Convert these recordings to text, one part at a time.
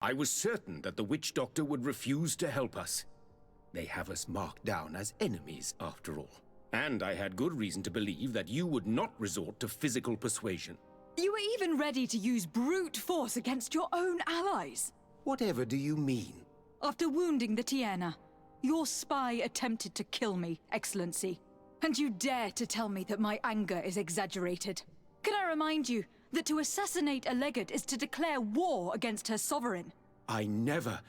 I was certain that the witch doctor would refuse to help us. They have us marked down as enemies, after all. And I had good reason to believe that you would not resort to physical persuasion. You were even ready to use brute force against your own allies. Whatever do you mean? After wounding the Tiana, your spy attempted to kill me, Excellency. And you dare to tell me that my anger is exaggerated. Can I remind you that to assassinate a legate is to declare war against her sovereign? I never...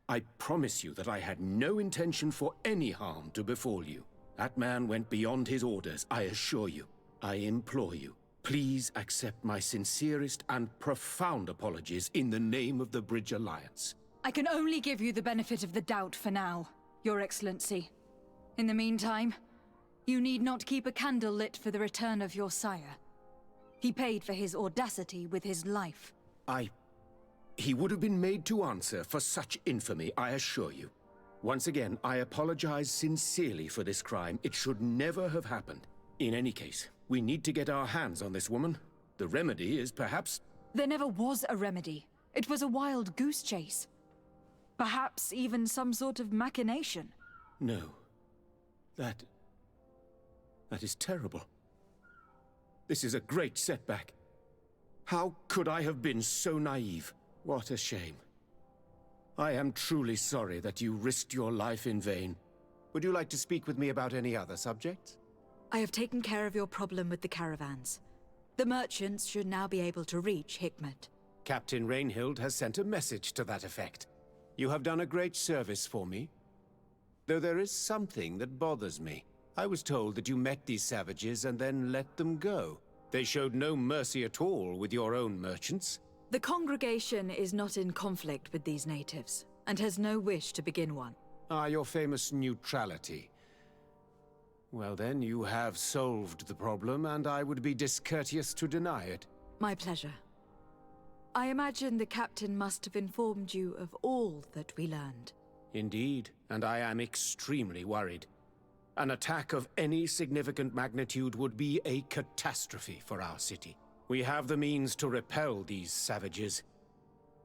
I promise you that I had no intention for any harm to befall you. That man went beyond his orders, I assure you. I implore you, please accept my sincerest and profound apologies in the name of the Bridge Alliance. I can only give you the benefit of the doubt for now, Your Excellency. In the meantime, you need not keep a candle lit for the return of your sire. He paid for his audacity with his life. He would have been made to answer for such infamy, I assure you. Once again, I apologize sincerely for this crime. It should never have happened. In any case, we need to get our hands on this woman. The remedy is perhaps... There never was a remedy. It was a wild goose chase. Perhaps even some sort of machination. No. That is terrible. This is a great setback. How could I have been so naive? What a shame. I am truly sorry that you risked your life in vain. Would you like to speak with me about any other subjects? I have taken care of your problem with the caravans. The merchants should now be able to reach Hikmet. Captain Rainhild has sent a message to that effect. You have done a great service for me. Though there is something that bothers me. I was told that you met these savages and then let them go. They showed no mercy at all with your own merchants. The congregation is not in conflict with these natives, and has no wish to begin one. Ah, your famous neutrality. Well then, you have solved the problem, and I would be discourteous to deny it. My pleasure. I imagine the captain must have informed you of all that we learned. Indeed, and I am extremely worried. An attack of any significant magnitude would be a catastrophe for our city. We have the means to repel these savages,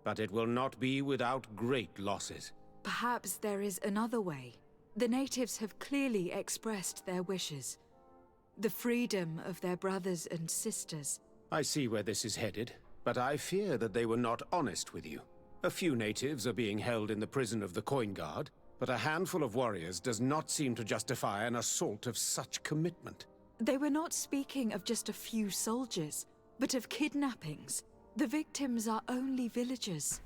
but it will not be without great losses. Perhaps there is another way. The natives have clearly expressed their wishes. The freedom of their brothers and sisters. I see where this is headed, but I fear that they were not honest with you. A few natives are being held in the prison of the Coin Guard, but a handful of warriors does not seem to justify an assault of such commitment. They were not speaking of just a few soldiers, but of kidnappings. The victims are only villagers.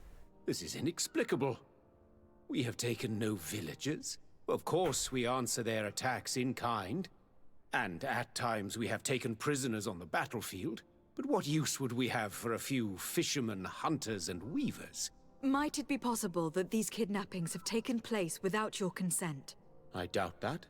This is inexplicable. We have taken no villagers. Of course, we answer their attacks in kind. And at times we have taken prisoners on the battlefield. But what use would we have for a few fishermen, hunters, and weavers? Might it be possible that these kidnappings have taken place without your consent? I doubt that.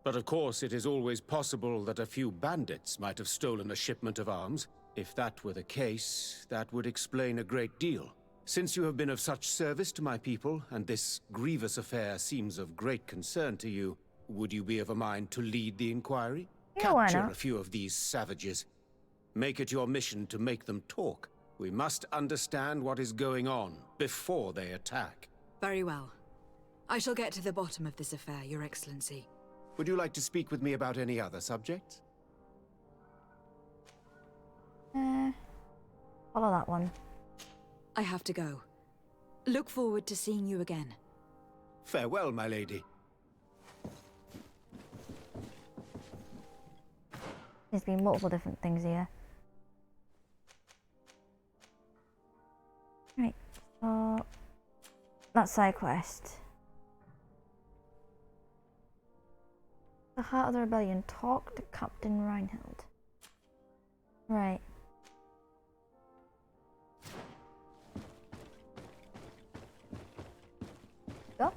But of course, it is always possible that a few bandits might have stolen a shipment of arms. If that were the case, that would explain a great deal. Since you have been of such service to my people, and this grievous affair seems of great concern to you, would you be of a mind to lead the inquiry? Yeah, why Capture not? a few of these savages. Make it your mission to make them talk. We must understand what is going on before they attack. Very well. I shall get to the bottom of this affair, Your Excellency. Would you like to speak with me about any other subjects? Follow that one. I have to go. Look forward to seeing you again. Farewell, my lady. There's been multiple different things here. Right, so that side quest. The Heart of the Rebellion. Talk to Captain Reinhild. Right. Go.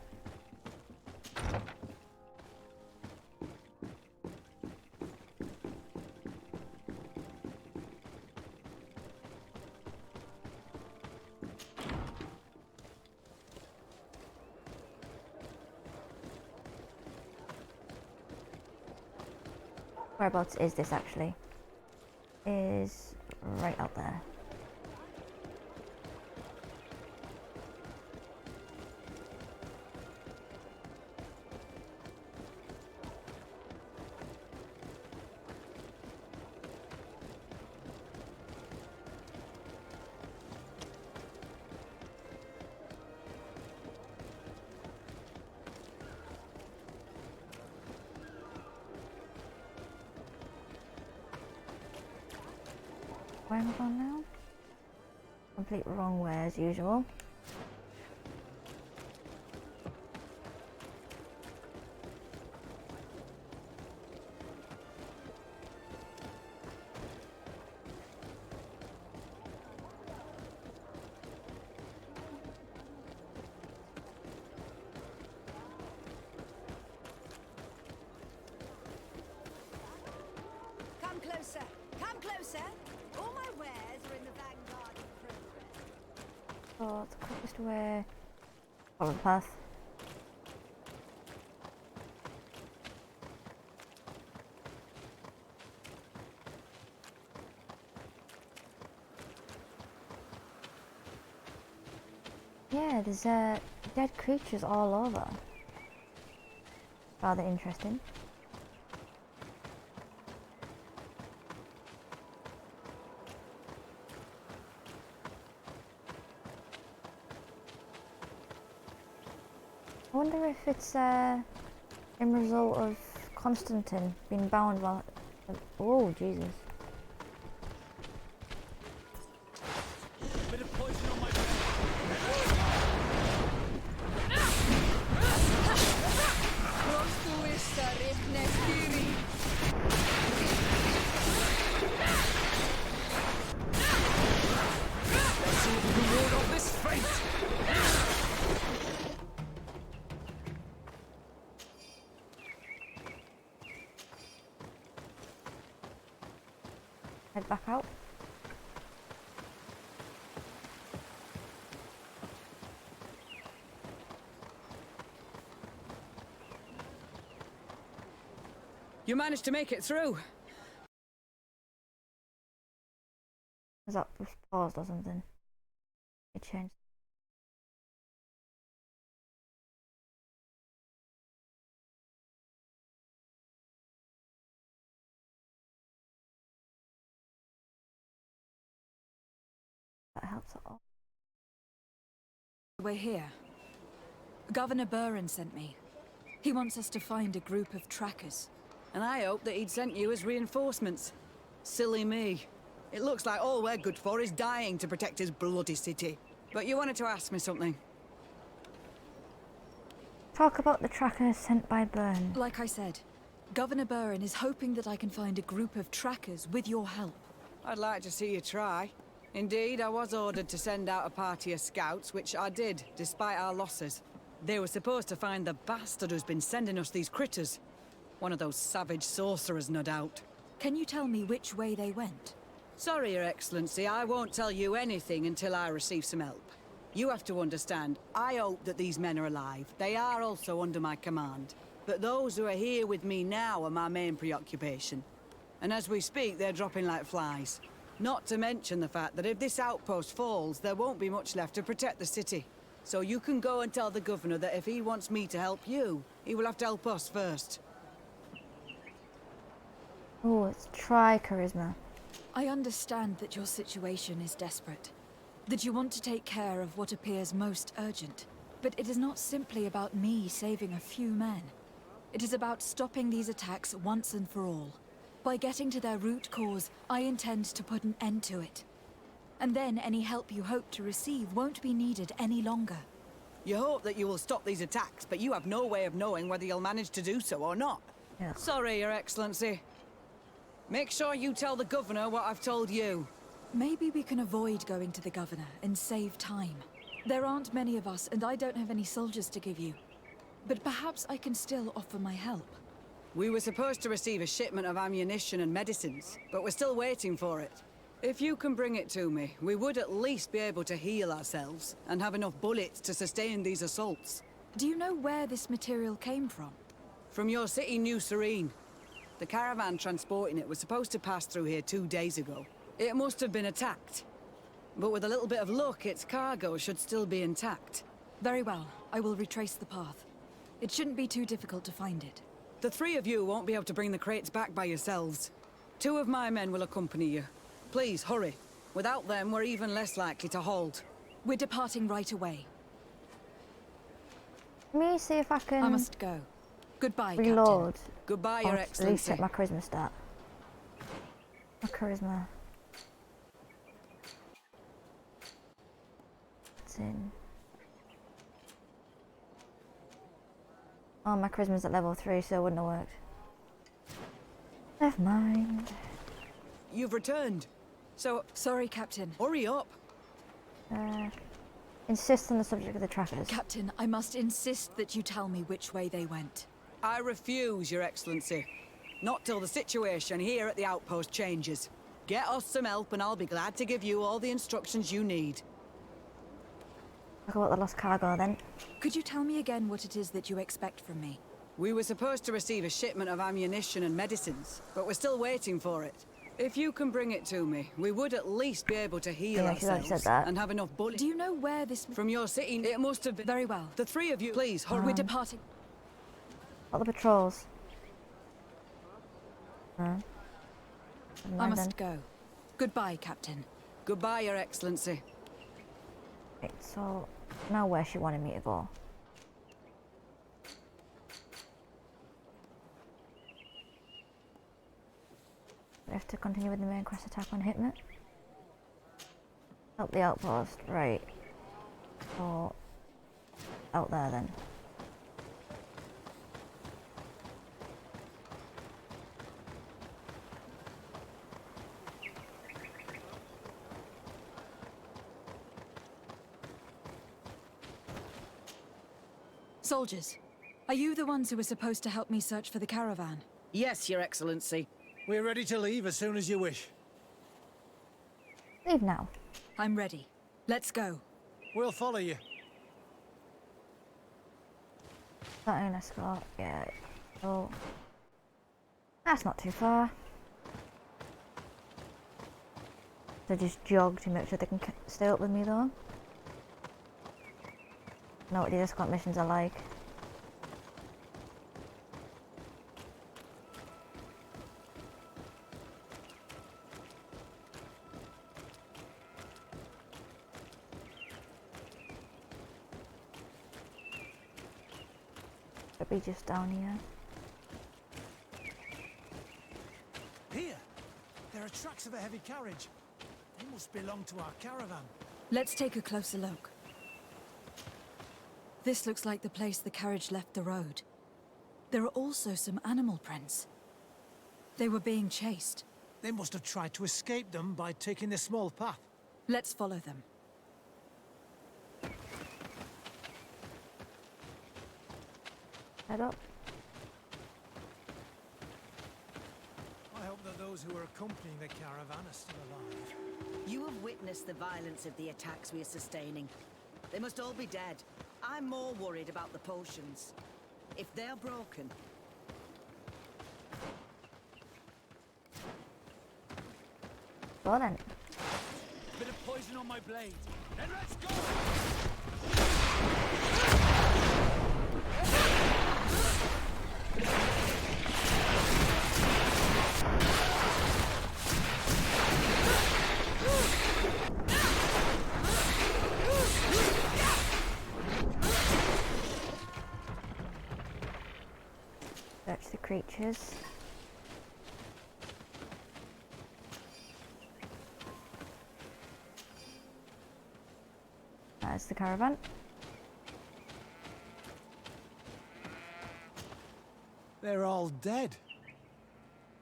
Whereabouts is this actually? Is right out there. Where am I going now? Complete wrong way as usual. Come closer! Come closer! All my wares are in the vanguard of progress. So the quickest way. Follow the path. Yeah, there's dead creatures all over. Rather interesting. I wonder if it's in result of Constantine being bound while. Oh Jesus! Bit of poison on my Let's see if we can ward off this fate! Head back out. You managed to make it through. Is that just paused or something? It changed. That helps at all. We're here. Governor Burren sent me. He wants us to find a group of trackers. And I hoped that he'd sent you as reinforcements. Silly me. It looks like all we're good for is dying to protect his bloody city. But you wanted to ask me something. Talk about the trackers sent by Burn. Like I said, Governor Burren is hoping that I can find a group of trackers with your help. I'd like to see you try. Indeed, I was ordered to send out a party of scouts, which I did, despite our losses. They were supposed to find the bastard who's been sending us these critters. One of those savage sorcerers, no doubt. Can you tell me which way they went? Sorry, Your Excellency, I won't tell you anything until I receive some help. You have to understand, I hope that these men are alive. They are also under my command. But those who are here with me now are my main preoccupation. And as we speak, they're dropping like flies. Not to mention the fact that if this outpost falls, there won't be much left to protect the city. So you can go and tell the governor that if he wants me to help you, he will have to help us first. Oh, it's try charisma. I understand that your situation is desperate. That you want to take care of what appears most urgent. But it is not simply about me saving a few men. It is about stopping these attacks once and for all. By getting to their root cause, I intend to put an end to it. And then any help you hope to receive won't be needed any longer. You hope that you will stop these attacks, but you have no way of knowing whether you'll manage to do so or not. Yeah. Sorry, Your Excellency. Make sure you tell the governor what I've told you. Maybe we can avoid going to the governor and save time. There aren't many of us, and I don't have any soldiers to give you. But perhaps I can still offer my help. We were supposed to receive a shipment of ammunition and medicines, but we're still waiting for it. If you can bring it to me, we would at least be able to heal ourselves and have enough bullets to sustain these assaults. Do you know where this material came from? From your city, New Serene. The caravan transporting it was supposed to pass through here 2 days ago. It must have been attacked. But with a little bit of luck, its cargo should still be intact. Very well. I will retrace the path. It shouldn't be too difficult to find it. The three of you won't be able to bring the crates back by yourselves. 2 of my men will accompany you. Please, hurry. Without them, we're even less likely to halt. We're departing right away. Let me see if I can I must go. Goodbye, reload. Goodbye, Or Your at least Excellency. check my charisma stat. My charisma. in. Oh, my charisma's at level 3, so it wouldn't have worked. Never mind. You've returned. So, Sorry, Captain. hurry up. Insist on the subject of the trackers. Captain, I must insist that you tell me which way they went. I refuse, Your Excellency. Not till the situation here at the outpost changes. Get us some help and I'll be glad to give you all the instructions you need. Talk about the lost cargo then. Could you tell me again what it is that you expect from me? We were supposed to receive a shipment of ammunition and medicines, but we're still waiting for it. If you can bring it to me, we would at least be able to heal Yeah, she's already ourselves said that. and have enough bullets. Do you know where this... From your city, it must have been... Very well. The three of you, please, hurry. We're departing. What are the patrols? Never I mind must go. Goodbye, Captain. Goodbye, Your Excellency. then. Right, so now where she wanted me to go. I have to continue with the main quest attack on Hitman. Help the outpost, right. So out there then. Soldiers, are you the ones who were supposed to help me search for the caravan? Yes, Your Excellency. We're ready to leave as soon as you wish. Leave now. I'm ready. Let's go. We'll follow you. Starting an escort, yeah. So that's not too far. So just jog to make sure they can stay up with me though. Know what the escort missions are like. It'll be just down here. Here! There are tracks of a heavy carriage. They must belong to our caravan. Let's take a closer look. This looks like the place the carriage left the road. There are also some animal prints. They were being chased. They must have tried to escape them by taking the small path. Let's follow them. Head up. I hope that those who are accompanying the caravan are still alive. You have witnessed the violence of the attacks we are sustaining. They must all be dead. I'm more worried about the potions. If they're broken... Well then. Bit of poison on my blade. Then let's go! Search the creatures. That is the caravan. They're all dead.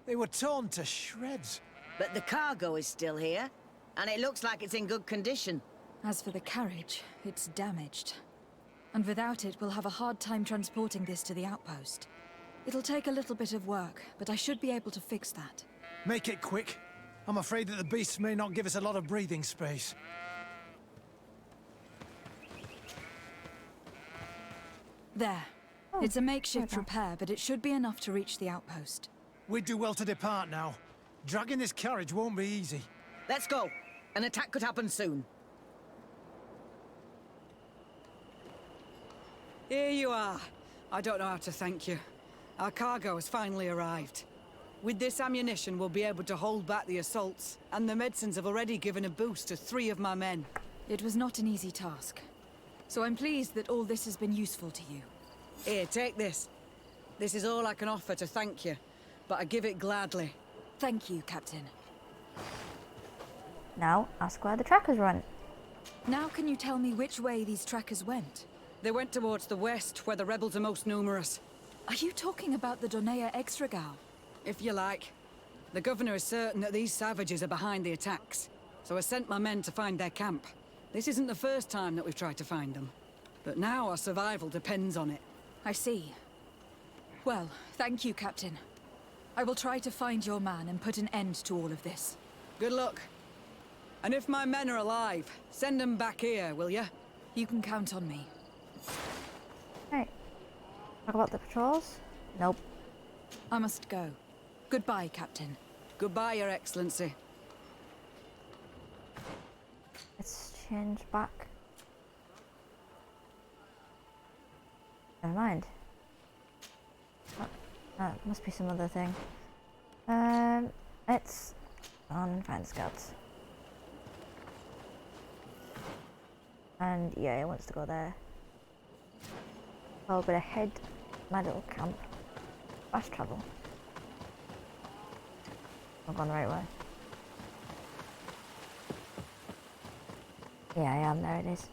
They were torn to shreds. But the cargo is still here, and it looks like it's in good condition. As for the carriage, it's damaged. And without it, we'll have a hard time transporting this to the outpost. It'll take a little bit of work, but I should be able to fix that. Make it quick. I'm afraid that the beasts may not give us a lot of breathing space. There. Oh, It's a makeshift okay. repair, but it should be enough to reach the outpost. We'd do well to depart now. Dragging this carriage won't be easy. Let's go. An attack could happen soon. Here you are. I don't know how to thank you. Our cargo has finally arrived. With this ammunition, we'll be able to hold back the assaults, and the medicines have already given a boost to 3 of my men. It was not an easy task. So I'm pleased that all this has been useful to you. Here, take this. This is all I can offer to thank you, but I give it gladly. Thank you, Captain. Now, ask where the trackers went. Now can you tell me which way these trackers went? They went towards the west, where the rebels are most numerous. Are you talking about the Nadaigs? If you like. The governor is certain that these savages are behind the attacks, so I sent my men to find their camp. This isn't the first time that we've tried to find them, but now our survival depends on it. I see. Well, thank you, Captain. I will try to find your man and put an end to all of this. Good luck. And if my men are alive, send them back here, will ya? You can count on me. Right. Talk about the patrols? Nope. I must go. Goodbye, Captain. Goodbye, Your Excellency. Let's change back. Never mind. Oh, that must be some other thing. Let's find scouts. And yeah, he wants to go there. Oh, but ahead my little camp. Fast travel. I've gone the right way. Yeah, I am. There it is.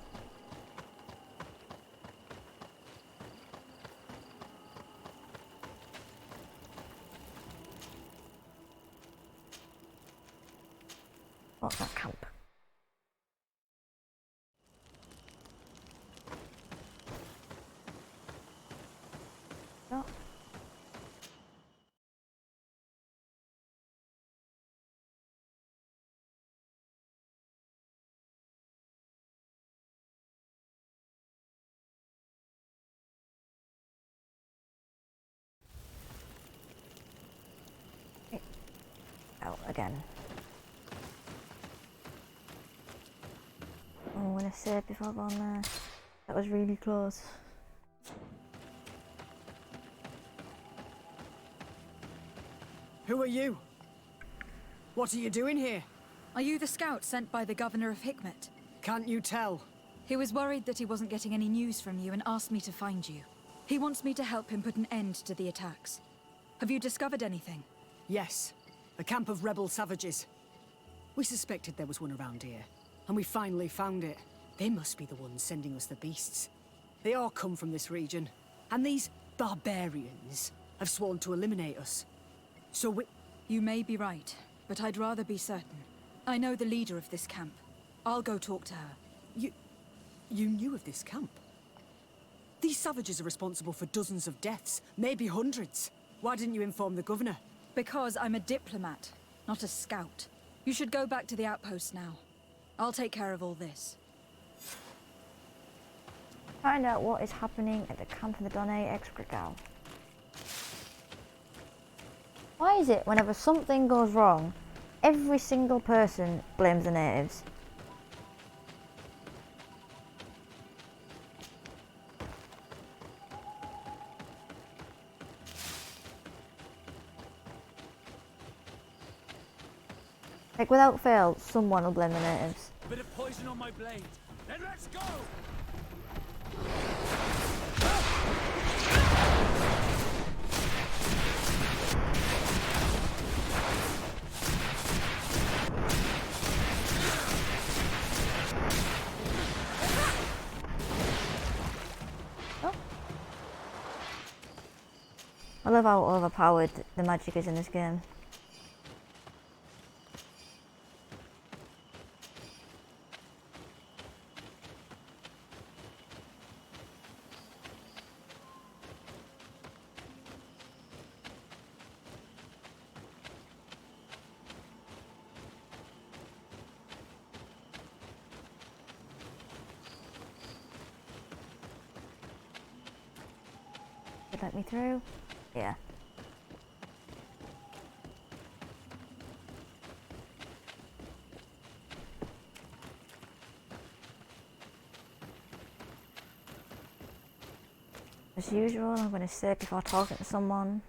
What's that camp? No. Out again. I'm gonna save before I go on there. That was really close. Who are you? What are you doing here? Are you the scout sent by the governor of Hikmet? Can't you tell? He was worried that he wasn't getting any news from you and asked me to find you. He wants me to help him put an end to the attacks. Have you discovered anything? Yes. A camp of rebel savages. We suspected there was one around here, and we finally found it. They must be the ones sending us the beasts. They all come from this region, and these barbarians have sworn to eliminate us. So we... You may be right, but I'd rather be certain. I know the leader of this camp. I'll go talk to her. You knew of this camp? These savages are responsible for dozens of deaths, maybe hundreds. Why didn't you inform the governor? Because I'm a diplomat, not a scout. You should go back to the outpost now. I'll take care of all this. Find out what is happening at the camp of the Nadaigs. Why is it whenever something goes wrong, every single person blames the natives? Like, without fail, someone will blame the natives. Bit of poison on my blade. Then let's go! Oh. I love how overpowered the magic is in this game. Let me through? Yeah. As usual, I'm going to sit before talking to someone.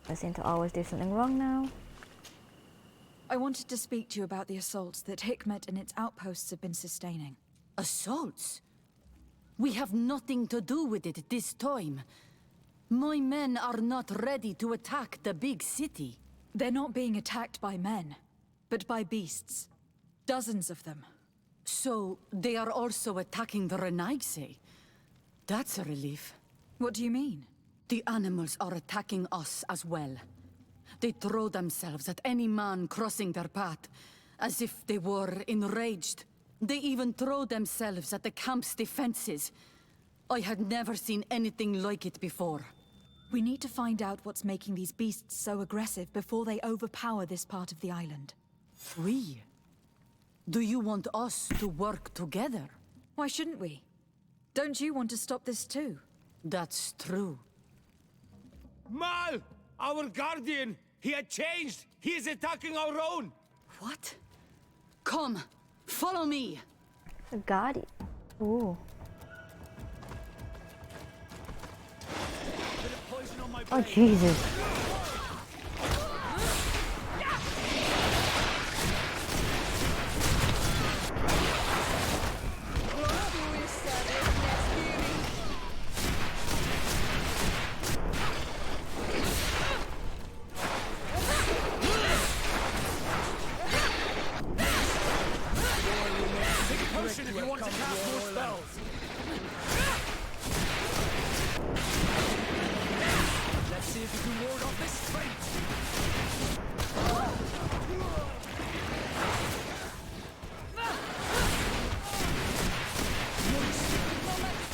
I seem to always do something wrong now. I wanted to speak to you about the assaults that Hikmet and its outposts have been sustaining. Assaults? We have nothing to do with it this time. My men are not ready to attack the big city. They're not being attacked by men, but by beasts. Dozens of them. So, they are also attacking the Nadaigs, eh? That's a relief. What do you mean? The animals are attacking us as well. They throw themselves at any man crossing their path, as if they were enraged. They even throw themselves at the camp's defenses. I had never seen anything like it before. We need to find out what's making these beasts so aggressive before they overpower this part of the island. We? Do you want us to work together? Why shouldn't we? Don't you want to stop this too? That's true. Mal! Our guardian! He had changed! He is attacking our own! What? Come, follow me! A guardian. Ooh. Bit of poison on my Oh, blade. Jesus. Take a potion if you want to cast more spells. Let's see if you can ward off this fate.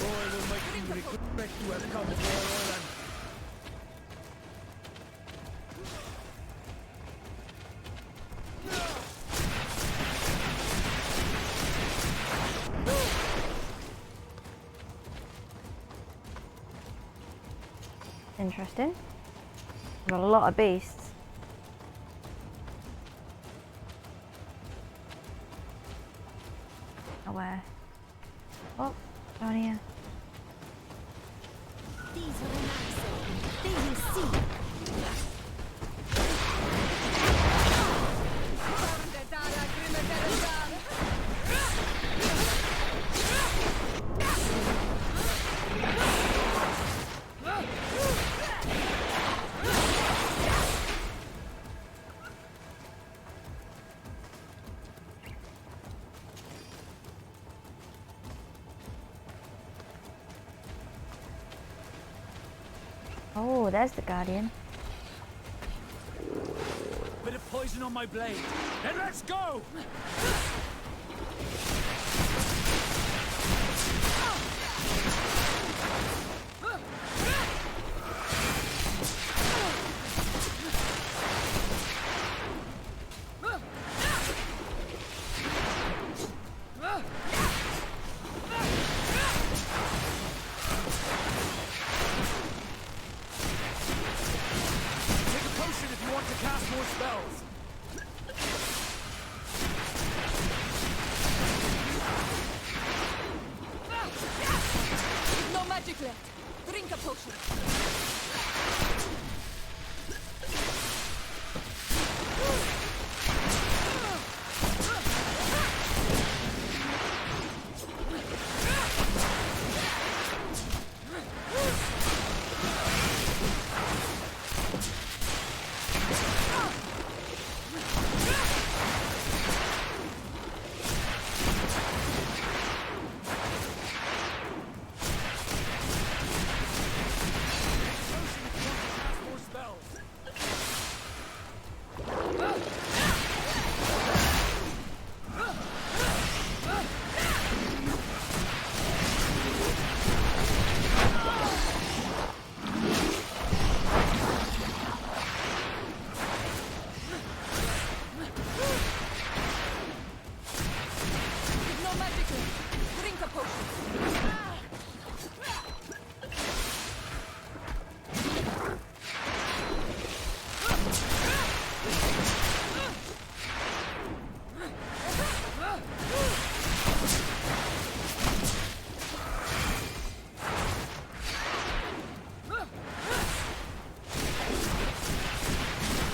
Oil will make you regret to have come to our island. Interesting. Got a lot of beasts. Oh, where? Oh, down here. They will see. Oh, there's the guardian. Bit of poison on my blade. And let's go! Take a potion if you want to cast more spells. No magic left. Drink a potion. More spells. No magic left. Drink a potion.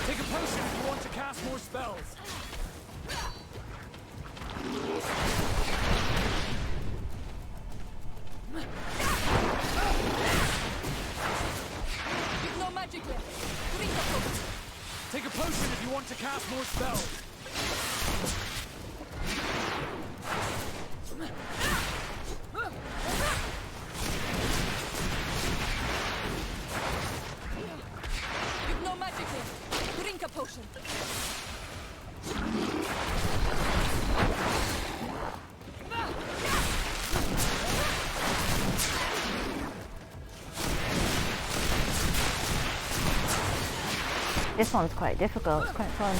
Take a potion if you want to cast more spells. No magic left. Drink a potion. Take a potion if you want to cast more spells. this one's quite difficult. It's quite fun.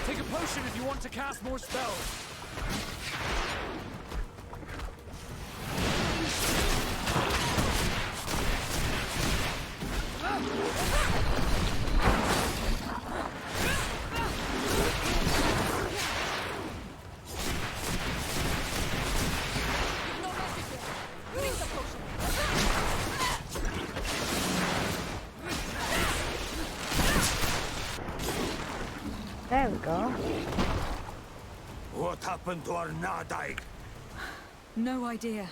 Take a potion if you want to cast more spells. There we go. What happened to our Nadaig? No idea.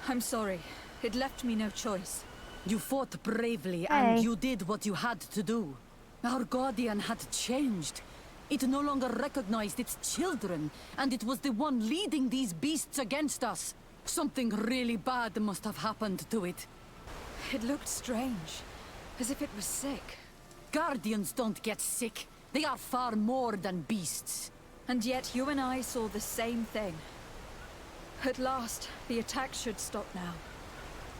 I'm sorry. It left me no choice. You fought bravely, Hey. and you did what you had to do. Our guardian had changed. It no longer recognized its children, and it was the one leading these beasts against us. Something really bad must have happened to it. It looked strange. As if it was sick. Guardians don't get sick. They are far more than beasts. And yet you and I saw the same thing. At last, the attack should stop now.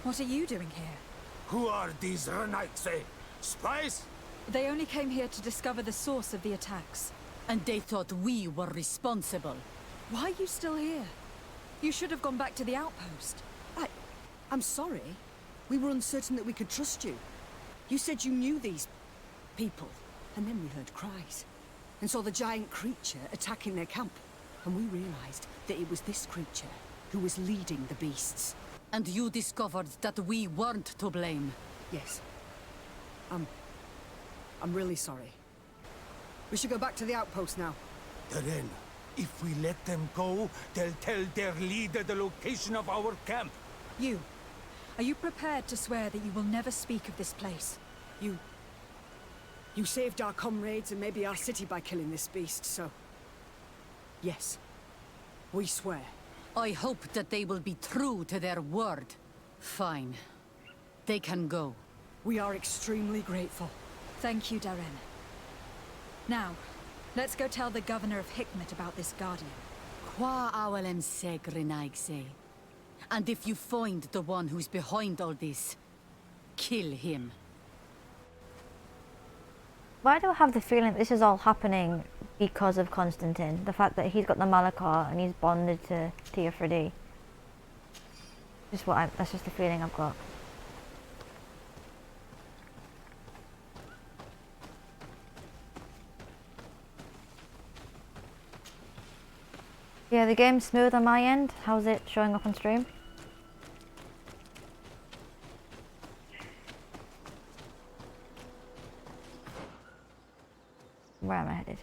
What are you doing here? Who are these Nadaigs? Spies? They only came here to discover the source of the attacks. And they thought we were responsible. Why are you still here? You should have gone back to the outpost. I'm sorry. We were uncertain that we could trust you. You said you knew these people, and then we heard cries, and saw the giant creature attacking their camp. And we realized that it was this creature who was leading the beasts. And you discovered that we weren't to blame. Yes. I'm really sorry. We should go back to the outpost now. Then, if we let them go, they'll tell their leader the location of our camp. Are you prepared to swear that you will never speak of this place? You saved our comrades and maybe our city by killing this beast, so... Yes. We swear. I hope that they will be true to their word. Fine. They can go. We are extremely grateful. Thank you, Darren. Now, let's go tell the governor of Hikmet about this guardian. Qua awalem se Nadaigs. And if you find the one who's behind all this, kill him. Why do I have the feeling this is all happening because of Constantine? The fact that he's got the Malachar and he's bonded to Teofredi. That's just the feeling I've got. Yeah, the game's smooth on my end. How's it showing up on stream? Where am I headed?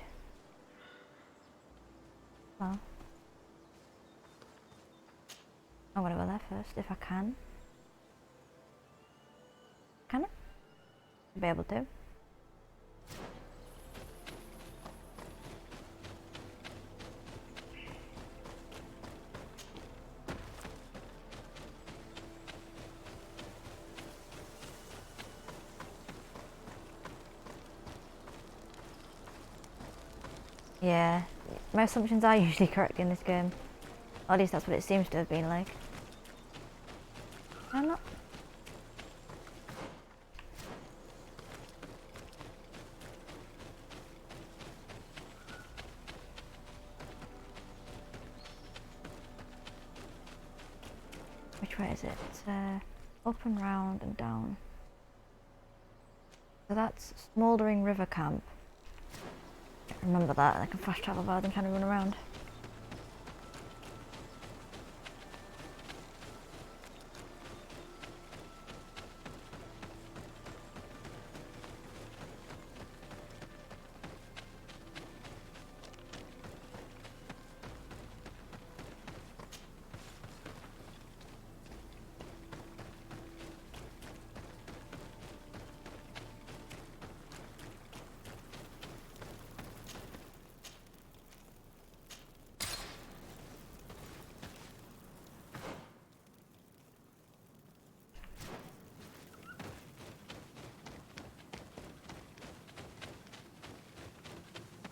Well, I'm gonna go there first if I can. Can I? Be able to. Yeah, my assumptions are usually correct in this game. Or at least that's what it seems to have been like. I'm not. Which way is it? It's up and round and down. So that's Smouldering River Camp. Remember that, I can fast travel rather than trying to run around.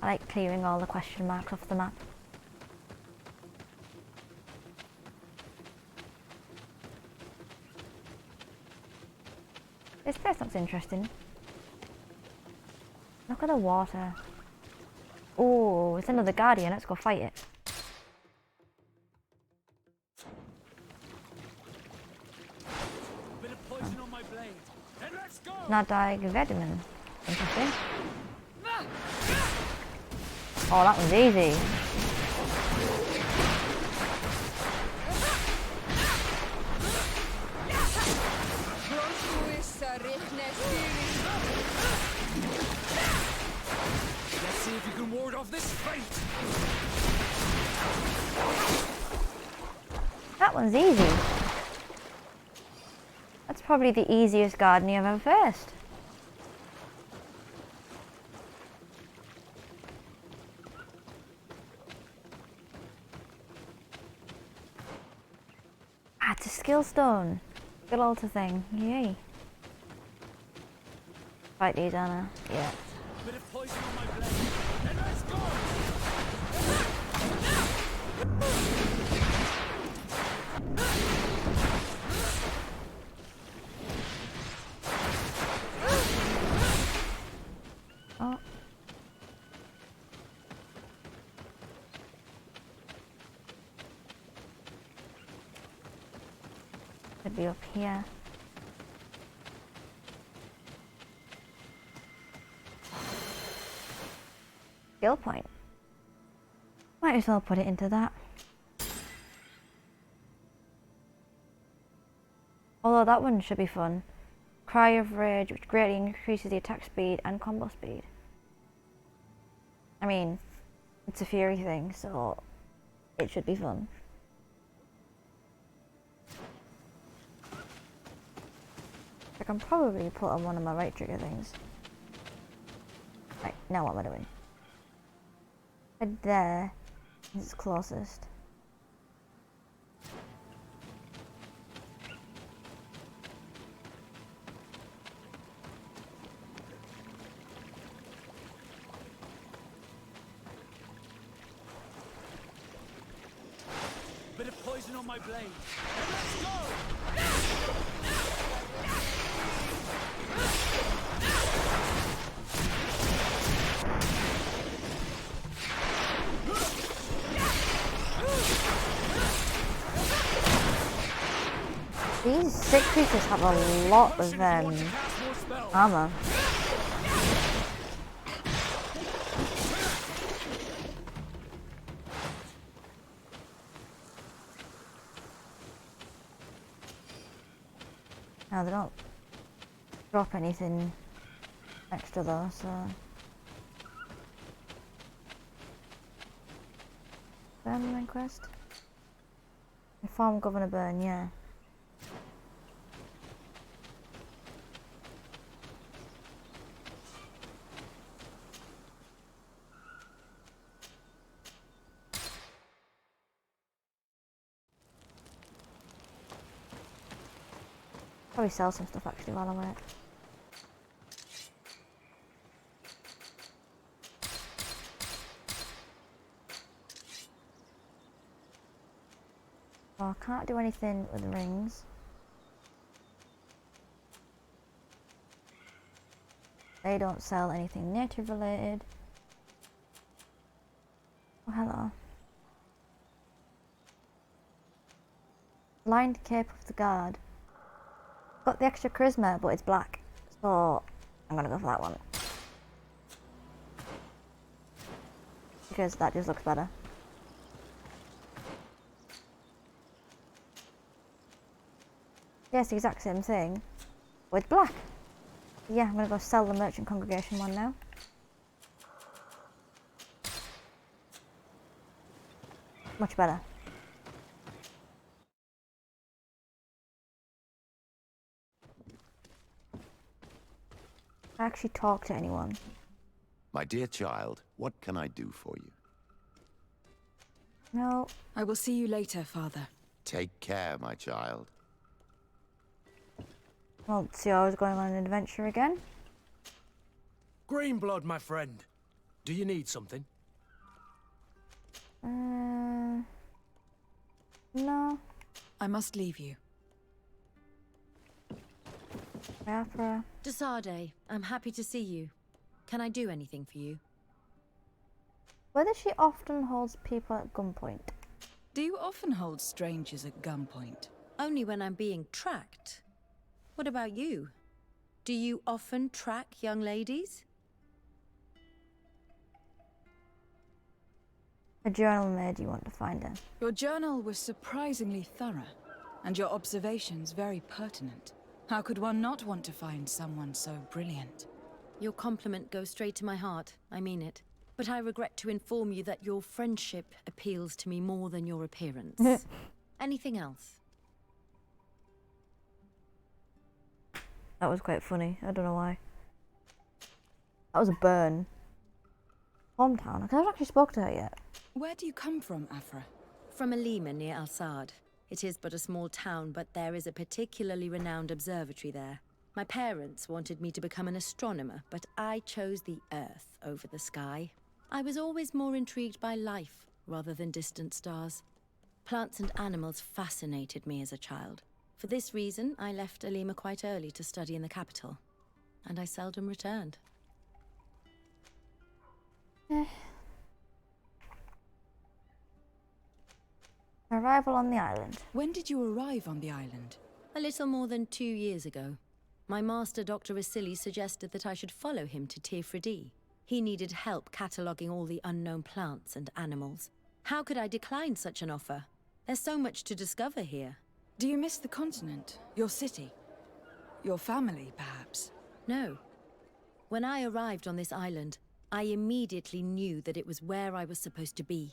I like clearing all the question marks off the map. This looks interesting. Look at the water. Oh, it's another guardian. Let's go fight it. Bit of poison on my blade. And let's go! Nadaigs vitamin. Interesting. Oh, that was easy. Let's see if you can ward off this fate. That one's easy. That's probably the easiest gardening I've ever faced. Ah, it's a skill stone. Good altar thing. Yay. Fight these, Anna. Yeah. Bit of poison on my blade. And let's go! Oh. Could be up here. Skill point. Might as well put it into that. Although that one should be fun. Cry of Rage, which greatly increases the attack speed and combo speed. I mean, it's a fury thing, so it should be fun. I can probably put on one of my right trigger things. Right, now what am I doing? Head there, it's closest. Bit of poison on my blade. And let's go! These sick creatures have a lot of armor. No, they don't drop anything extra though, so... Burnman quest? Inform Governor Byrne, yeah. Probably sell some stuff actually while I'm at it. Well, I can't do anything with the rings. They don't sell anything native related. Oh, hello. Lined cape of the guard. Got the extra charisma, but it's black. So I'm gonna go for that one. Because that just looks better. Yes, the exact same thing, but it's black. Yeah, I'm gonna go sell the merchant congregation one now. Much better. I actually talk to anyone. My dear child, what can I do for you? No. I will see you later, Father. Take care, my child. Well, see, I was going on an adventure again. Greenblood, my friend. Do you need something? No. I must leave you. Biafra. Desade, I'm happy to see you. Can I do anything for you? Whether she often holds people at gunpoint. Do you often hold strangers at gunpoint? Only when I'm being tracked. What about you? Do you often track young ladies? A journal made you want to find her. Your journal was surprisingly thorough, and your observations very pertinent. How could one not want to find someone so brilliant? Your compliment goes straight to my heart. I mean it. But I regret to inform you that your friendship appeals to me more than your appearance. Anything else? That was quite funny. I don't know why. That was a burn. Hometown. I haven't actually spoken to her yet. Where do you come from, Afra? From Alima near Al-Sad. It is but a small town, but there is a particularly renowned observatory there. My parents wanted me to become an astronomer, but I chose the Earth over the sky. I was always more intrigued by life rather than distant stars. Plants and animals fascinated me as a child. For this reason, I left Alima quite early to study in the capital, and I seldom returned. Arrival on the island. When did you arrive on the island? A little more than 2 years ago. My master, Dr. Vasili, suggested that I should follow him to Tifredi. He needed help cataloguing all the unknown plants and animals. How could I decline such an offer? There's so much to discover here. Do you miss the continent? Your city? Your family, perhaps? No. When I arrived on this island, I immediately knew that it was where I was supposed to be.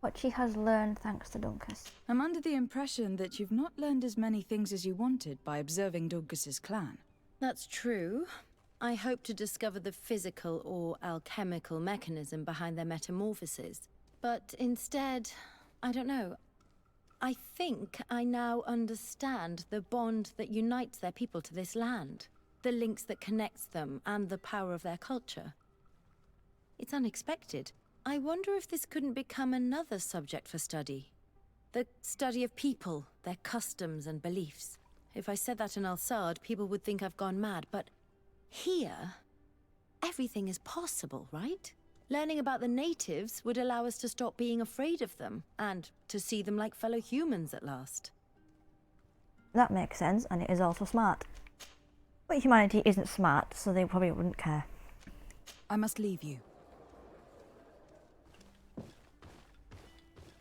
What she has learned thanks to Dunkus. I'm under the impression that you've not learned as many things as you wanted by observing Dunkus's clan. That's true. I hope to discover the physical or alchemical mechanism behind their metamorphoses. But instead, I don't know. I think I now understand the bond that unites their people to this land. The links that connects them and the power of their culture. It's unexpected. I wonder if this couldn't become another subject for study. The study of people, their customs and beliefs. If I said that in Al-Sad, people would think I've gone mad, but here, everything is possible, right? Learning about the natives would allow us to stop being afraid of them, and to see them like fellow humans at last. That makes sense, and it is also smart. But humanity isn't smart, so they probably wouldn't care. I must leave you.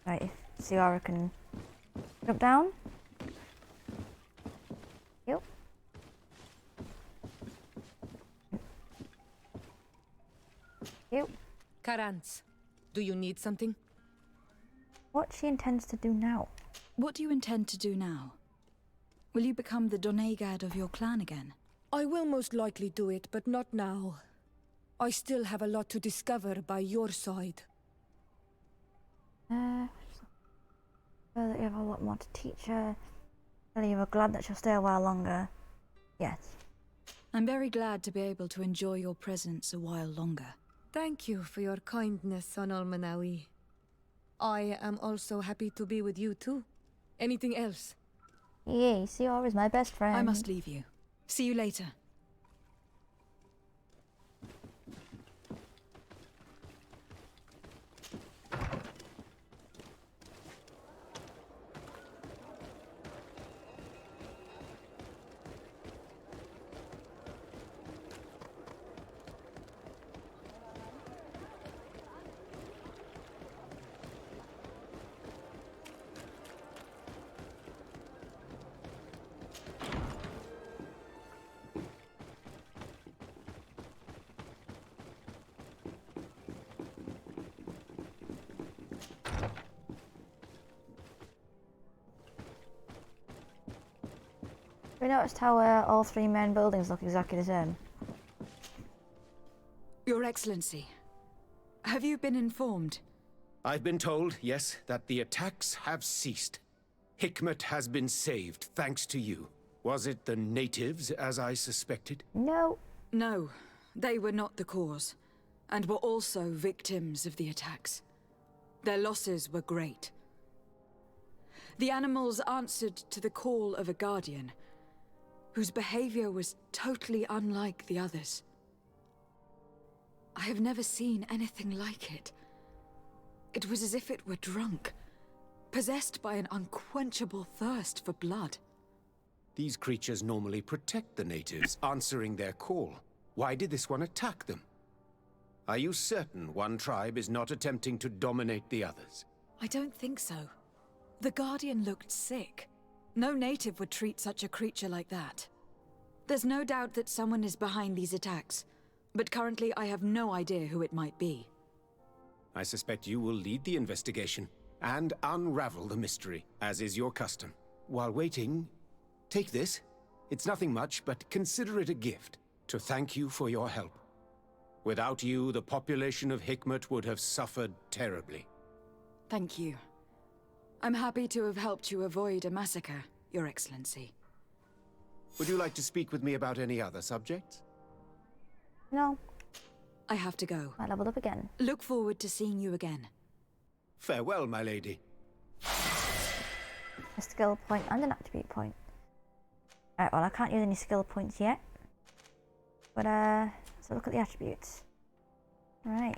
Right, if Ciara can jump down. Yep. Yep. Karantz, do you need something? What she intends to do now. What do you intend to do now? Will you become the Doneigad of your clan again? I will most likely do it, but not now. I still have a lot to discover by your side. So that you have a lot more to teach her. Really, you were glad that she'll stay a while longer. Yes. I'm very glad to be able to enjoy your presence a while longer. Thank you for your kindness on Almanawi. I am also happy to be with you too. Anything else? Yay, Ciara is my best friend. I must leave you. See you later. Have you noticed how all three main buildings look exactly the same? Your Excellency, have you been informed? I've been told, yes, that the attacks have ceased. Hikmet has been saved, thanks to you. Was it the natives, as I suspected? No. No, they were not the cause, and were also victims of the attacks. Their losses were great. The animals answered to the call of a guardian, whose behavior was totally unlike the others. I have never seen anything like it. It was as if it were drunk, possessed by an unquenchable thirst for blood. These creatures normally protect the natives, answering their call. Why did this one attack them? Are you certain one tribe is not attempting to dominate the others? I don't think so. The Guardian looked sick. No native would treat such a creature like that. There's no doubt that someone is behind these attacks, but currently I have no idea who it might be. I suspect you will lead the investigation and unravel the mystery, as is your custom. While waiting, take this. It's nothing much, but consider it a gift to thank you for your help. Without you, the population of Hikmet would have suffered terribly. Thank you. I'm happy to have helped you avoid a massacre, Your Excellency. Would you like to speak with me about any other subjects? No. I have to go. I leveled up again. Look forward to seeing you again. Farewell, my lady. A skill point and an attribute point. Alright, well I can't use any skill points yet. But let's look at the attributes. Right.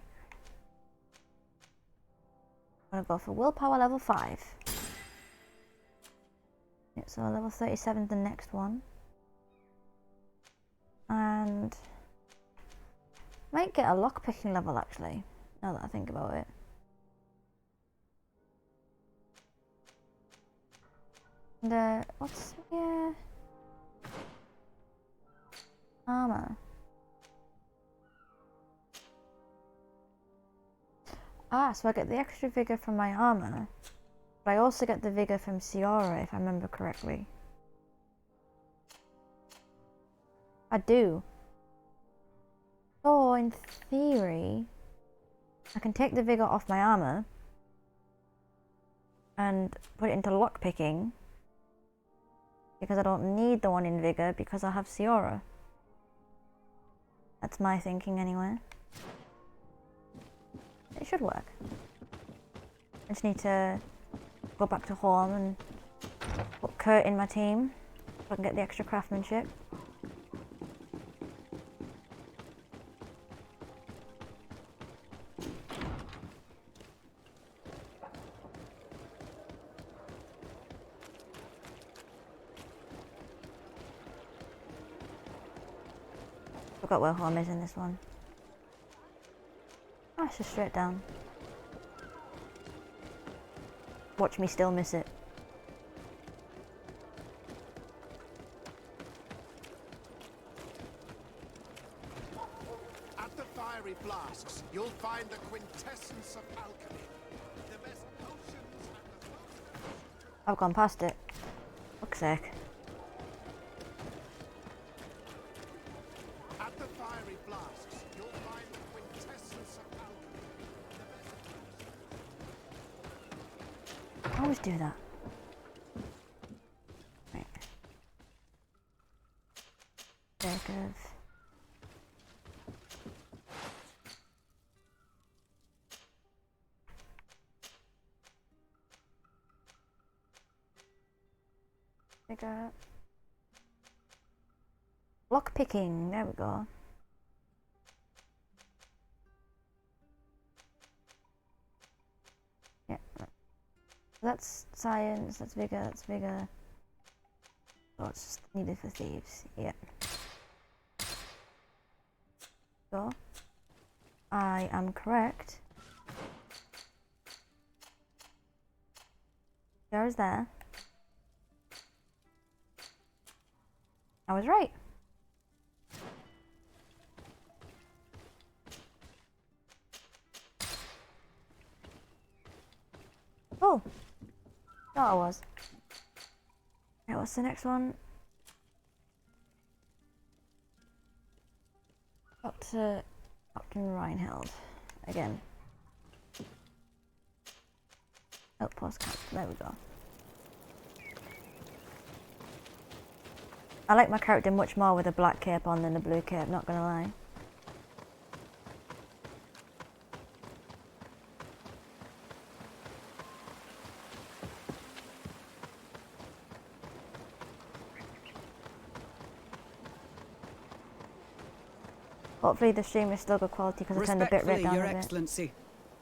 I'm gonna go for willpower level 5. Yeah, so level 37 is the next one. And might get a lockpicking level actually, now that I think about it. And what's armor? Ah, so I get the extra vigor from my armor, but I also get the vigor from Ciara, if I remember correctly. I do. So, in theory, I can take the vigor off my armor and put it into lockpicking because I don't need the one in vigor because I have Ciara. That's my thinking anyway. It should work. I just need to go back to home and put Kurt in my team so I can get the extra craftsmanship. Forgot where home is in this one. Ah, it's just straight down. Watch me still miss it. At the fiery flasks, you'll find the quintessence of alchemy. The best potions and the most... I've gone past it. Fuck's sake. At the fiery flasks, you'll find the quintessence of alchemy. I always do that. Right. Sake of... Figure... Lock picking, there we go. Yeah. That's science, that's vigor, that's vigor. Oh, it's just needed for thieves, yeah. So, I am correct. There's there. I was right. Oh, thought I was. Right, what's the next one? Dr. Reinheld again. Outpost camp. There we go. I like my character much more with a black cape on than a blue cape, not gonna lie. Hopefully the stream is still good quality because I turned the bitrate Respectfully, down Your a bit. Excellency.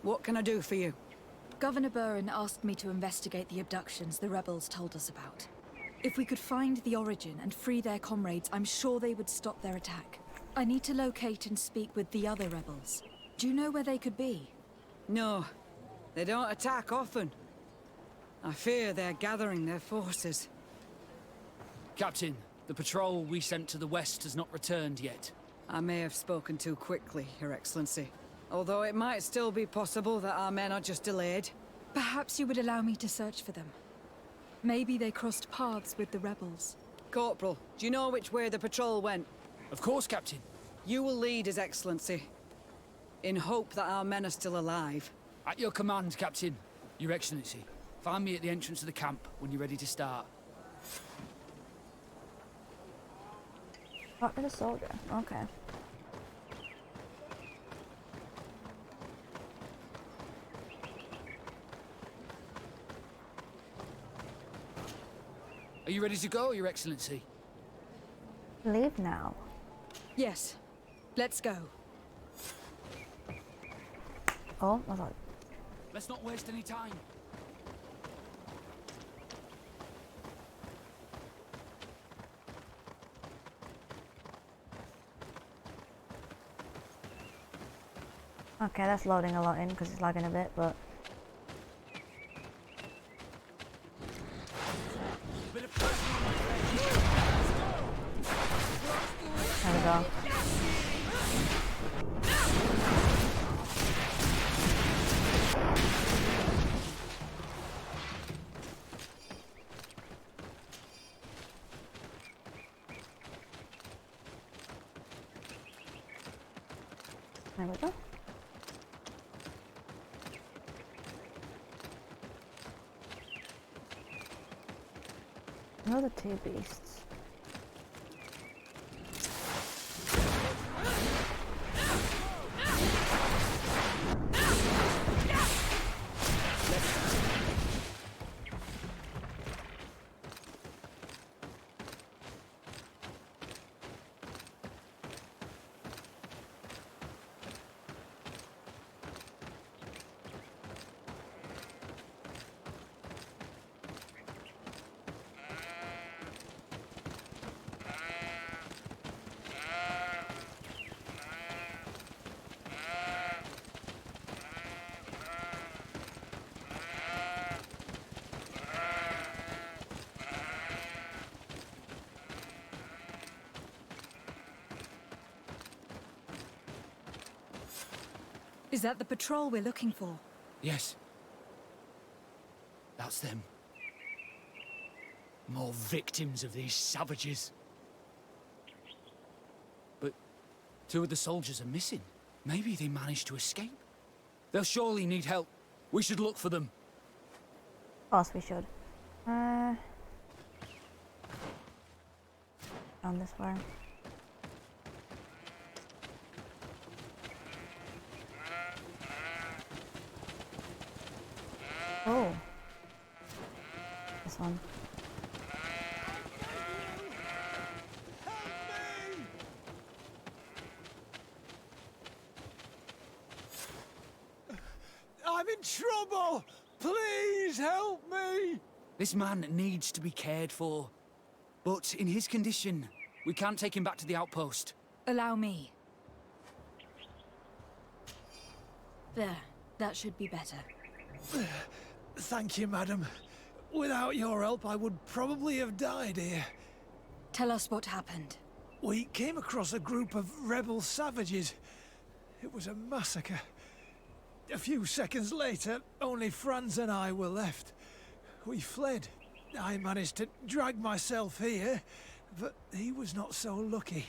What can I do for you? Governor Burren asked me to investigate the abductions the rebels told us about. If we could find the origin and free their comrades, I'm sure they would stop their attack. I need to locate and speak with the other rebels. Do you know where they could be? No, they don't attack often. I fear they're gathering their forces. Captain, the patrol we sent to the west has not returned yet. I may have spoken too quickly, Your Excellency. Although it might still be possible that our men are just delayed. Perhaps you would allow me to search for them. Maybe they crossed paths with the rebels. Corporal, do you know which way the patrol went? Of course, Captain. You will lead, His Excellency. In hope that our men are still alive. At your command, Captain. Your Excellency. Find me at the entrance of the camp when you're ready to start. Talk to the soldier. Okay. Are you ready to go, Your Excellency? Leave now. Yes. Let's go. Oh, I thought. Let's not waste any time. Okay, that's loading a lot in because it's lagging a bit, but. There we go. There we go. Another two beasts. Is that the patrol we're looking for? Yes. That's them. More victims of these savages. But two of the soldiers are missing. Maybe they managed to escape. They'll surely need help. We should look for them. Of course we should. On this way. Oh. This one. I'm in trouble! Please help me! This man needs to be cared for. But in his condition, we can't take him back to the outpost. Allow me. There. That should be better. Thank you, madam. Without your help, I would probably have died here. Tell us what happened. We came across a group of rebel savages. It was a massacre. A few seconds later, only Franz and I were left. We fled. I managed to drag myself here, but he was not so lucky.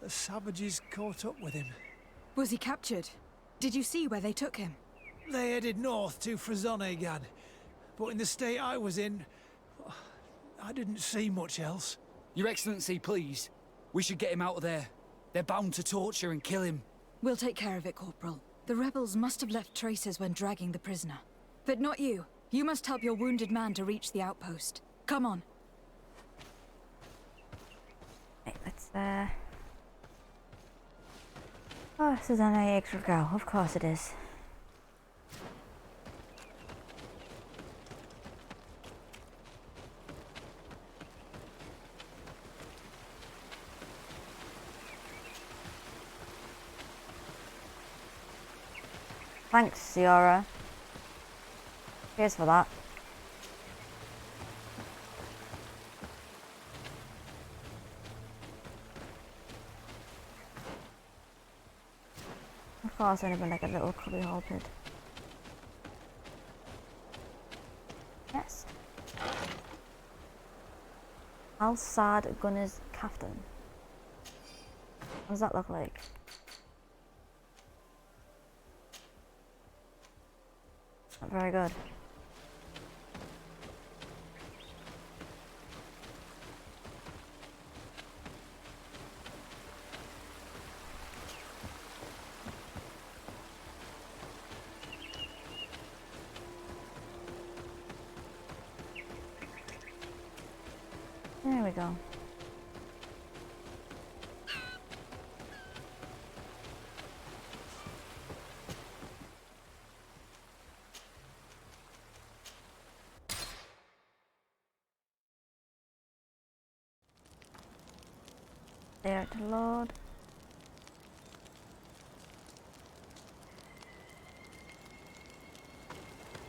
The savages caught up with him. Was he captured? Did you see where they took him? They headed north to Frazonegan, but in the state I was in, I didn't see much else. Your Excellency, please. We should get him out of there. They're bound to torture and kill him. We'll take care of it, Corporal. The rebels must have left traces when dragging the prisoner. But not you. You must help your wounded man to reach the outpost. Come on. Right, let's course there's an extra go. Of course it is. Thanks, Ciara. Cheers for that. Of course, only been like a little cubby hole pit. Yes. Al-Sad Gunner's Kaftan. What does that look like? Not very good. There we go. There to load.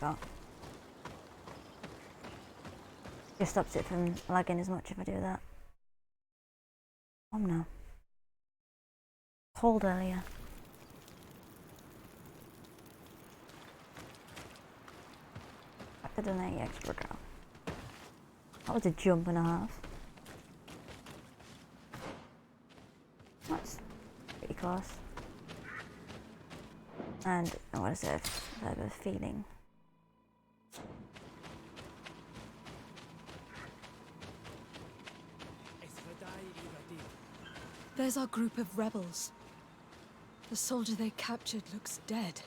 Go. Just stops it from lagging as much if I do that. Oh no. Cold earlier. Back to donate extra go. That was a jump and a half. That's pretty close. And what is it? I have a feeling. There's our group of rebels. The soldier they captured looks dead.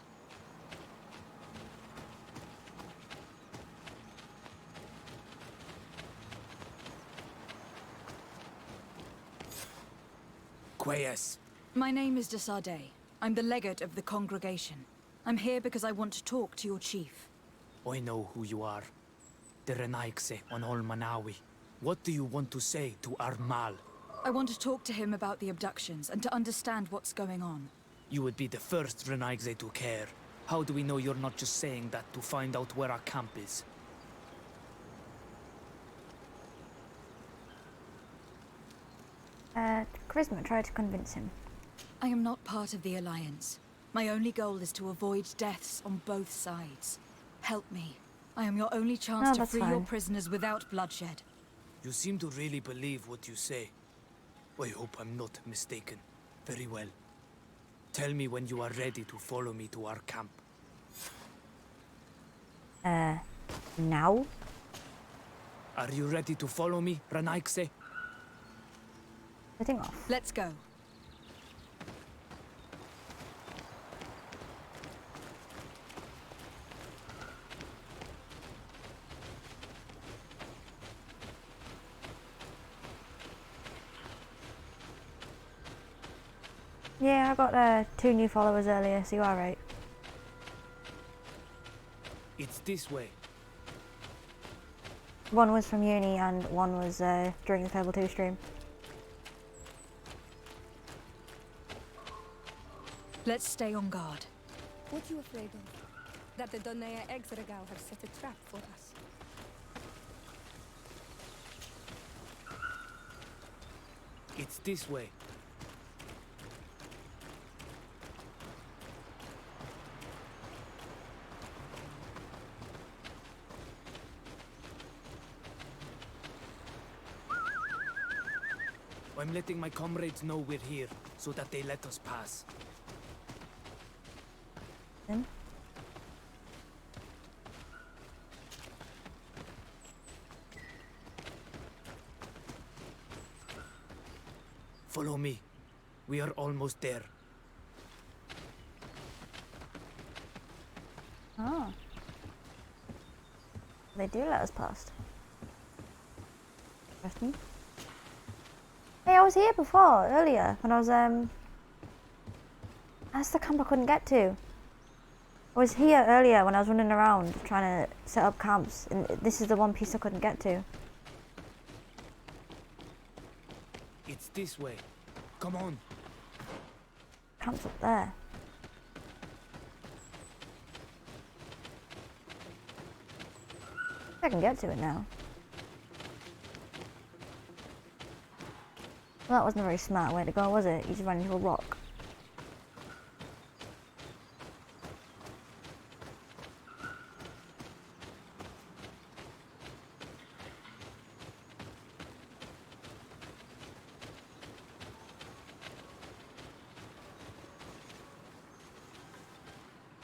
Quayas. My name is Desardet. I'm the legate of the congregation. I'm here because I want to talk to your chief. I know who you are. The Nadaigs on Olmanawi. What do you want to say to Armal? I want to talk to him about the abductions and to understand what's going on. You would be the first Nadaigs to care. How do we know you're not just saying that to find out where our camp is? Charisma tried to convince him. I am not part of the Alliance. My only goal is to avoid deaths on both sides. Help me. I am your only chance to free your prisoners without bloodshed. You seem to really believe what you say. I hope I'm not mistaken. Very well. Tell me when you are ready to follow me to our camp. Now? Are you ready to follow me, Ranaikse? Setting off. Let's go. Yeah, I got 2 new followers earlier, so you are right. It's this way. One was from uni and one was during the Fable 2 stream. Let's stay on guard. What are you afraid of? That the Nadaigs have set a trap for us. It's this way. I'm letting my comrades know we're here, so that they let us pass. Then? Follow me. We are almost there. Oh. They do let us past. Interesting. Hey, I was here before, earlier, when I was That's the camp I couldn't get to. I was here earlier when I was running around trying to set up camps, and this is the one piece I couldn't get to. It's this way. Come on. Camp's up there. I can get to it now. Well, that wasn't a very smart way to go, was it? You just ran into a rock.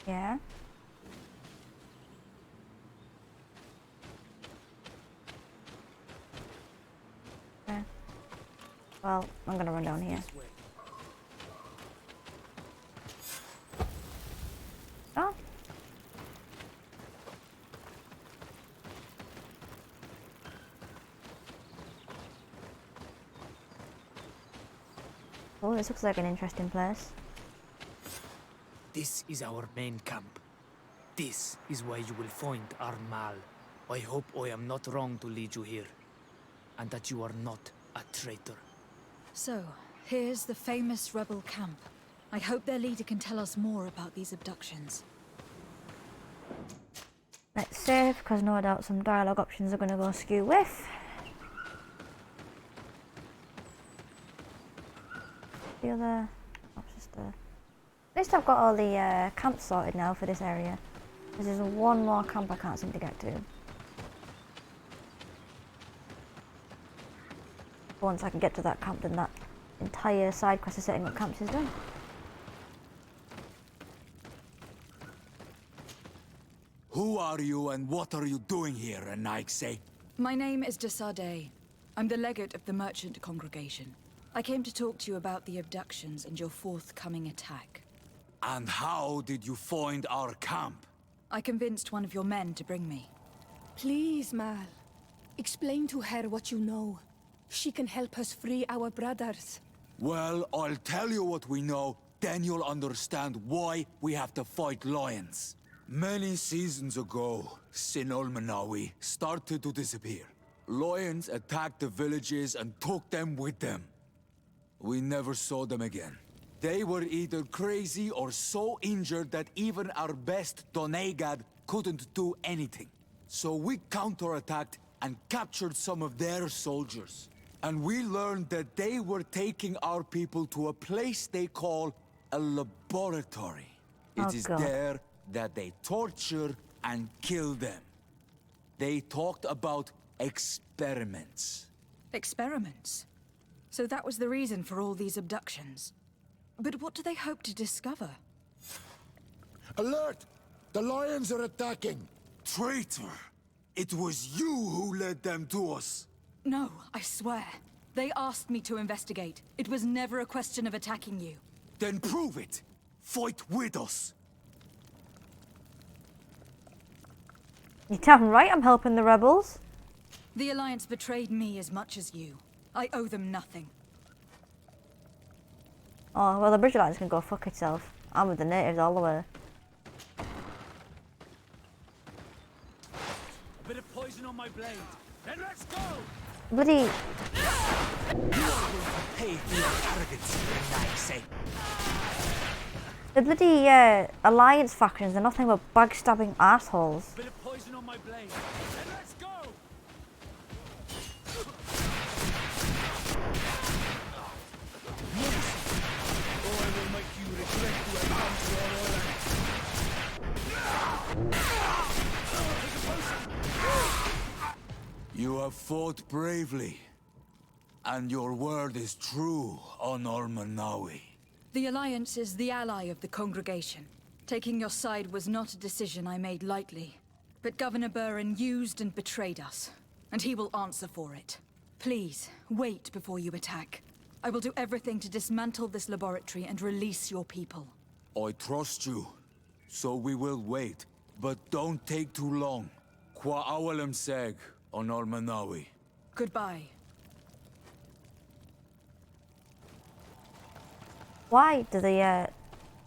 Yeah. Okay. Well, I'm gonna run down here. Oh. Oh, this looks like an interesting place. This is our main camp. This is where you will find our Mal. I hope I am not wrong to lead you here, and that you are not a traitor. So, here's the famous rebel camp. I hope their leader can tell us more about these abductions. Let's save, because no doubt some dialogue options are going to go skew with. The other... Oh, it's just there. At least I've got all the camps sorted now for this area. There's one more camp I can't seem to get to. Once I can get to that camp, then that entire side quest of setting up camps is done. Who are you and what are you doing here, Nadaigs? My name is Desade. I'm the legate of the merchant congregation. I came to talk to you about the abductions and your forthcoming attack. And how did you find our camp? I convinced one of your men to bring me. Please, Mal. Explain to her what you know. She can help us free our brothers. Well, I'll tell you what we know, then you'll understand why we have to fight lions. Many seasons ago, Sin Ulmanawi started to disappear. Lions attacked the villages and took them with them. We never saw them again. They were either crazy or so injured that even our best Doneigad couldn't do anything. So we counterattacked and captured some of their soldiers. And we learned that they were taking our people to a place they call a laboratory. It is there that they torture and kill them. They talked about experiments. Experiments? So that was the reason for all these abductions. But what do they hope to discover? Alert! The lions are attacking! Traitor! It was you who led them to us! No, I swear. They asked me to investigate. It was never a question of attacking you. Then prove it! Fight with us! You're damn right I'm helping the rebels. The Alliance betrayed me as much as you. I owe them nothing. Oh, well, the Bridge Alliance can go fuck itself. I'm with the natives all the way. A bit of poison on my blade. Then let's go! Bloody... Pay for your arrogance, Nadaigs. The bloody Alliance factions are nothing but backstabbing assholes. Bit of poison on my blade. Then let's go! You have fought bravely, and your word is true on Ulmanawi. The Alliance is the ally of the congregation. Taking your side was not a decision I made lightly. But Governor Buren used and betrayed us, and he will answer for it. Please, wait before you attack. I will do everything to dismantle this laboratory and release your people. I trust you, so we will wait. But don't take too long. Qua awalem seg on Ulmanawi. Goodbye. Why do the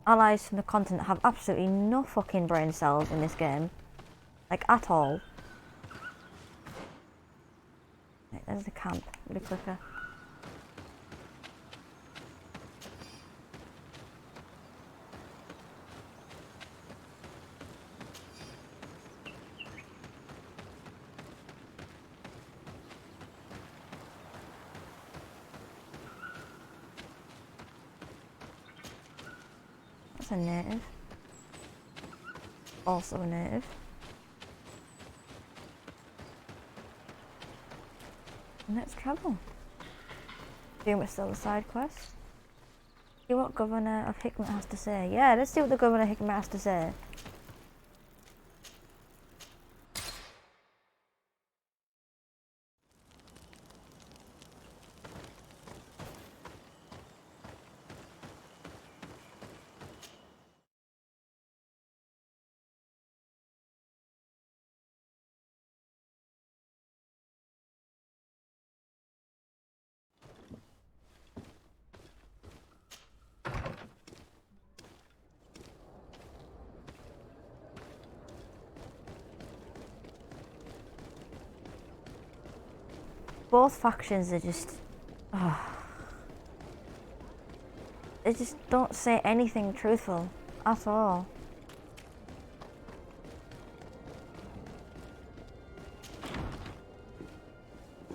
allies from the continent have absolutely no fucking brain cells in this game. Like, at all. Right, there's the camp. Really quicker. That's a native. Also a native. Let's travel. Do what's still a side quest. See what Governor of Hickman has to say. Yeah, let's see what the Governor of Hickman has to say. Both factions are just... they just don't say anything truthful at all.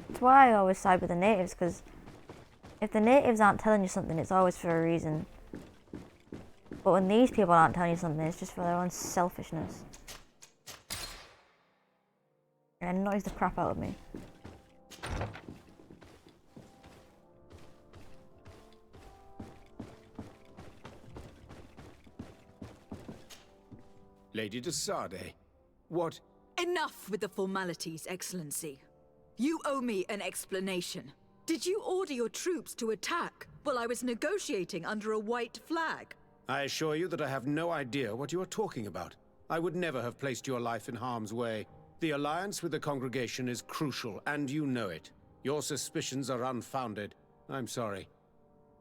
That's why I always side with the natives, because if the natives aren't telling you something, it's always for a reason. But when these people aren't telling you something, it's just for their own selfishness. It annoys the crap out of me. Lady de Sade, what... Enough with the formalities, Excellency. You owe me an explanation. Did you order your troops to attack while I was negotiating under a white flag? I assure you that I have no idea what you are talking about. I would never have placed your life in harm's way. The alliance with the congregation is crucial, and you know it. Your suspicions are unfounded. I'm sorry.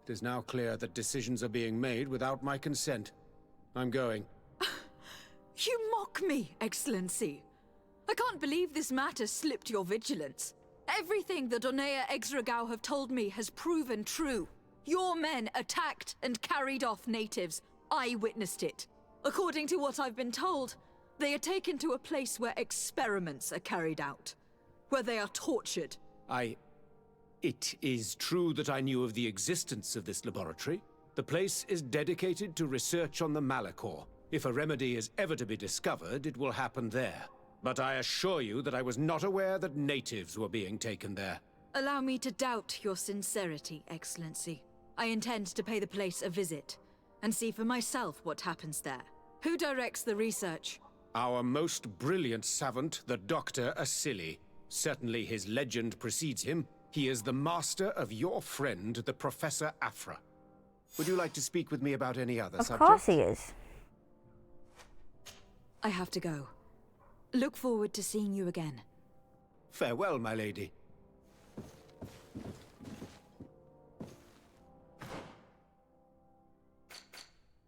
It is now clear that decisions are being made without my consent. I'm going. You mock me, Excellency. I can't believe this matter slipped your vigilance. Everything the Donea Exregao have told me has proven true. Your men attacked and carried off natives. I witnessed it. According to what I've been told, they are taken to a place where experiments are carried out. Where they are tortured. It is true that I knew of the existence of this laboratory. The place is dedicated to research on the Malachor. If a remedy is ever to be discovered, it will happen there. But I assure you that I was not aware that natives were being taken there. Allow me to doubt your sincerity, Excellency. I intend to pay the place a visit, and see for myself what happens there. Who directs the research? Our most brilliant savant, the Dr. Asili. Certainly his legend precedes him. He is the master of your friend, the Professor Afra. Would you like to speak with me about any other subject? Of course he is. I have to go. Look forward to seeing you again. Farewell, my lady.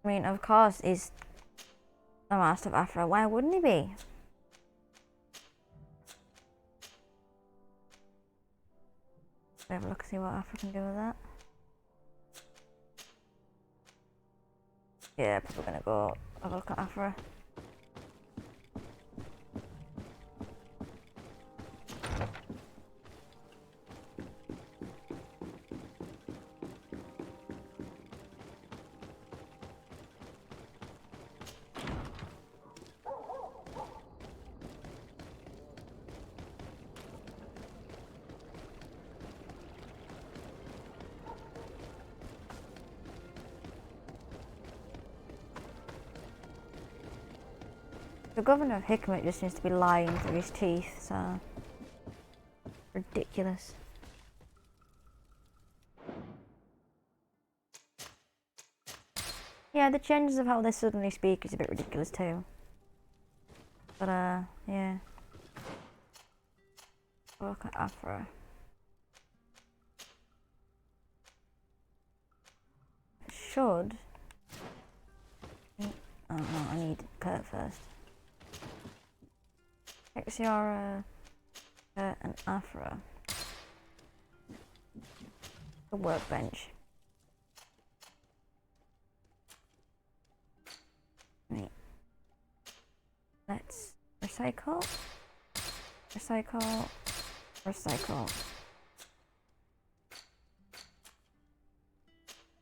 I mean, of course he's the master of Afra. Why wouldn't he be? Have a look, see what Afra can do with that. Yeah, probably gonna go have a look at Afra. The governor of Hickman just seems to be lying through his teeth, so... ridiculous. Yeah, the changes of how they suddenly speak is a bit ridiculous too. But, yeah. Look at Afra. It should need Kurt first. Exiora, Kurt, and Afra. The workbench. Right. Let's recycle. Recycle. Recycle.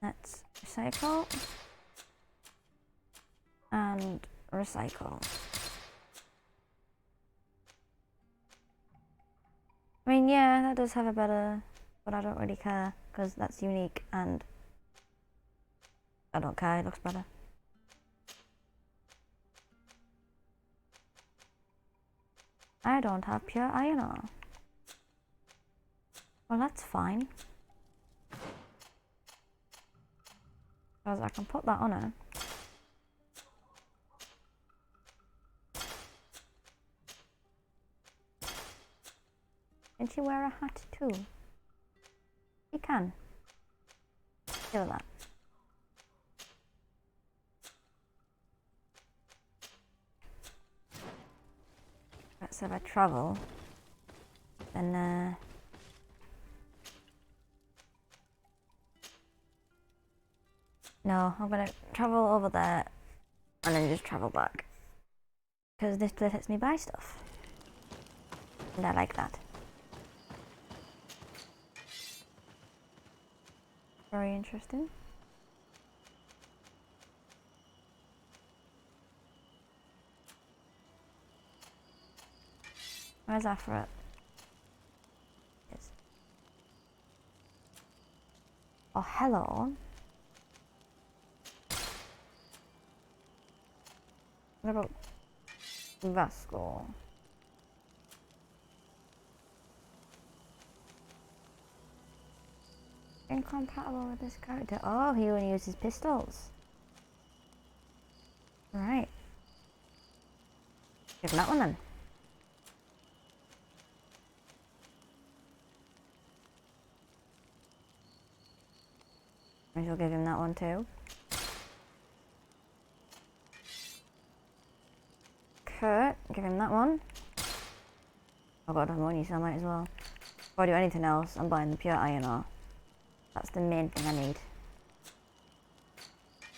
Let's recycle. And recycle. I mean, yeah, that does have a better, but I don't really care because that's unique and I don't care, it looks better. I don't have pure iron ore. Well, that's fine. Because I can put that on her. Can she wear a hat too? She can. Feel that. So if I travel, then no, I'm gonna travel over there and then just travel back because this place lets me buy stuff and I like that. Very interesting. Where's Afra? Yes. Oh, hello. What about Vasco? Incompatible with this character. Oh, he only uses pistols. Right. Give him that one then. I shall give him that one too. Kurt, give him that one. I've got enough money, so I might as well. Before I do anything else, I'm buying the pure iron ore. That's the main thing I need.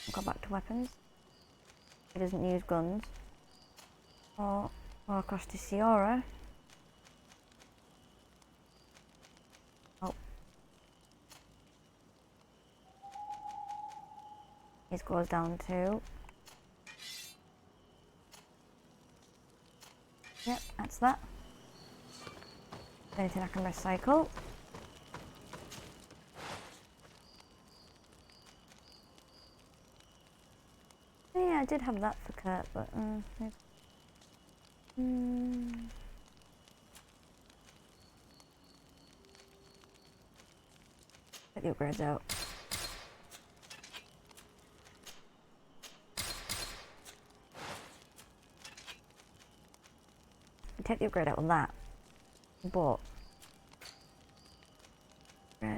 I'll go back to weapons. He doesn't use guns. Or across to Ciora. Oh. His goes down too. Yep, that's that. Anything I can recycle. Yeah, I did have that for Kurt, but get the upgrades out. Take the upgrade out with that, but yeah,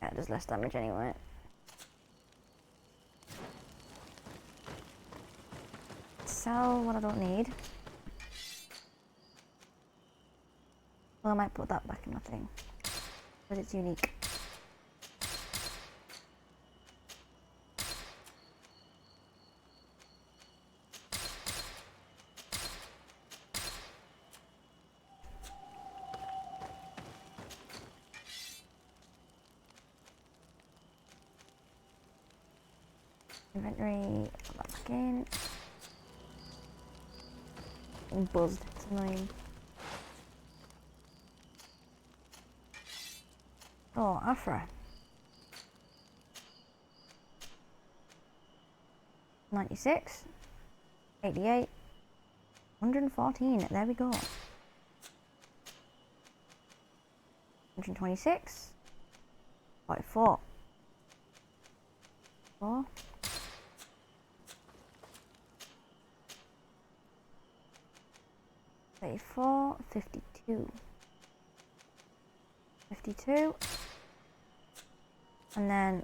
it does less damage anyway. Sell what I don't need. Well, I might put that back in my thing, but it's unique. Inventory, put that back in. I'm buzzed, it's annoying. Oh, Afra. 96, 88, 114, there we go. 126, 44, 4. 34, 52. 52. And then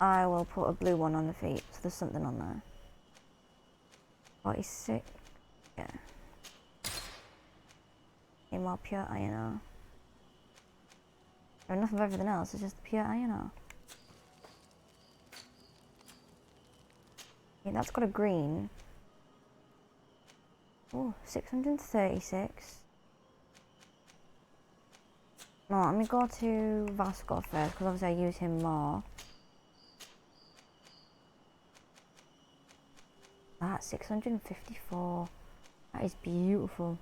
I will put a blue one on the feet, so there's something on there. 46. Yeah. Any more pure iron ore? There's enough of everything else, it's just pure iron ore. Yeah, that's got a green. Oh, 636. No, let me go to Vasco first, because obviously I use him more. That's 654. That is beautiful.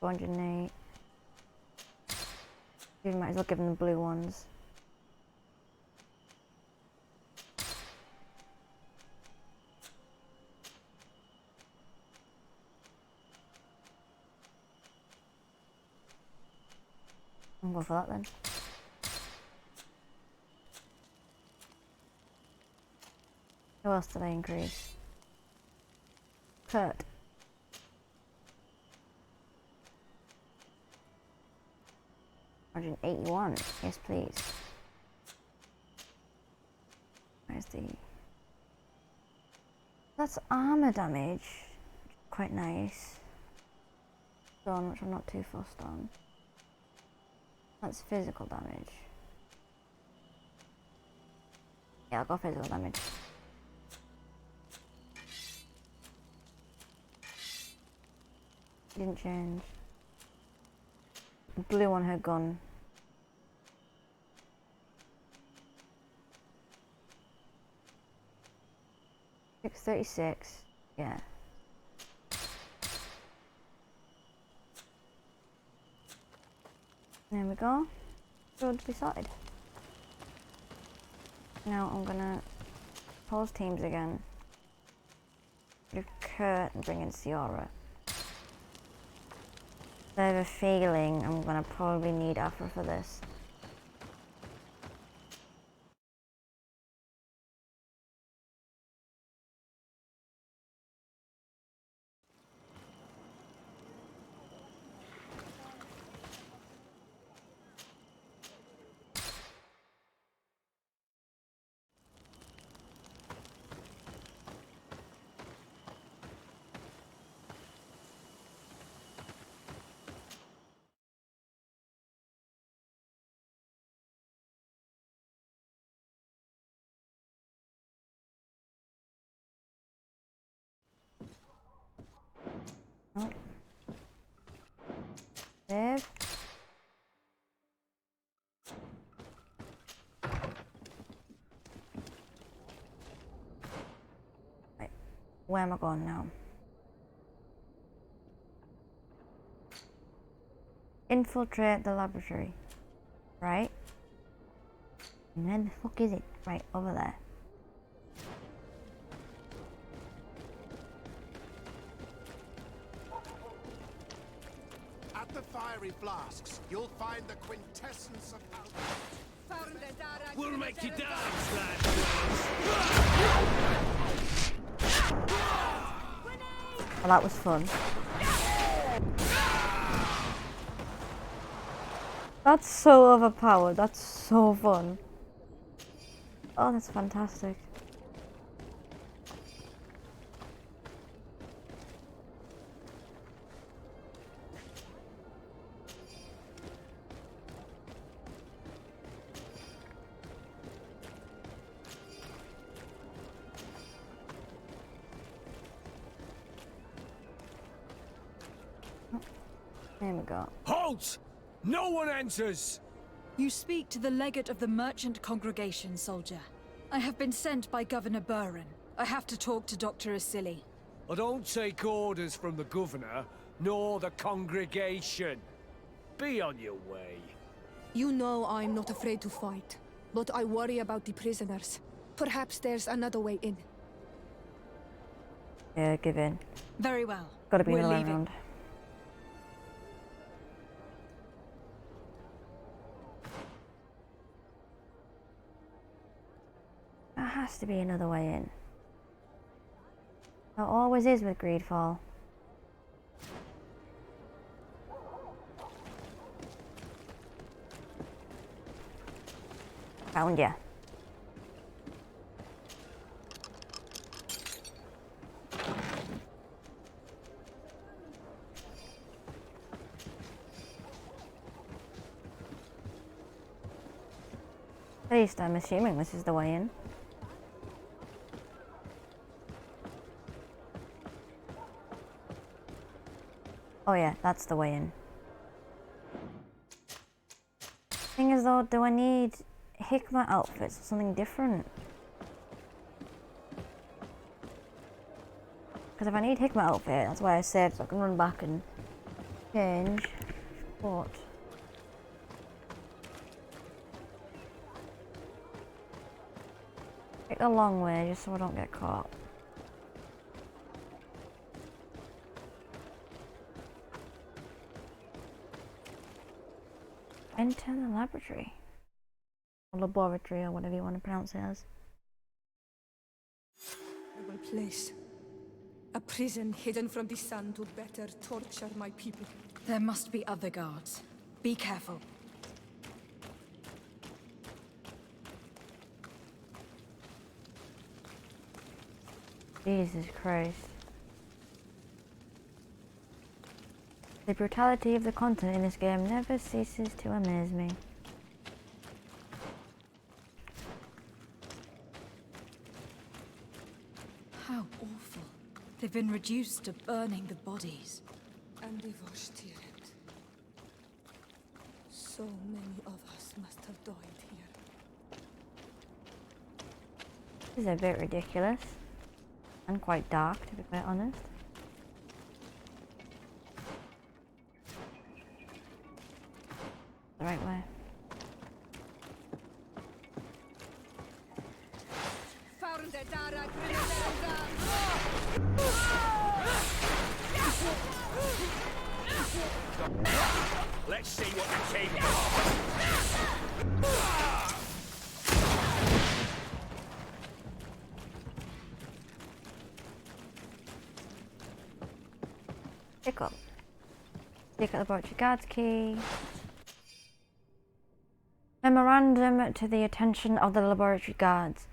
$408. We might as well give them the blue ones. I'll go for that then. Who else did I increase? Kurt. $181. Yes, please. Where's the... That's armor damage. Quite nice. Stone, which I'm not too fussed on. That's physical damage. Yeah, I'll go physical damage. Didn't change. Blue on her gun. $636. Yeah. There we go. Good to be sorted. Now I'm gonna pause teams again. With Kurt and bring in Ciara. I have a feeling I'm gonna probably need Afra for this. Oh. Save. Right. Where am I going now? Infiltrate the laboratory. Right? And where the fuck is it? Right, over there. At the fiery flasks, you'll find the quintessence of alchemy. We'll make you dance, lad. Well, that was fun. That's so overpowered. That's so fun. Oh, that's fantastic. There we go. Halt! No one enters! You speak to the legate of the merchant congregation, soldier. I have been sent by Governor Buren. I have to talk to Dr. Asili. I don't take orders from the governor, nor the congregation. Be on your way. You know I'm not afraid to fight, but I worry about the prisoners. Perhaps there's another way in. Yeah, give in. Very well. Gotta be We're another leaving. round. has to be another way in. There always is with GreedFall. Found ya. At least I'm assuming this is the way in. Oh yeah, that's the way in. Thing is though, do I need Hikmah outfits or something different? Because if I need Hikmah outfit, that's why I saved so I can run back and change. But take a long way just so I don't get caught. Enter the laboratory. Or laboratory, or whatever you want to pronounce it as. Terrible place. A prison hidden from the sun to better torture my people. There must be other guards. Be careful. Jesus Christ. The brutality of the content in this game never ceases to amaze me. How awful. They've been reduced to burning the bodies. And the Voshtiret. So many of us must have died here. This is a bit ridiculous. And quite dark, to be quite honest. The right way. Let's see what they're capable of. Pick up. Take out the laboratory guard's key. Memorandum to the attention of the laboratory guards.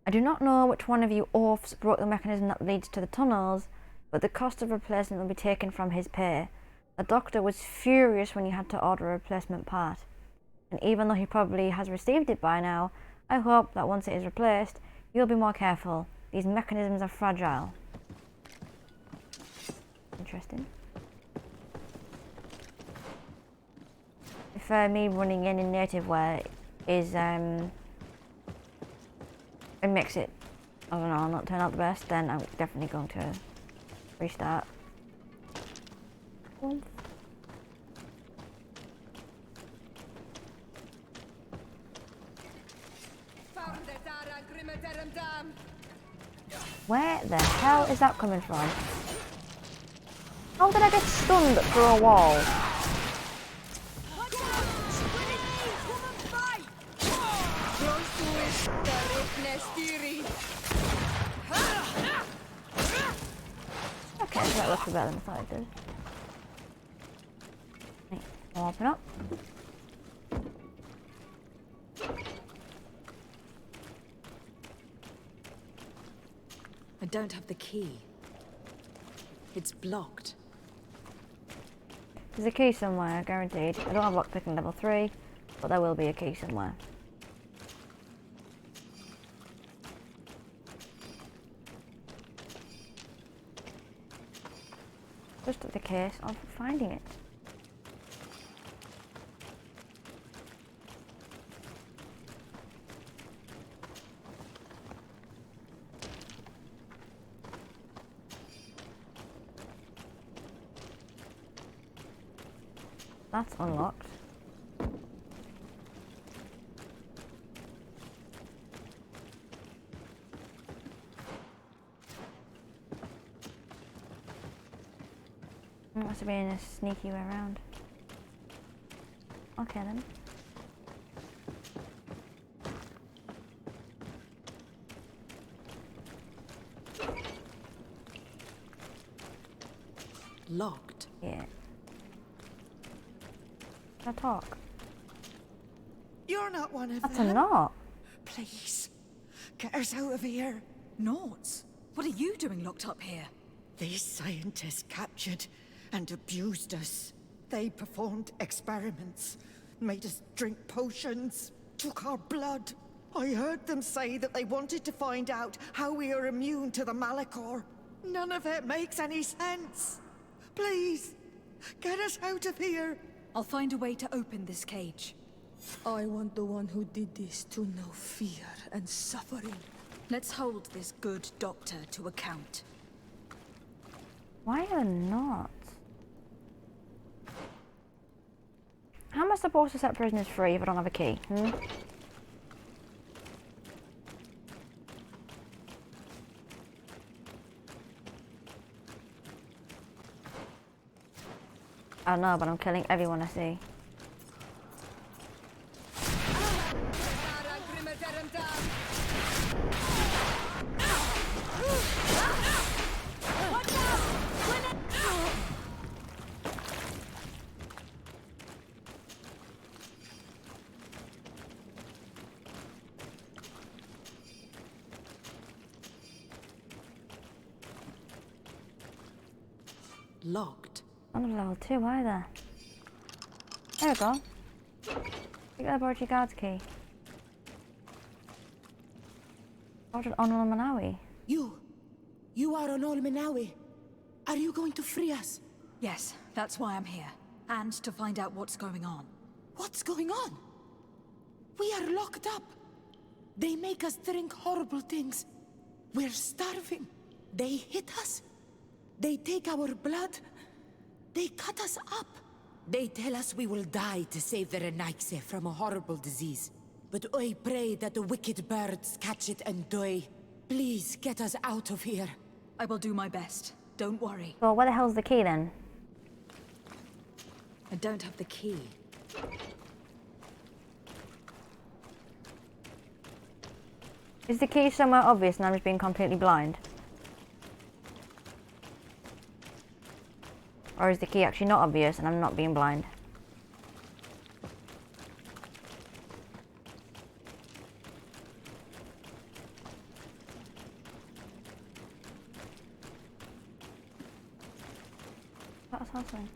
I do not know which one of you oafs broke the mechanism that leads to the tunnels, but the cost of replacement will be taken from his pay. The doctor was furious when you had to order a replacement part. And even though he probably has received it by now, I hope that once it is replaced, you'll be more careful. These mechanisms are fragile. Interesting. If me running in native wear is it makes it, I don't know, not turn out the best, then I'm definitely going to restart. Where the hell is that coming from? How did I get stunned through a wall? Okay, that looks better than I thought it did. Right, I'll open up. I don't have the key. It's blocked. There's a key somewhere, guaranteed. I don't have lockpicking level 3, but there will be a key somewhere. Just at the case of finding it. That's unlocked. Must have been a sneaky way around. Okay then. Locked? Yeah. Can I talk? You're not one of That's them. a knot. Please, get us out of here. Noughts? What are you doing locked up here? These scientists captured and abused us. They performed experiments, made us drink potions, took our blood. I heard them say that they wanted to find out how we are immune to the Malachor. None of it makes any sense. Please, get us out of here. I'll find a way to open this cage. I want the one who did this to know fear and suffering. Let's hold this good doctor to account. Why are not? How am I supposed to set prisoners free if I don't have a key? I don't know, but I'm killing everyone I see. Locked. I'm not level 2 either. There we go. You got the laboratory guard's key. Ordered Onul Manawi. You are Onul Manawi. Are you going to free us? Yes, that's why I'm here. And to find out what's going on. What's going on? We are locked up. They make us drink horrible things. We're starving. They hit us. They take our blood. They cut us up. They tell us we will die to save the Nadaigs from a horrible disease. But I pray that the wicked birds catch it and die. Please get us out of here. I will do my best. Don't worry. Well, where the hell's the key then? I don't have the key. Is the key somewhere obvious and I'm just being completely blind? Or is the key actually not obvious and I'm not being blind? That's awesome.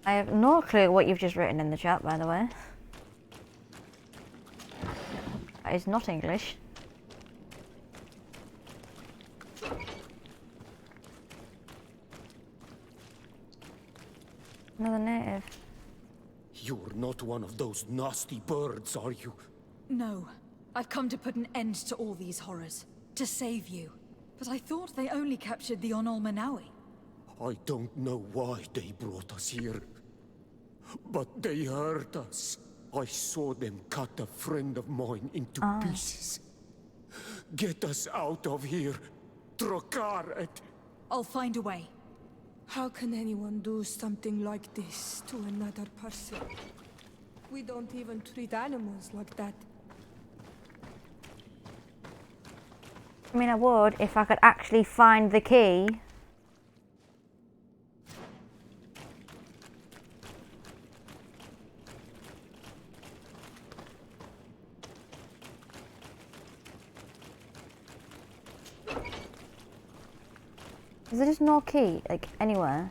I have no clue what you've just written in the chat, by the way. That is not English. Another native. You're not one of those nasty birds, are you? No. I've come to put an end to all these horrors. To save you. But I thought they only captured the Onul Manawi. I don't know why they brought us here. But they hurt us. I saw them cut a friend of mine into pieces. Get us out of here. Trokaret. I'll find a way. How can anyone do something like this to another person? We don't even treat animals like that. I mean, I would if I could actually find the key. Is there just no key, like, anywhere?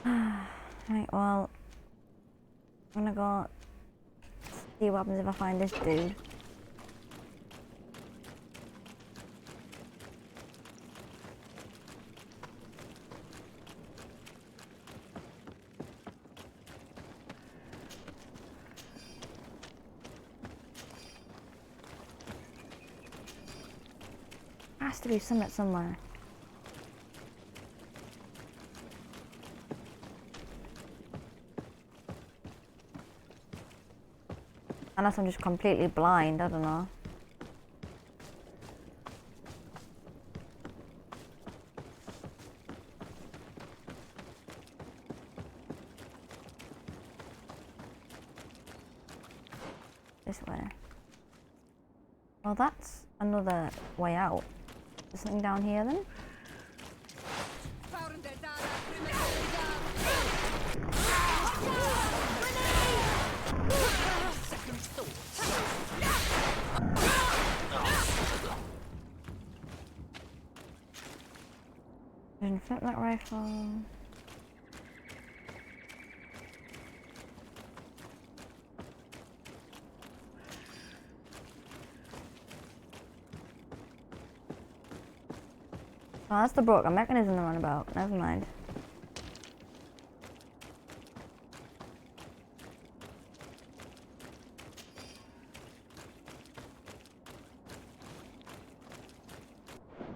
Right, well... I'm gonna go... see what happens if I find this dude. Has to be somewhere somewhere. Unless I'm just completely blind, I don't know. This way. Well, that's another way out. There's something down here then? Didn't flip that rifle. Oh, that's the broken mechanism they're on about. Never mind.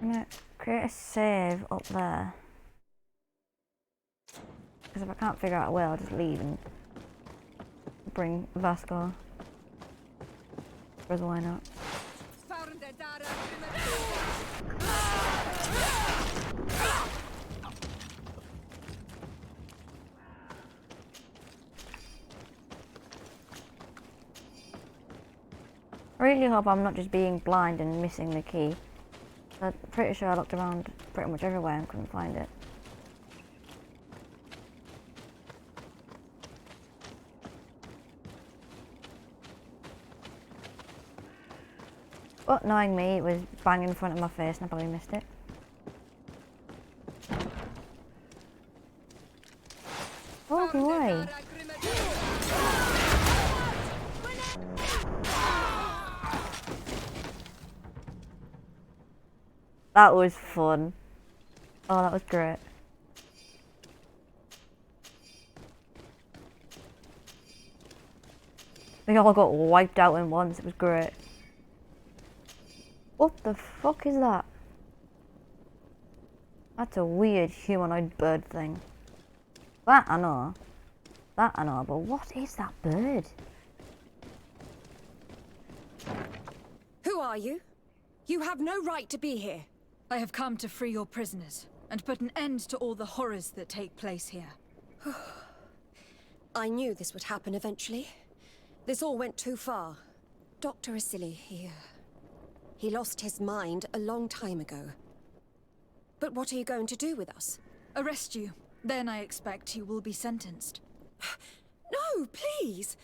I'm gonna create a save up there. Because if I can't figure out a way, I'll just leave and bring Vasco. Because why not? I really hope I'm not just being blind and missing the key. I'm pretty sure I looked around pretty much everywhere and couldn't find it. But knowing me, it was bang in front of my face and I probably missed it. Oh boy! That was fun. Oh, that was great. We all got wiped out in once, it was great. What the fuck is that? That's a weird humanoid bird thing. That I know. That I know, but what is that bird? Who are you? You have no right to be here. I have come to free your prisoners and put an end to all the horrors that take place here. I knew this would happen eventually. This all went too far. Dr. Asili, he lost his mind a long time ago. But what are you going to do with us? Arrest you. Then I expect you will be sentenced. No, please!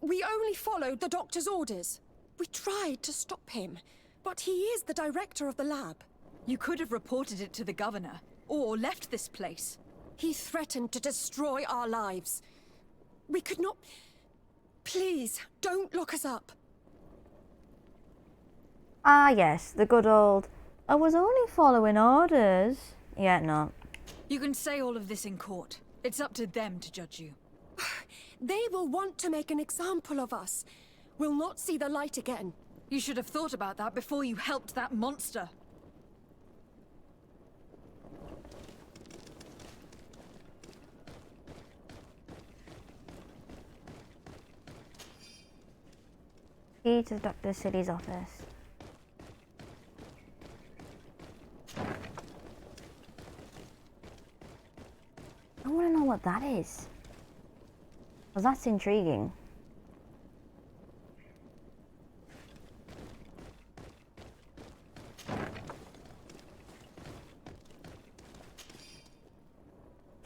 We only followed the doctor's orders. We tried to stop him, but he is the director of the lab. You could have reported it to the governor, or left this place. He threatened to destroy our lives. We could not... Please, don't look us up. Ah yes, the good old, I was only following orders. Yeah, no. You can say all of this in court. It's up to them to judge you. They will want to make an example of us. We'll not see the light again. You should have thought about that before you helped that monster. Key to Dr. City's office. I want to know what that is. Because that's intriguing.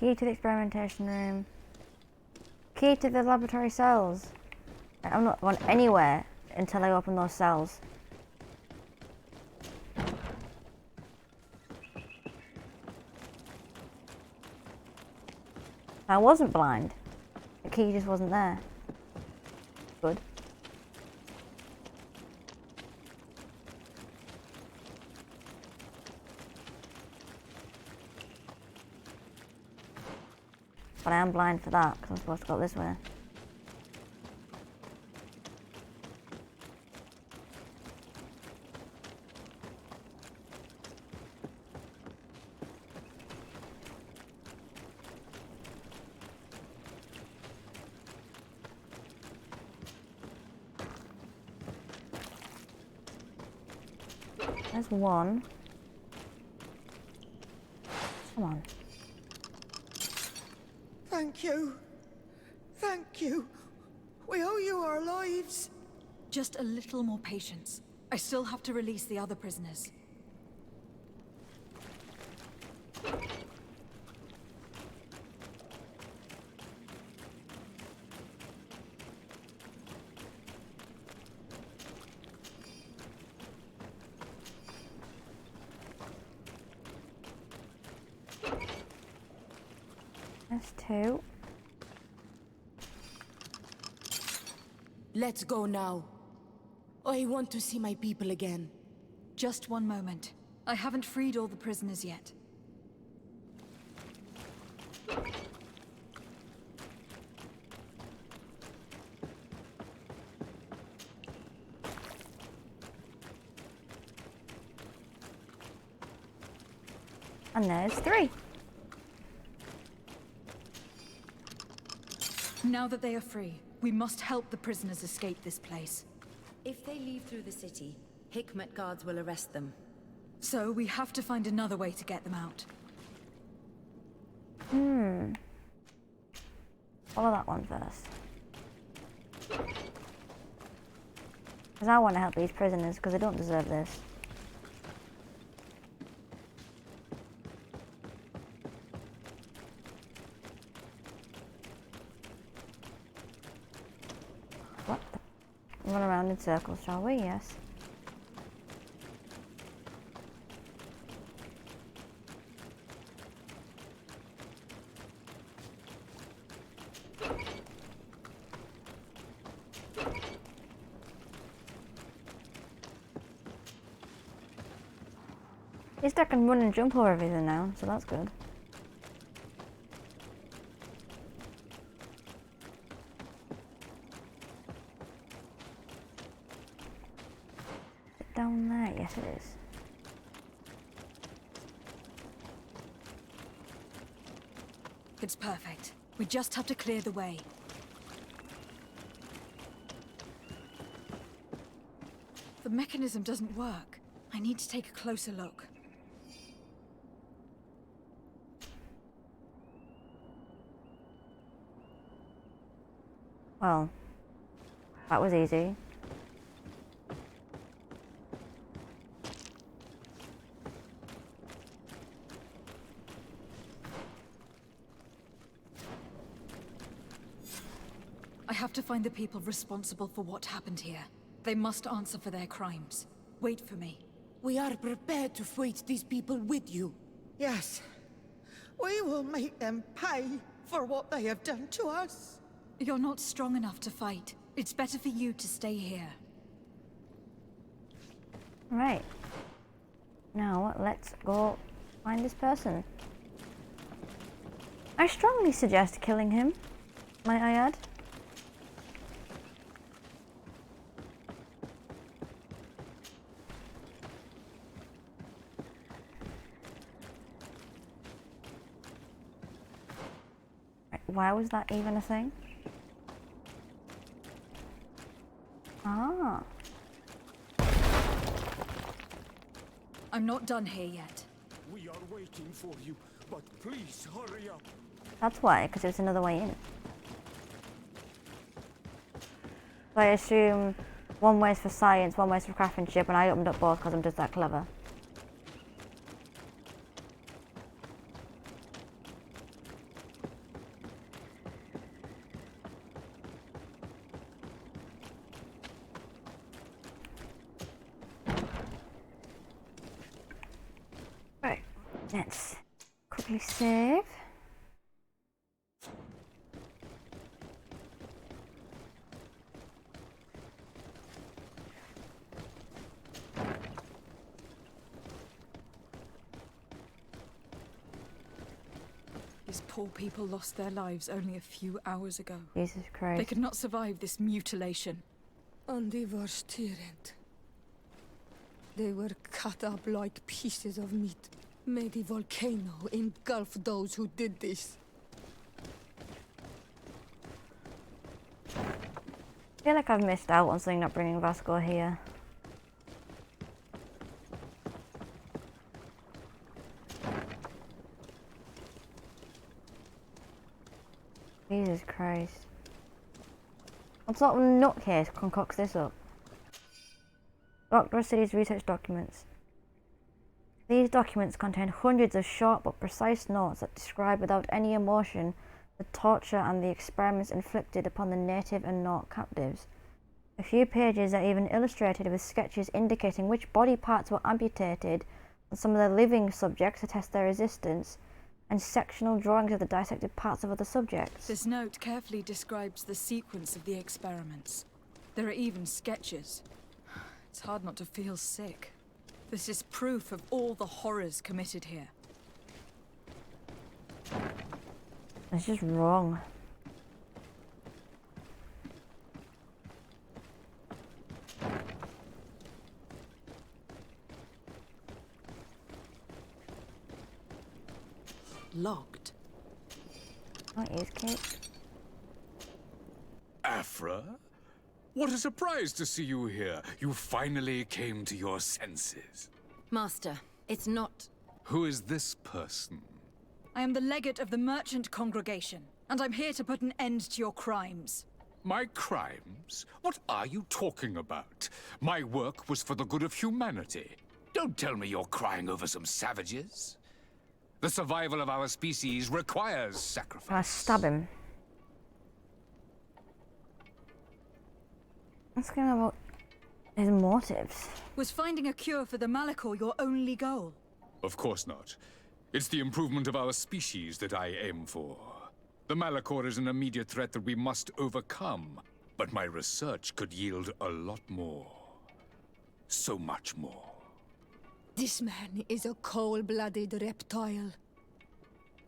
Key to the experimentation room. Key to the laboratory cells. I'm not going anywhere until I open those cells. I wasn't blind. The key just wasn't there. Good. But I am blind for that, because I'm supposed to go this way. There's one. Come on. Thank you. Thank you. We owe you our lives. Just a little more patience. I still have to release the other prisoners. That's two. Let's go now. I want to see my people again. Just one moment. I haven't freed all the prisoners yet. And there's three. Now that they are free, we must help the prisoners escape this place. If they leave through the city, Hikmet guards will arrest them. So we have to find another way to get them out. Follow that one first. Because I want to help these prisoners, because they don't deserve this. What the? Run around in circles, shall we? Yes. At least I can run and jump over everything now, so that's good. Is it down there? Yes, it is. It's perfect. We just have to clear the way. The mechanism doesn't work. I need to take a closer look. Well, that was easy. I have to find the people responsible for what happened here. They must answer for their crimes. Wait for me. We are prepared to fight these people with you. Yes. We will make them pay for what they have done to us. You're not strong enough to fight. It's better for you to stay here. Right. Now, let's go find this person. I strongly suggest killing him, might I add. Right, why was that even a thing? Ah. I'm not done here yet. We are waiting for you, but please hurry up. That's why, because there's another way in. So I assume one way's for science, one way's for craftsmanship, and I opened up both because I'm just that clever. Right, let's quickly save. These poor people lost their lives only a few hours ago. Jesus Christ. They could not survive this mutilation. And they were tyrant. They were cut up like pieces of meat. May the volcano engulf those who did this. I feel like I've missed out on something not bringing Vasco here. Jesus Christ. What sort of nutcase concocts this up? Dr. City's research documents. These documents contain hundreds of short but precise notes that describe without any emotion the torture and the experiments inflicted upon the native and Naut captives. A few pages are even illustrated with sketches indicating which body parts were amputated on some of the living subjects to test their resistance, and sectional drawings of the dissected parts of other subjects. This note carefully describes the sequence of the experiments. There are even sketches. It's hard not to feel sick. This is proof of all the horrors committed here. It's just wrong. Locked. Not use cake. Afra? What a surprise to see you here. You finally came to your senses. Master, it's not... Who is this person? I am the legate of the merchant congregation, and I'm here to put an end to your crimes. My crimes? What are you talking about? My work was for the good of humanity. Don't tell me you're crying over some savages. The survival of our species requires sacrifice. I stab him. Let's go about his motives. Was finding a cure for the Malachor your only goal? Of course not. It's the improvement of our species that I aim for. The Malachor is an immediate threat that we must overcome, but my research could yield a lot more. So much more. This man is a cold-blooded reptile.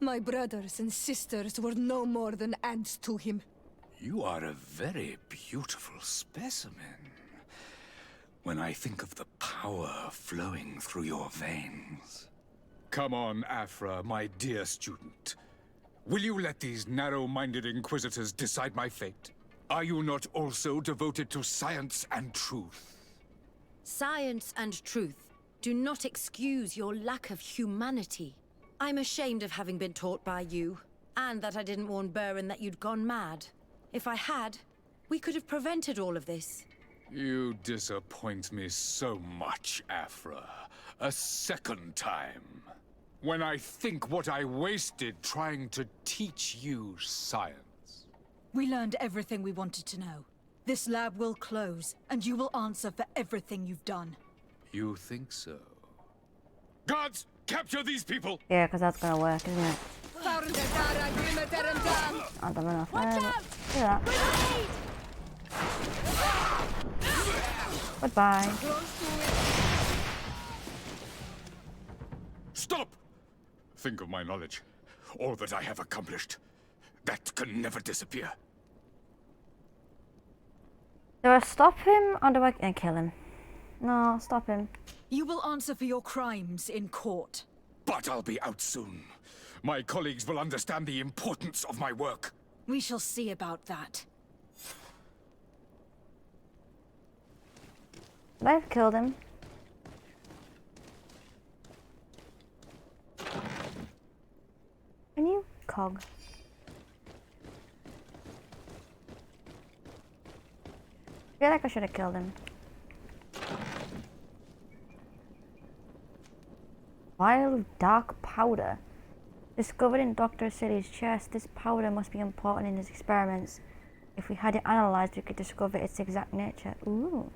My brothers and sisters were no more than ants to him. You are a very beautiful specimen. When I think of the power flowing through your veins. Come on, Afra, my dear student. Will you let these narrow-minded inquisitors decide my fate? Are you not also devoted to science and truth? Science and truth do not excuse your lack of humanity. I'm ashamed of having been taught by you, and that I didn't warn Burin that you'd gone mad. If I had, we could have prevented all of this. You disappoint me so much, Afra. A second time. When I think what I wasted trying to teach you science. We learned everything we wanted to know. This lab will close, and you will answer for everything you've done. You think so? Guards, capture these people! Yeah, because that's going to work, isn't it? I don't know. Do that. Goodbye. Stop! Think of my knowledge. All that I have accomplished. That can never disappear. Do I stop him or do I kill him? No, stop him. You will answer for your crimes in court. But I'll be out soon. My colleagues will understand the importance of my work. We shall see about that. I've killed him. Can you cog? I feel like I should have killed him. Wild dark powder. Discovered in Dr. City's chest, this powder must be important in his experiments. If we had it analysed, we could discover its exact nature. Ooh.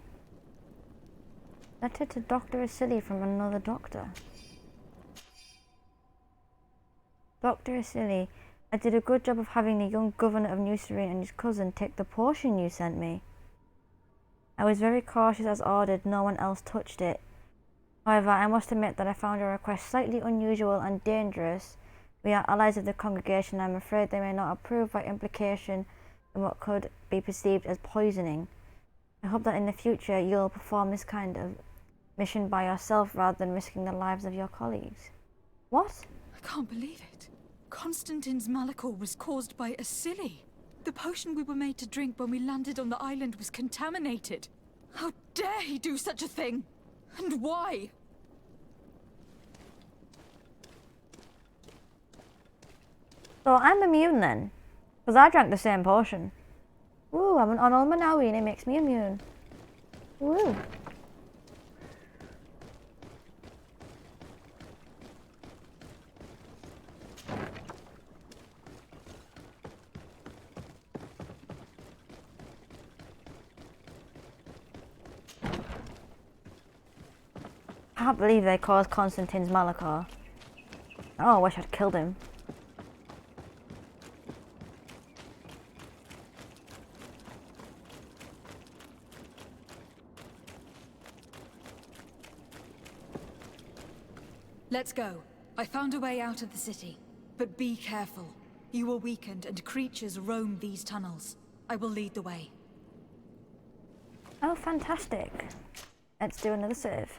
Letter to Dr. Asili from another doctor. Dr. Asili, I did a good job of having the young governor of New Serene and his cousin take the potion you sent me. I was very cautious as ordered, no one else touched it. However, I must admit that I found your request slightly unusual and dangerous. We are allies of the congregation, I'm afraid they may not approve by implication in what could be perceived as poisoning. I hope that in the future you'll perform this kind of mission by yourself rather than risking the lives of your colleagues. What? I can't believe it. Constantine's Malachor was caused by Asili. The potion we were made to drink when we landed on the island was contaminated. How dare he do such a thing? And why? So I'm immune then? Because I drank the same potion. Woo, I'm on Ulmanawi and it makes me immune. Woo. can't believe they caused Constantine's Malachor. Oh, I wish I'd killed him. Let's go. I found a way out of the city. But be careful. You are weakened and creatures roam these tunnels. I will lead the way. Oh, fantastic. Let's do another save.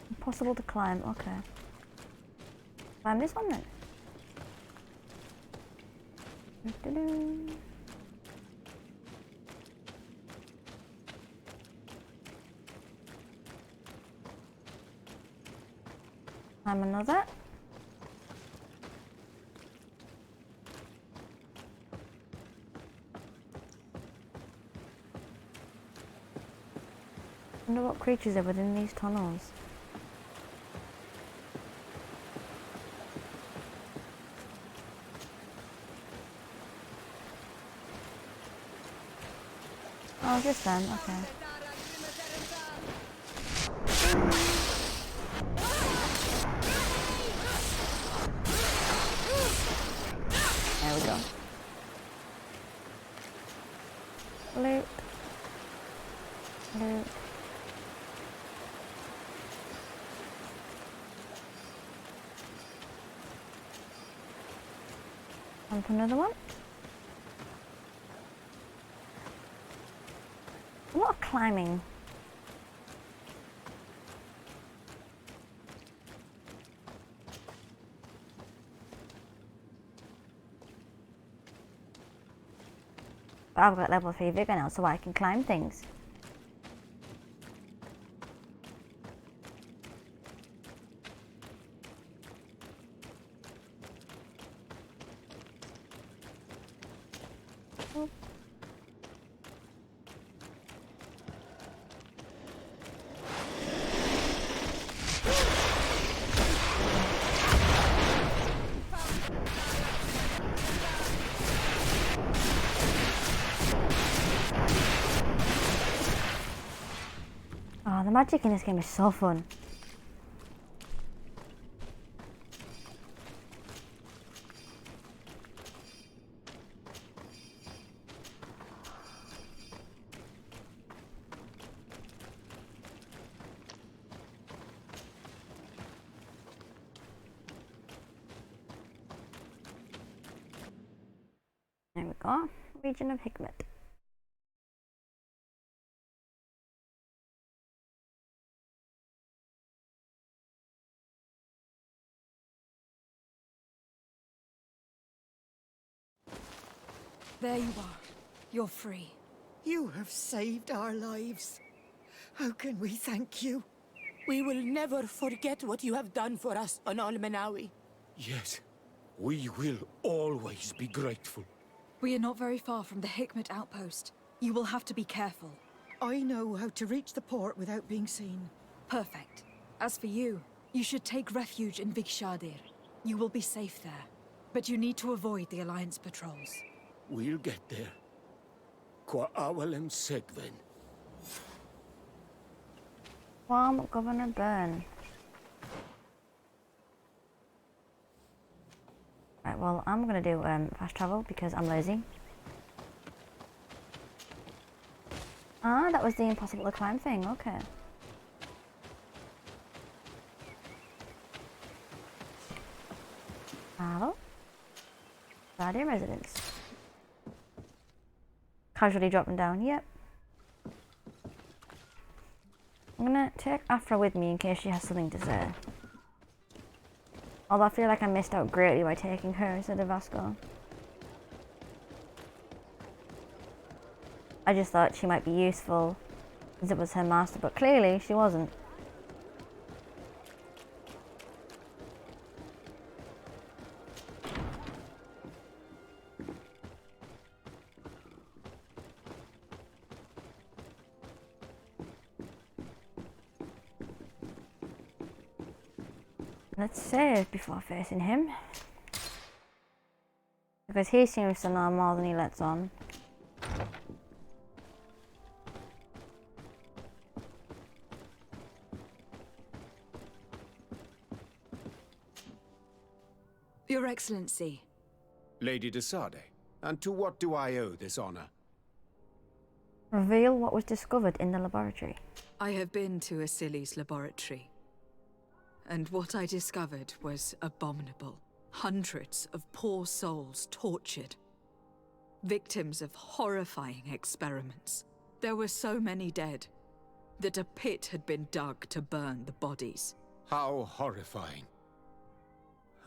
Impossible to climb, okay. Climb this one then. Doo-doo-doo. Climb another. I wonder what creatures are within these tunnels. Oh, just them, okay. There we go. Loot. Loot. On to another one. A lot of climbing. But I've got level 3 vigor now, so I can climb things. Oh, the magic in this game is so fun. There we go. Region of Hikmet. There you are. You're free. You have saved our lives. How can we thank you? We will never forget what you have done for us on Al-Manawi. Yes, we will always be grateful. We are not very far from the Hikmet outpost. You will have to be careful. I know how to reach the port without being seen. Perfect. As for you, you should take refuge in Vikshadir. You will be safe there. But you need to avoid the Alliance patrols. We'll get there. Qua awalem segven. Farm Governor Byrne. Right, well, I'm gonna do fast travel because I'm lazy. Ah, that was the impossible to climb thing, okay. Hello? Guardian residence. Casually dropping down, yep. I'm gonna take Afra with me in case she has something to say. Although I feel like I missed out greatly by taking her instead of Vasco. I just thought she might be useful as it was her master, but clearly she wasn't. Let's save before facing him. Because he seems to know more than he lets on. Your Excellency. Lady de Sade, and to what do I owe this honor? Reveal what was discovered in the laboratory. I have been to Asili's laboratory, and what I discovered was abominable. Hundreds of poor souls tortured, victims of horrifying experiments. There were so many dead that a pit had been dug to burn the bodies. How horrifying.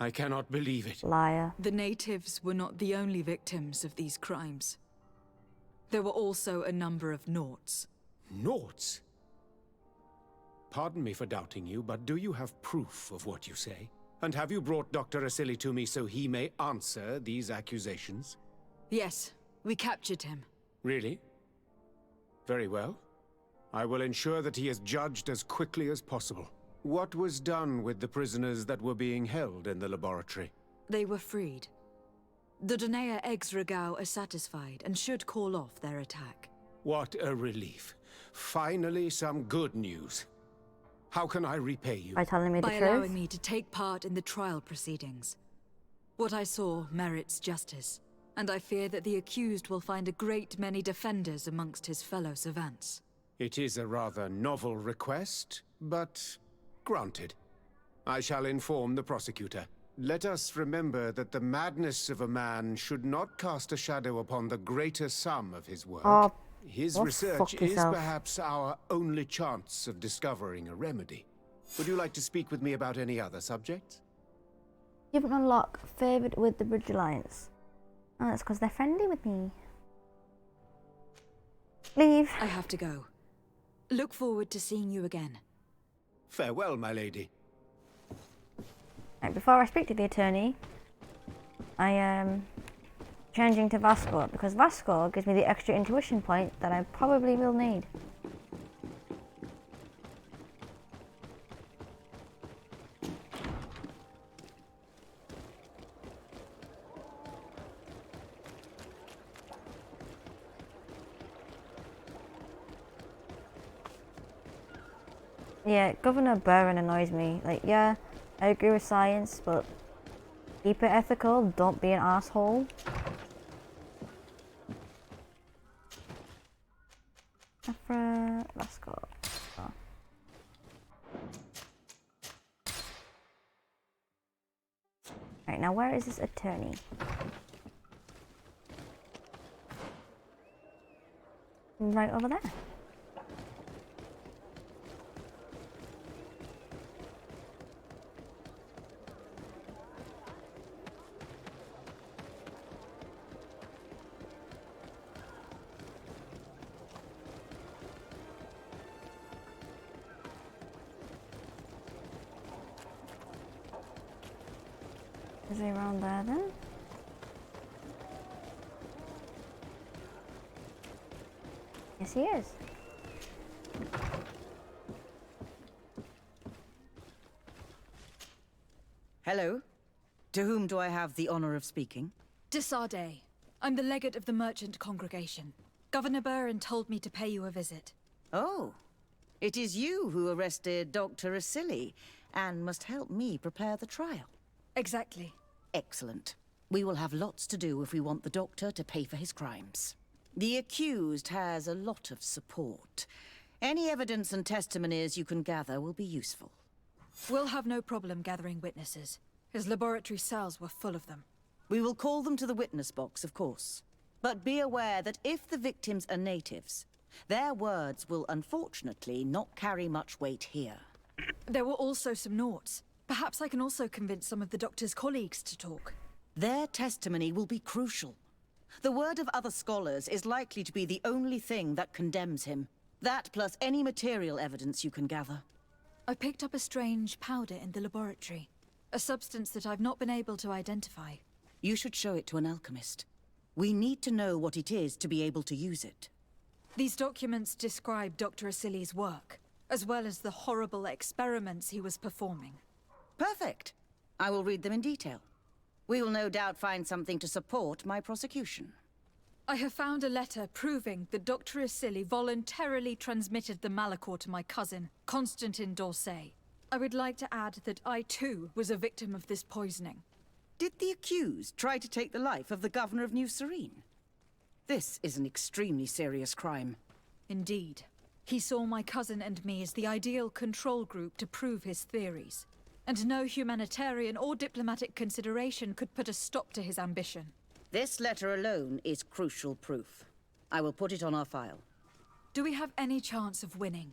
I cannot believe it. Liar. The natives were not the only victims of these crimes. There were also a number of Nauts. Nauts? Pardon me for doubting you, but do you have proof of what you say? And have you brought Dr. Asili to me so he may answer these accusations? Yes, we captured him. Really? Very well. I will ensure that he is judged as quickly as possible. What was done with the prisoners that were being held in the laboratory? They were freed. The Nadaigs are satisfied and should call off their attack. What a relief. Finally, some good news. How can I repay you? By telling me the truth? By allowing me to take part in the trial proceedings. What I saw merits justice, and I fear that the accused will find a great many defenders amongst his fellow savants. It is a rather novel request, but granted. I shall inform the prosecutor. Let us remember that the madness of a man should not cast a shadow upon the greater sum of his work. Oh, his well, research fuck is yourself. perhaps our only chance of discovering a remedy. Would you like to speak with me about any other subjects? You haven't unlocked favoured with the Bridge Alliance. Oh, that's because they're friendly with me. Leave. I have to go. Look forward to seeing you again. Farewell, my lady. Right, before I speak to the attorney, I am changing to Vasco, because Vasco gives me the extra intuition point that I probably will need. Yeah, Governor Barron annoys me. Like, yeah, I agree with science, but keep it ethical, don't be an asshole. Afra Vasco. Oh. Right, now where is this attorney? Right over there. Is he around there then? Yes, he is. Hello. To whom do I have the honor of speaking? De Sade. I'm the legate of the merchant congregation. Governor Barron told me to pay you a visit. Oh. It is you who arrested Dr. Asili and must help me prepare the trial. Exactly. Excellent. We will have lots to do if we want the doctor to pay for his crimes. The accused has a lot of support. Any evidence and testimonies you can gather will be useful. We'll have no problem gathering witnesses. His laboratory cells were full of them. We will call them to the witness box, of course. But be aware that if the victims are natives, their words will unfortunately not carry much weight here. There were also some Nauts. Perhaps I can also convince some of the doctor's colleagues to talk. Their testimony will be crucial. The word of other scholars is likely to be the only thing that condemns him. That plus any material evidence you can gather. I picked up a strange powder in the laboratory. A substance that I've not been able to identify. You should show it to an alchemist. We need to know what it is to be able to use it. These documents describe Dr. Asili's work, as well as the horrible experiments he was performing. Perfect. I will read them in detail. We will no doubt find something to support my prosecution. I have found a letter proving that Dr. Asili voluntarily transmitted the Malachor to my cousin, Constantin d'Orsay. I would like to add that I too was a victim of this poisoning. Did the accused try to take the life of the governor of New Serene? This is an extremely serious crime. Indeed. He saw my cousin and me as the ideal control group to prove his theories. And no humanitarian or diplomatic consideration could put a stop to his ambition. This letter alone is crucial proof. I will put it on our file. Do we have any chance of winning?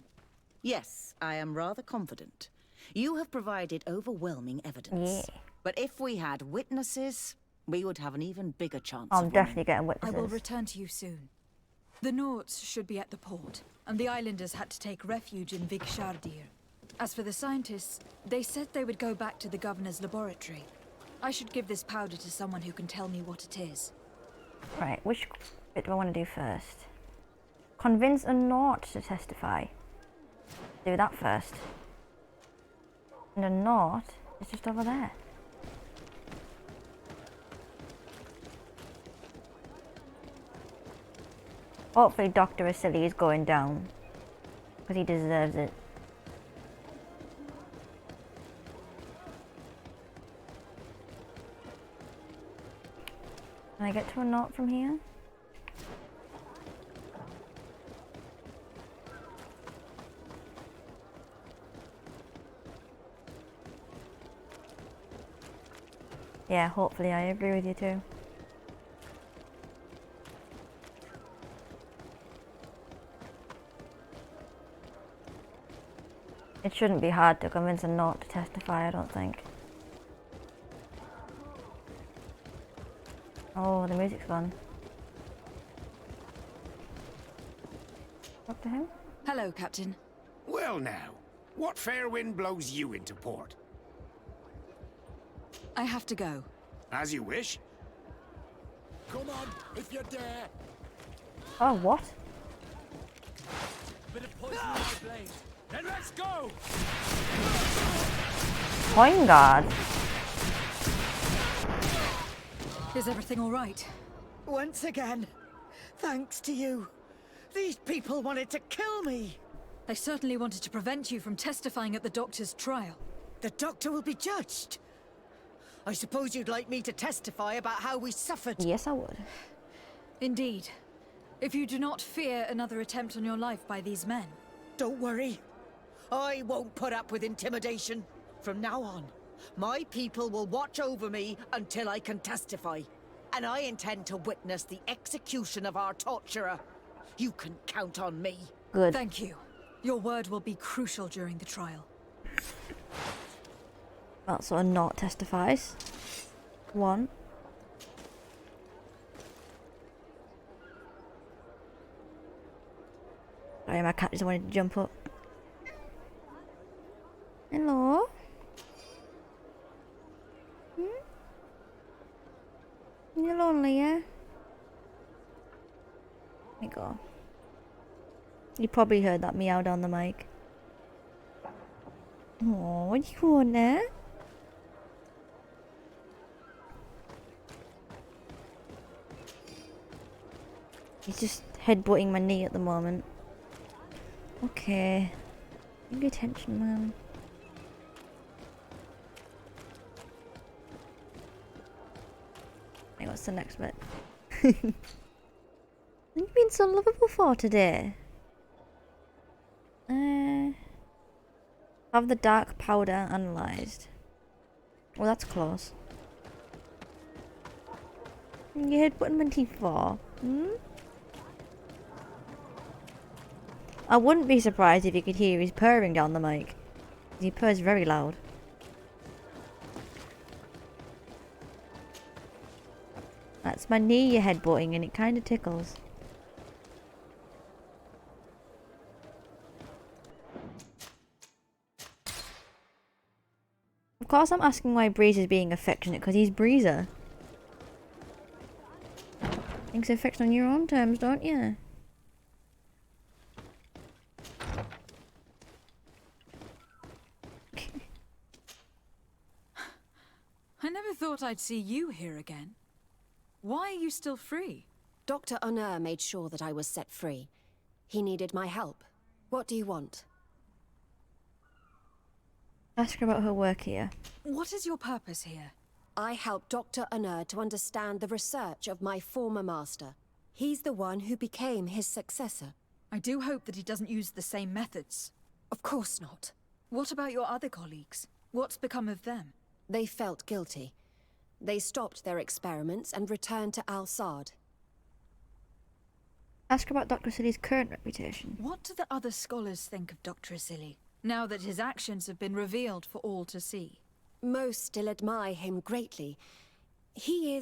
Yes, I am rather confident. You have provided overwhelming evidence. Yeah. But if we had witnesses, we would have an even bigger chance I'm of definitely winning. getting witnesses. I will return to you soon. The Nords should be at the port, and the islanders had to take refuge in Vigshardir. As for the scientists, they said they would go back to the governor's laboratory. I should give this powder to someone who can tell me what it is. Right, which bit do I want to do first? Convince a Nort to testify. Do that first. And a Nort is just over there. Hopefully Dr. Asili is going down, because he deserves it. Can I get to a Nort from here? Yeah, hopefully I agree with you too. It shouldn't be hard to convince a Nort to testify, I don't think. Oh, the music's gone. Talk to him? Hello, Captain. Well now, what fair wind blows you into port? I have to go. As you wish. Come on, if you dare. Oh, what? Bit of poison in my blade. Then let's go! Coin guard. Is everything all right? Once again, thanks to you. These people wanted to kill me. They certainly wanted to prevent you from testifying at the doctor's trial. The doctor will be judged. I suppose you'd like me to testify about how we suffered. Yes, I would. Indeed. If you do not fear another attempt on your life by these men. Don't worry. I won't put up with intimidation. From now on, my people will watch over me until I can testify. And I intend to witness the execution of our torturer. You can count on me. Good. Thank you. Your word will be crucial during the trial. That's what a Nort testifies. One. Sorry, my cat just wanted to jump up. Hello? You're lonely, yeah? Let me go. You probably heard that meow down the mic. Oh, what you going there? He's just headbutting my knee at the moment. Okay. Give me attention, man. Hey, what's the next bit? What have you been so lovable for today? Have the dark powder analysed. Well, that's close. You headbutting my teeth for? I wouldn't be surprised if you could hear his purring down the mic. He purrs very loud. That's my knee you're headbutting and it kind of tickles. Of course I'm asking why Breeze is being affectionate, because he's Breezer. Things affection on your own terms, don't you? I never Never thought I'd see you here again. Why are you still free? Dr. Honor made sure that I was set free. He needed my help. What do you want? Ask her about her work here. What is your purpose here? I help Dr. Honor to understand the research of my former master. He's the one who became his successor. I do hope that he doesn't use the same methods. Of course not. What about your other colleagues? What's become of them? They felt guilty. They stopped their experiments and returned to Al-Sad. Ask about Dr. Silly's current reputation. What do the other scholars think of Dr. Asili, now that his actions have been revealed for all to see? Most still admire him greatly. He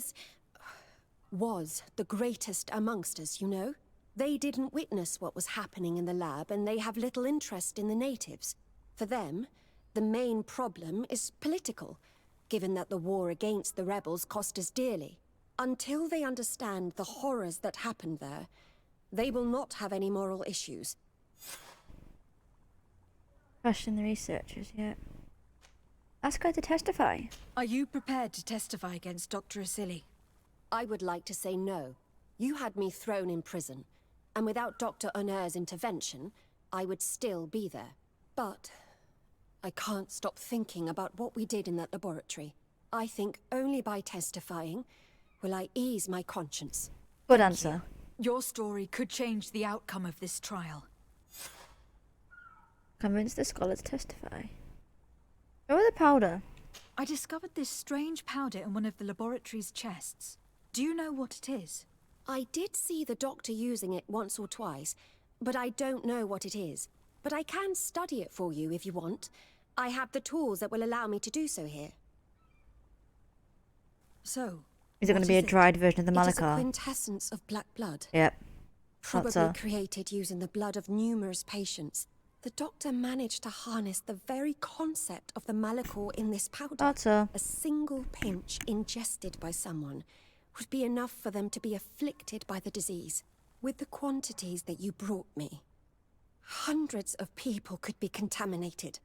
was the greatest amongst us, you know? They didn't witness what was happening in the lab, and they have little interest in the natives. For them, the main problem is political, given that the war against the rebels cost us dearly. Until they understand the horrors that happened there, they will not have any moral issues. Question the researchers, yeah. Ask her to testify. Are you prepared to testify against Dr. Asili? I would like to say no. You had me thrown in prison, and without Dr. Honor's intervention, I would still be there. But I can't stop thinking about what we did in that laboratory. I think only by testifying will I ease my conscience. Good answer. Your story could change the outcome of this trial. Convince the scholar to testify. Where was the powder? I discovered this strange powder in one of the laboratory's chests. Do you know what it is? I did see the doctor using it once or twice, but I don't know what it is. But I can study it for you if you want. I have the tools that will allow me to do so here. So, is it going to be a dried version of the Malachar? It is a quintessence of black blood. Yep. Probably created using the blood of numerous patients. The doctor managed to harness the very concept of the Malachor in this powder. A single pinch ingested by someone would be enough for them to be afflicted by the disease. With the quantities that you brought me, hundreds of people could be contaminated.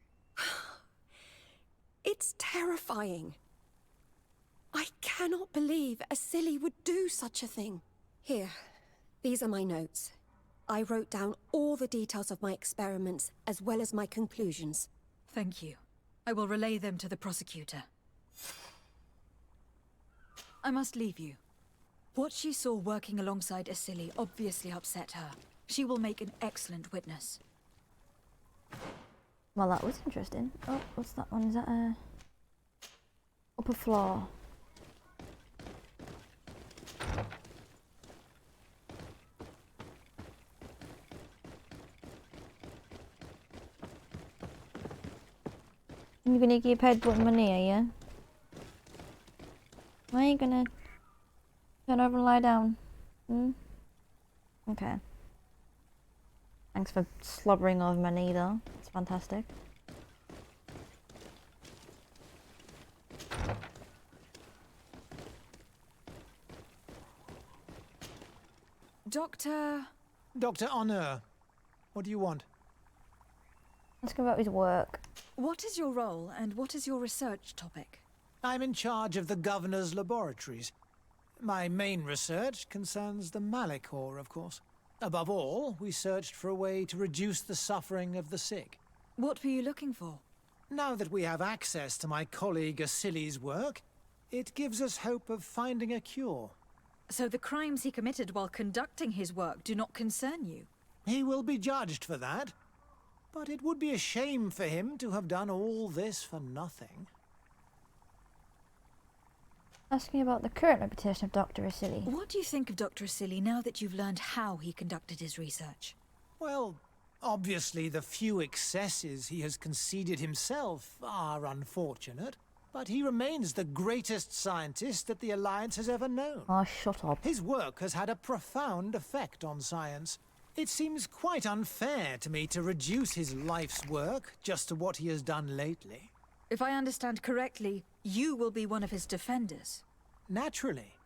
It's terrifying. I cannot believe Asili would do such a thing. Here, these are my notes. I wrote down all the details of my experiments, as well as my conclusions. Thank you. I will relay them to the prosecutor. I must leave you. What she saw working alongside Asili obviously upset her. She will make an excellent witness. Well, that was interesting. Oh, what's that one? Is that a upper floor? You're gonna keep headbutting money, are you? Why are you gonna turn over and lie down? Okay. Thanks for slobbering over my knee though. It's fantastic. Dr. Honor, what do you want? Ask him about his work. What is your role and what is your research topic? I'm in charge of the governor's laboratories. My main research concerns the Malachor, of course. Above all, we searched for a way to reduce the suffering of the sick. What were you looking for? Now that we have access to my colleague Asili's work, it gives us hope of finding a cure. So the crimes he committed while conducting his work do not concern you? He will be judged for that. But it would be a shame for him to have done all this for nothing. Asking about the current reputation of Dr. Asili. What do you think of Dr. Asili now that you've learned how he conducted his research? Well, obviously the few excesses he has conceded himself are unfortunate, but he remains the greatest scientist that the Alliance has ever known. Oh, shut up. His work has had a profound effect on science. It seems quite unfair to me to reduce his life's work just to what he has done lately. If I understand correctly, you will be one of his defenders. Naturally.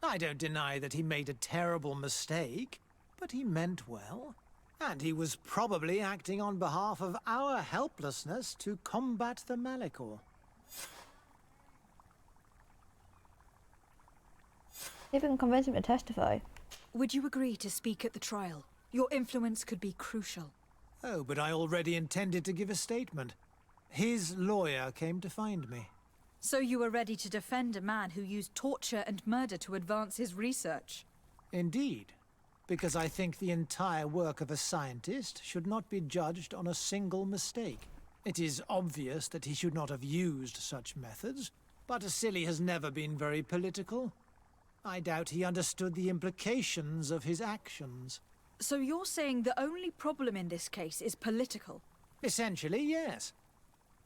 I don't deny that he made a terrible mistake, but he meant well. And he was probably acting on behalf of our helplessness to combat the Malachor. See if we can convince him to testify. Would you agree to speak at the trial? Your influence could be crucial. Oh, but I already intended to give a statement. His lawyer came to find me. So you were ready to defend a man who used torture and murder to advance his research? Indeed, because I think the entire work of a scientist should not be judged on a single mistake. It is obvious that he should not have used such methods, but Asili has never been very political. I doubt he understood the implications of his actions. So you're saying the only problem in this case is political? Essentially, yes.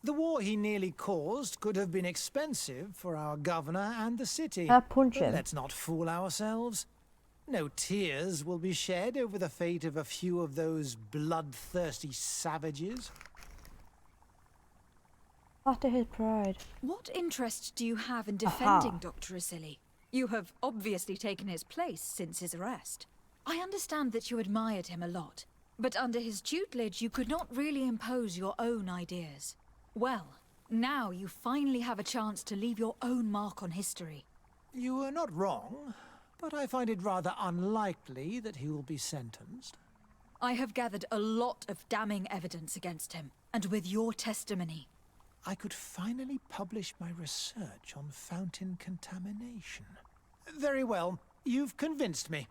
The war he nearly caused could have been expensive for our governor and the city. Punch But him. let's not fool ourselves. No tears will be shed over the fate of a few of those bloodthirsty savages. After his pride. What interest do you have in defending Dr. Asili? You have obviously taken his place since his arrest. I understand that you admired him a lot, but under his tutelage you could not really impose your own ideas. Well, now you finally have a chance to leave your own mark on history. You were not wrong, but I find it rather unlikely that he will be sentenced. I have gathered a lot of damning evidence against him, and with your testimony, I could finally publish my research on fountain contamination. Very well, you've convinced me.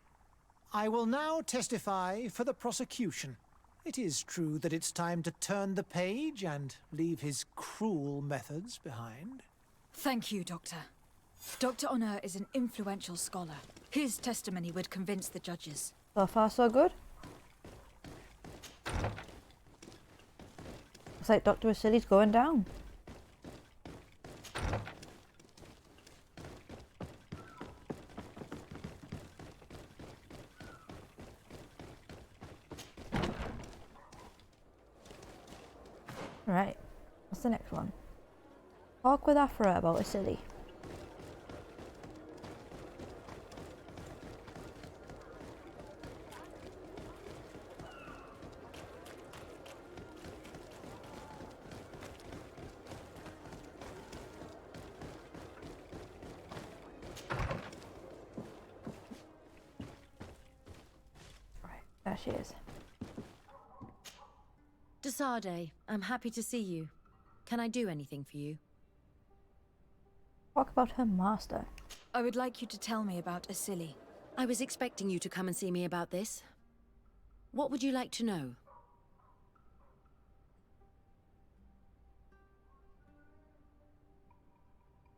I will now testify for the prosecution. It is true that it's time to turn the page and leave his cruel methods behind. Thank you, Doctor. Dr. Honor is an influential scholar. His testimony would convince the judges. So far, so good. Looks like Dr. Asili's going down. Right, what's the next one? Talk with Afra about Asili. Right, there she is. Desade, I'm happy to see you. Can I do anything for you? Talk about her master. I would like you to tell me about Asili. I was expecting you to come and see me about this. What would you like to know?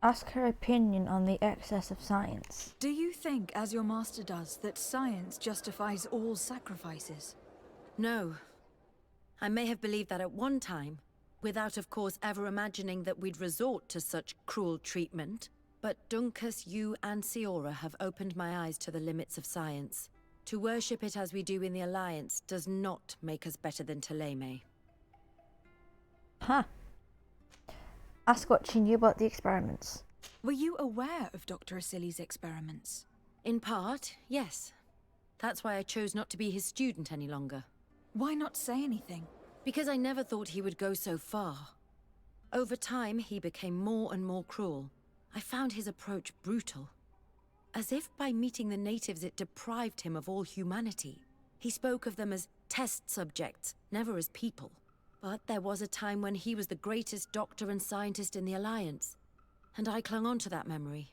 Ask her opinion on the excess of science. Do you think, as your master does, that science justifies all sacrifices? No. I may have believed that at one time, without of course ever imagining that we'd resort to such cruel treatment. But Dunkus, you and Siora have opened my eyes to the limits of science. To worship it as we do in the Alliance does not make us better than Teleme. Ha! Ask what she knew about the experiments. Were you aware of Dr. Asili's experiments? In part, yes. That's why I chose not to be his student any longer. Why not say anything? Because I never thought he would go so far. Over time, he became more and more cruel. I found his approach brutal. As if by meeting the natives it deprived him of all humanity. He spoke of them as test subjects, never as people. But there was a time when he was the greatest doctor and scientist in the Alliance. And I clung on to that memory.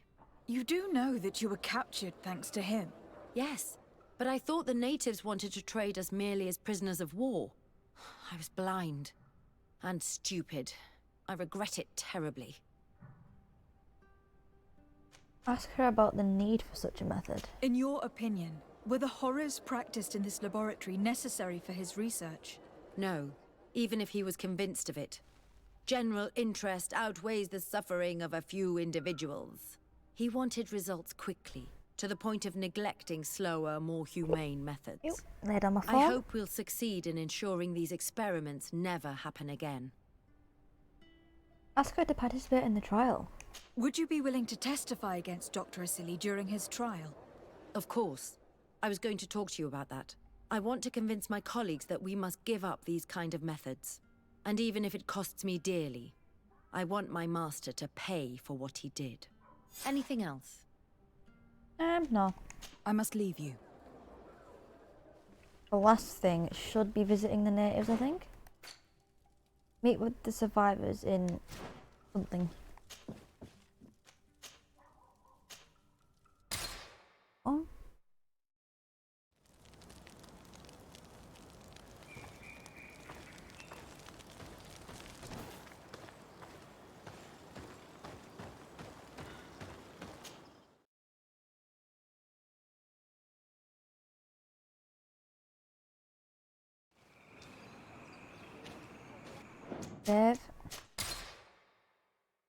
You do know that you were captured thanks to him? Yes, but I thought the natives wanted to trade us merely as prisoners of war. I was blind. And stupid. I regret it terribly. Ask her about the need for such a method. In your opinion, were the horrors practiced in this laboratory necessary for his research? No, even if he was convinced of it. General interest outweighs the suffering of a few individuals. He wanted results quickly, to the point of neglecting slower, more humane methods. Laid on my phone. I hope we'll succeed in ensuring these experiments never happen again. Ask her to participate in the trial. Would you be willing to testify against Dr. Asili during his trial? Of course. I was going to talk to you about that. I want to convince my colleagues that we must give up these kind of methods. And even if it costs me dearly, I want my master to pay for what he did. Anything else? No. I must leave you. The last thing should be visiting the natives, I think. Meet with the survivors in something. Oh. Dave.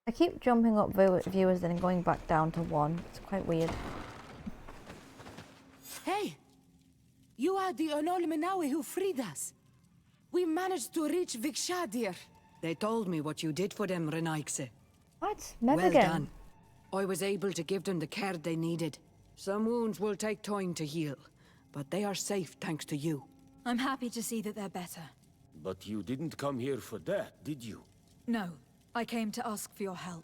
I keep jumping up viewers then going back down to 1. It's quite weird. Hey! You are the Onol Menawi who freed us. We managed to reach Vikshadir. They told me what you did for them, Nadaigs. What? Well done. I was able to give them the care they needed. Some wounds will take time to heal, but they are safe thanks to you. I'm happy to see that they're better. But you didn't come here for that, did you? No, I came to ask for your help.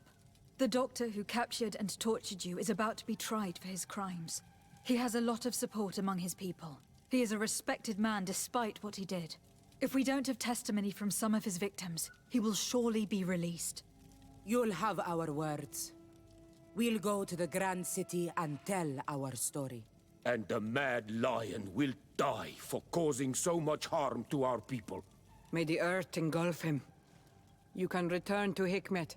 The doctor who captured and tortured you is about to be tried for his crimes. He has a lot of support among his people. He is a respected man despite what he did. If we don't have testimony from some of his victims, he will surely be released. You'll have our words. We'll go to the Grand City and tell our story. And the Mad Lion will die for causing so much harm to our people. May the earth engulf him. You can return to Hikmet.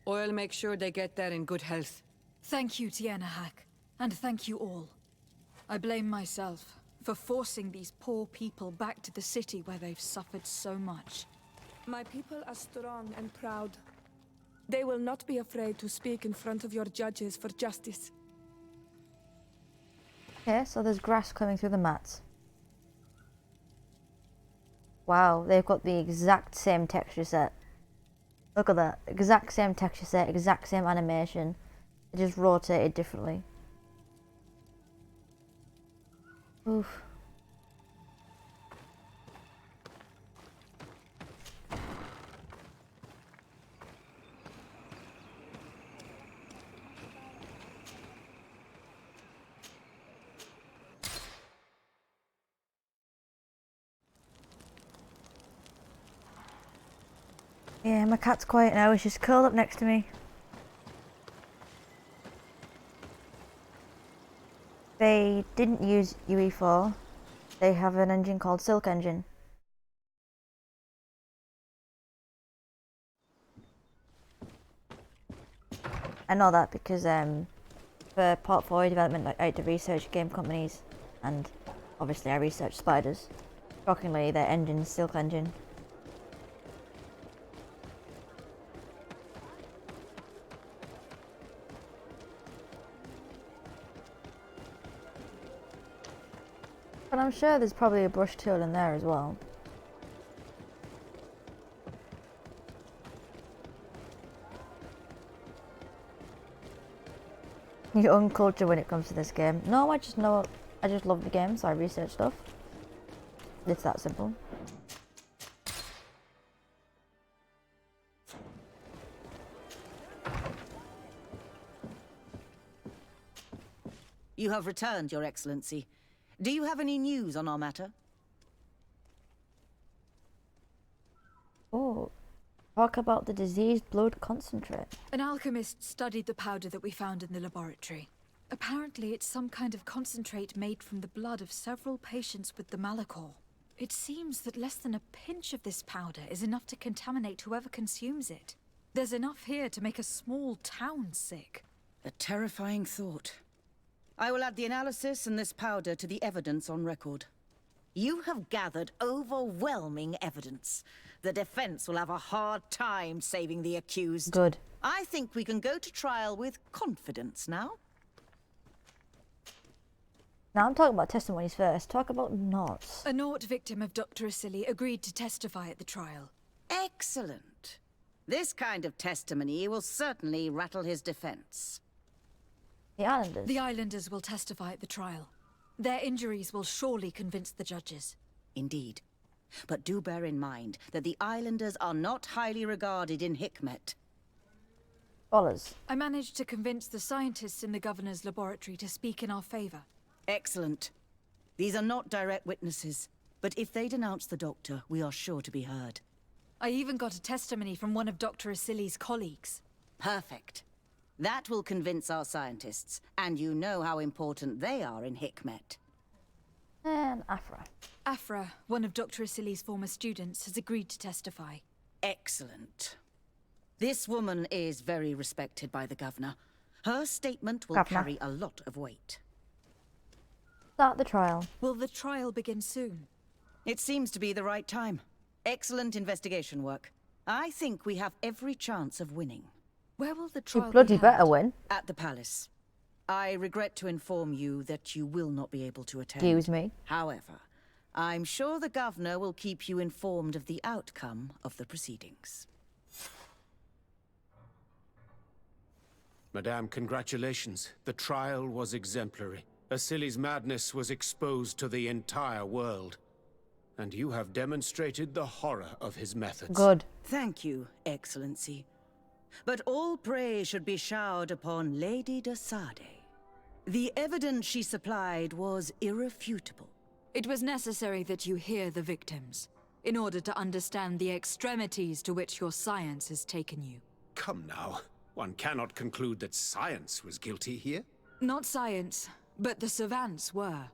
I'll make sure they get there in good health. Thank you, Tiana Hack, and thank you all. I blame myself for forcing these poor people back to the city where they've suffered so much. My people are strong and proud. They will not be afraid to speak in front of your judges for justice. Okay, so there's grass coming through the mats. Wow, they've got the exact same texture set. Look at that. Exact same texture set, exact same animation. It just rotated differently. Oof. Yeah, my cat's quiet now. She's curled up next to me. They didn't use UE4. They have an engine called Silk Engine. I know that because for portfolio development, like, I had to research game companies, and obviously I researched spiders. Shockingly, their engine's Silk Engine. But I'm sure there's probably a brush tool in there as well. You're uncultured when it comes to this game. No, I just love the game, so I research stuff. It's that simple. You have returned, Your Excellency. Do you have any news on our matter? Oh, talk about the diseased blood concentrate. An alchemist studied the powder that we found in the laboratory. Apparently, it's some kind of concentrate made from the blood of several patients with the Malachor. It seems that less than a pinch of this powder is enough to contaminate whoever consumes it. There's enough here to make a small town sick. A terrifying thought. I will add the analysis and this powder to the evidence on record. You have gathered overwhelming evidence. The defense will have a hard time saving the accused. Good. I think we can go to trial with confidence now. Now I'm talking about testimonies first. Talk about Nort. A Nort victim of Dr. Asili agreed to testify at the trial. Excellent. This kind of testimony will certainly rattle his defense. The Islanders? The Islanders will testify at the trial. Their injuries will surely convince the judges. Indeed. But do bear in mind that the Islanders are not highly regarded in Hikmet. Scholars. I managed to convince the scientists in the governor's laboratory to speak in our favor. Excellent. These are not direct witnesses, but if they denounce the doctor, we are sure to be heard. I even got a testimony from one of Dr. Asili's colleagues. Perfect. That will convince our scientists, and you know how important they are in Hikmet. And Afra. Afra, one of Dr. Asili's former students, has agreed to testify. Excellent. This woman is very respected by the governor. Her statement will carry a lot of weight. Start the trial. Will the trial begin soon? It seems to be the right time. Excellent investigation work. I think we have every chance of winning. Where will the You trial bloody be better held? win. At the palace. I regret to inform you that you will not be able to attend. Excuse me. However, I'm sure the governor will keep you informed of the outcome of the proceedings. Madame, congratulations. The trial was exemplary. Asili's madness was exposed to the entire world. And you have demonstrated the horror of his methods. Good. Thank you, Excellency. But all praise should be showered upon Lady de Sade. The evidence she supplied was irrefutable. It was necessary that you hear the victims, in order to understand the extremities to which your science has taken you. Come now. One cannot conclude that science was guilty here. Not science, but the savants were.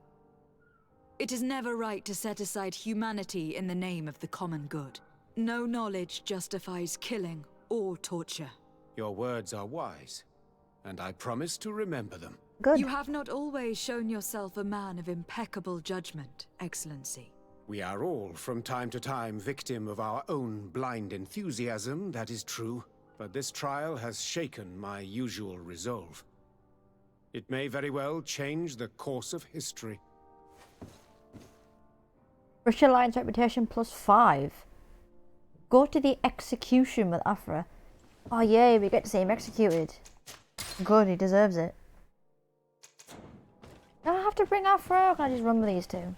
It is never right to set aside humanity in the name of the common good. No knowledge justifies killing or torture. Your words are wise, and I promise to remember them. Good. You have not always shown yourself a man of impeccable judgment, Excellency. We are all, from time to time, victim of our own blind enthusiasm, that is true. But this trial has shaken my usual resolve. It may very well change the course of history. British Alliance reputation +5. Go to the execution with Afra. Oh yay, we get to see him executed. Good, he deserves it. Do I have to bring Afra, or can I just run with these two?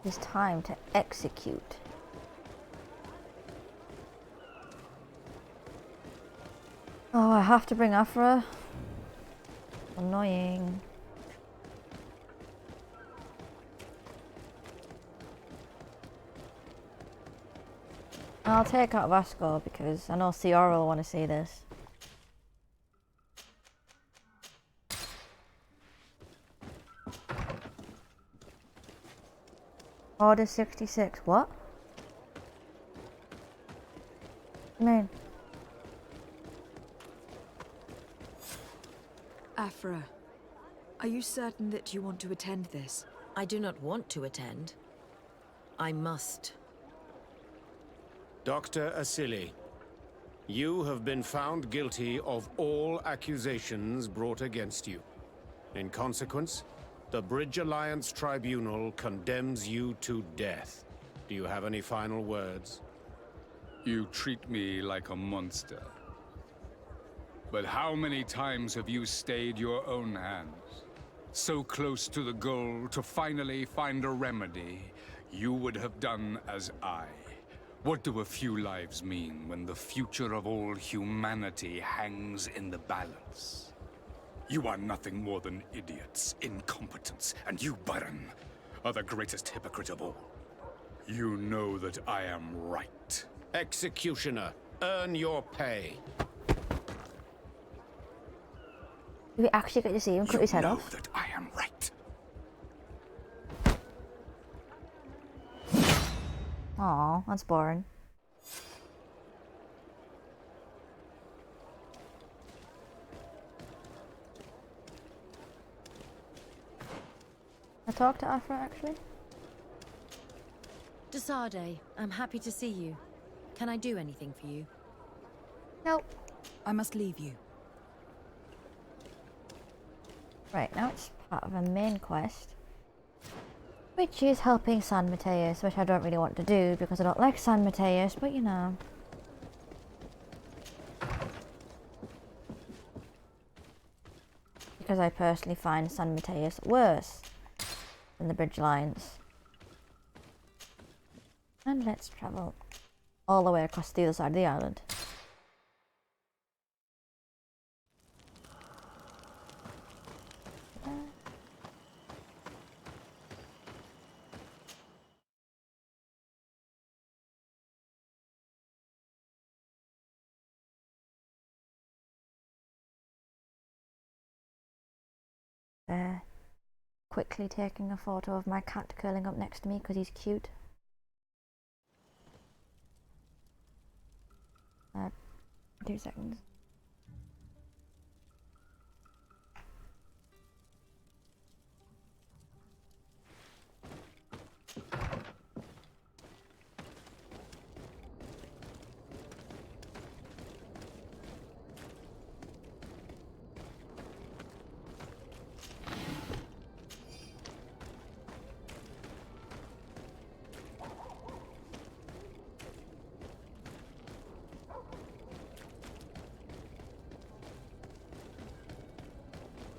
It's time to execute. Oh, I have to bring Afra. Annoying. I'll take out Vasco because I know Ciara will want to see this. Order 66. What? I mean, Afra, are you certain that you want to attend this? I do not want to attend. I must. Dr. Asili, you have been found guilty of all accusations brought against you. In consequence, the Bridge Alliance Tribunal condemns you to death. Do you have any final words? You treat me like a monster. But how many times have you stayed your own hands? So close to the goal to finally find a remedy, you would have done as I. What do a few lives mean when the future of all humanity hangs in the balance? You are nothing more than idiots, incompetents, and you, Baron, are the greatest hypocrite of all. You know that I am right. Executioner, earn your pay. do we actually get to see him cut his head off? That I am right. Aw, that's boring. I talked to Afra actually. De Sade, I'm happy to see you. Can I do anything for you? Nope. I must leave you. Right, now it's part of a main quest. Which is helping San Mateus, which I don't really want to do because I don't like San Mateus, but you know. Because I personally find San Mateus worse than the Bridge Lines. And let's travel all the way across the other side of the island. Quickly taking a photo of my cat curling up next to me because he's cute. 2 seconds.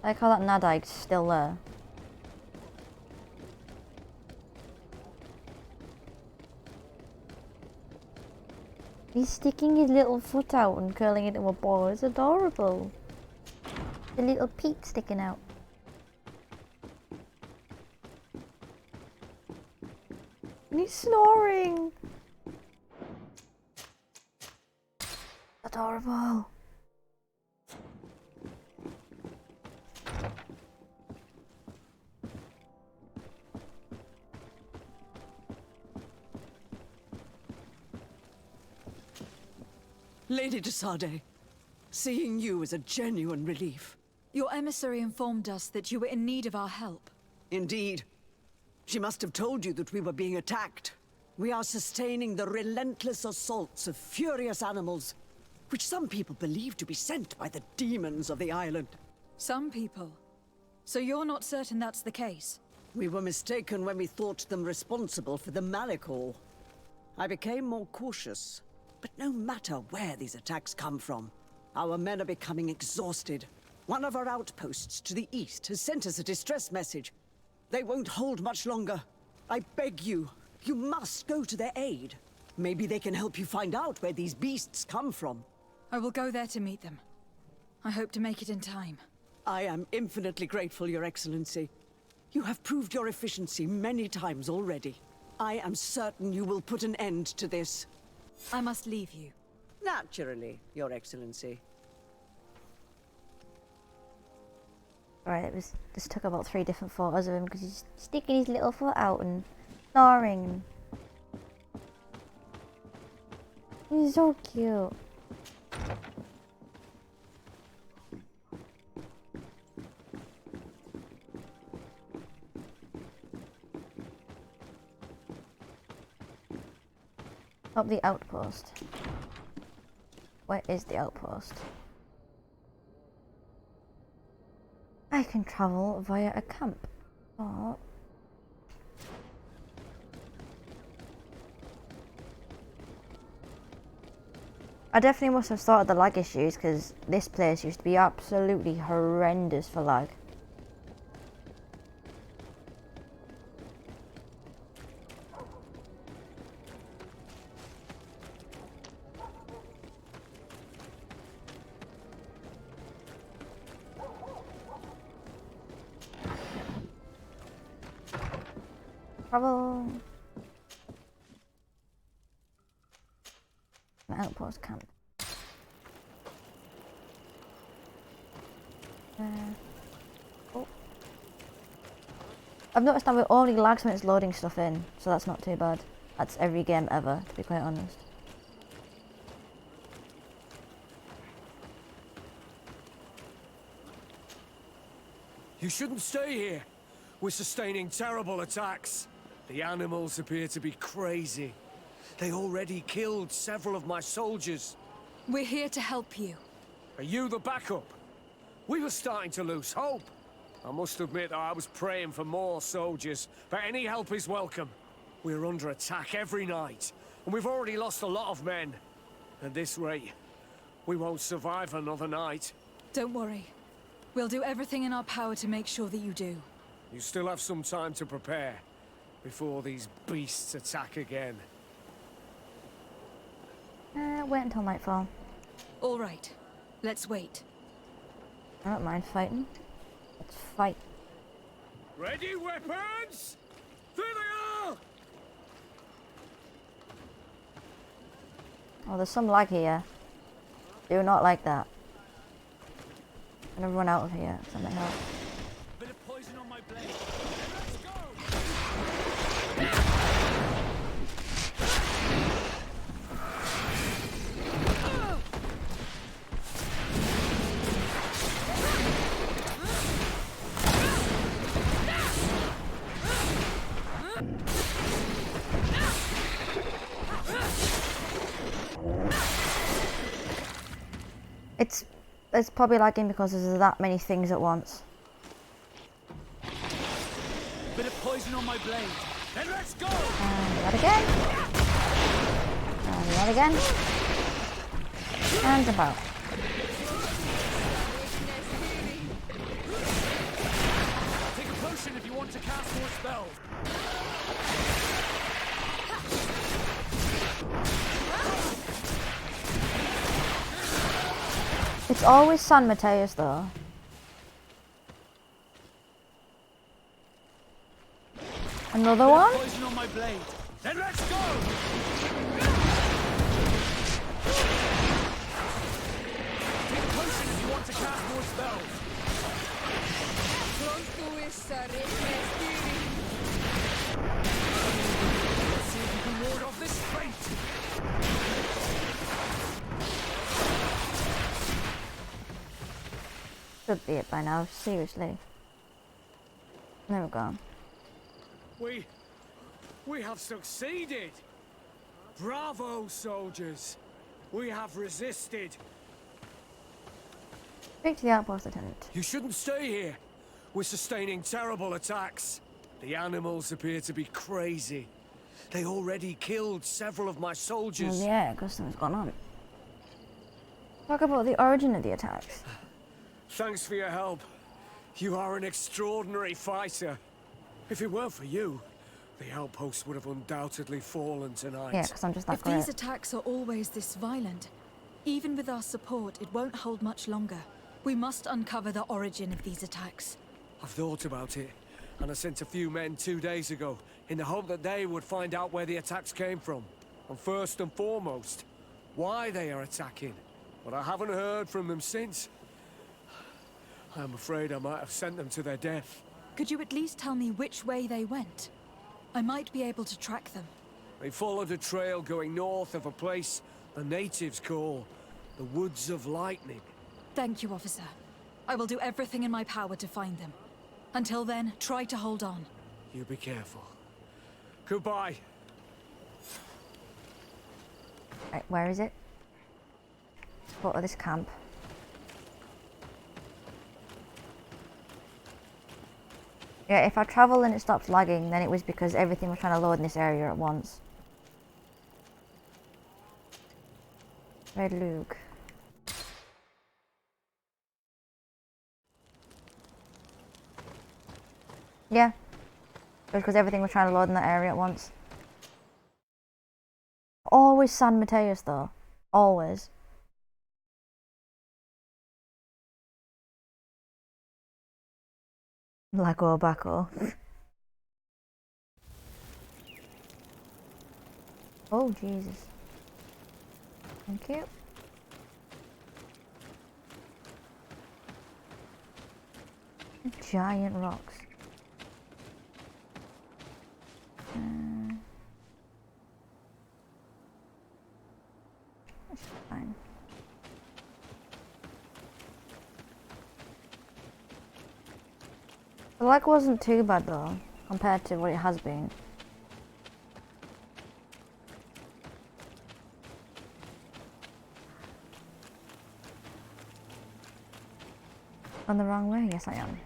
I like how that Nadaigs still there. He's sticking his little foot out and curling it into a ball. It's adorable. The little peak sticking out. And he's snoring. Adorable. Lady de Sardet, seeing you is a genuine relief. Your emissary informed us that you were in need of our help. Indeed. She must have told you that we were being attacked. We are sustaining the relentless assaults of furious animals, which some people believe to be sent by the demons of the island. Some people? So you're not certain that's the case? We were mistaken when we thought them responsible for the Malicor. I became more cautious. But no matter where these attacks come from, our men are becoming exhausted. One of our outposts to the east has sent us a distress message. They won't hold much longer. I beg you, you must go to their aid. Maybe they can help you find out where these beasts come from. I will go there to meet them. I hope to make it in time. I am infinitely grateful, Your Excellency. You have proved your efficiency many times already. I am certain you will put an end to this. I must leave you. Naturally, Your Excellency. Right, it was just took about 3 different photos of him because he's sticking his little foot out and snoring. He's so cute. Up the outpost. Where is the outpost? I can travel via a camp. Oh. I definitely must have started the lag issues because this place used to be absolutely horrendous for lag. Travel. An outpost camp. Oh. I've noticed that it only lags when it's loading stuff in, so that's not too bad. That's every game ever, to be quite honest. You shouldn't stay here. We're sustaining terrible attacks. The animals appear to be crazy. They already killed several of my soldiers. We're here to help you. Are you the backup? We were starting to lose hope. I must admit that I was praying for more soldiers, but any help is welcome. We're under attack every night, and we've already lost a lot of men. At this rate, we won't survive another night. Don't worry. We'll do everything in our power to make sure that you do. You still have some time to prepare, before these beasts attack again. Wait until nightfall. All right. Let's wait. I don't mind fighting. Let's fight. Ready, weapons? There they are! Oh, there's some lag here. Do not like that. I'm gonna run out of here. Something else. Bit of poison on my blade. It's probably lagging because there's that many things at once. Bit of poison on my blade. Then let's go! And that again. And that again. And about. Take a potion if you want to cast more spells. It's always San Mateus though. Another one? Poison on my blade. Then let's go! Take a potion if you want to cast more spells. Let's see if you can ward off this fate. Should be it by now, seriously. There we go. We have succeeded! Bravo, soldiers! We have resisted! Speak to the outpost lieutenant. You shouldn't stay here! We're sustaining terrible attacks. The animals appear to be crazy. They already killed several of my soldiers. Well, yeah, because something's gone on. Talk about the origin of the attacks. Thanks for your help. You are an extraordinary fighter. If it weren't for you, the outpost would have undoubtedly fallen tonight. Yeah, because I'm just that If great. these attacks are always this violent, even with our support, it won't hold much longer. We must uncover the origin of these attacks. I've thought about it, and I sent a few men 2 days ago in the hope that they would find out where the attacks came from. And first and foremost, why they are attacking. But I haven't heard from them since. I'm afraid I might have sent them to their death. Could you at least tell me which way they went? I might be able to track them. They followed a trail going north of a place the natives call the Woods of Lightning. Thank you, officer. I will do everything in my power to find them. Until then, try to hold on. You be careful. Goodbye. Right, where is it? What of this camp? Yeah, if I travel and it stops lagging, then it was because everything was trying to load in this area at once. Red Luke. Yeah. It was because everything was trying to load in that area at once. Always San Mateus though. Always. Lago Baco. Oh, Jesus. Thank you. Giant rocks. That's fine. The lag wasn't too bad though, compared to what it has been. On the wrong way? Yes, I am.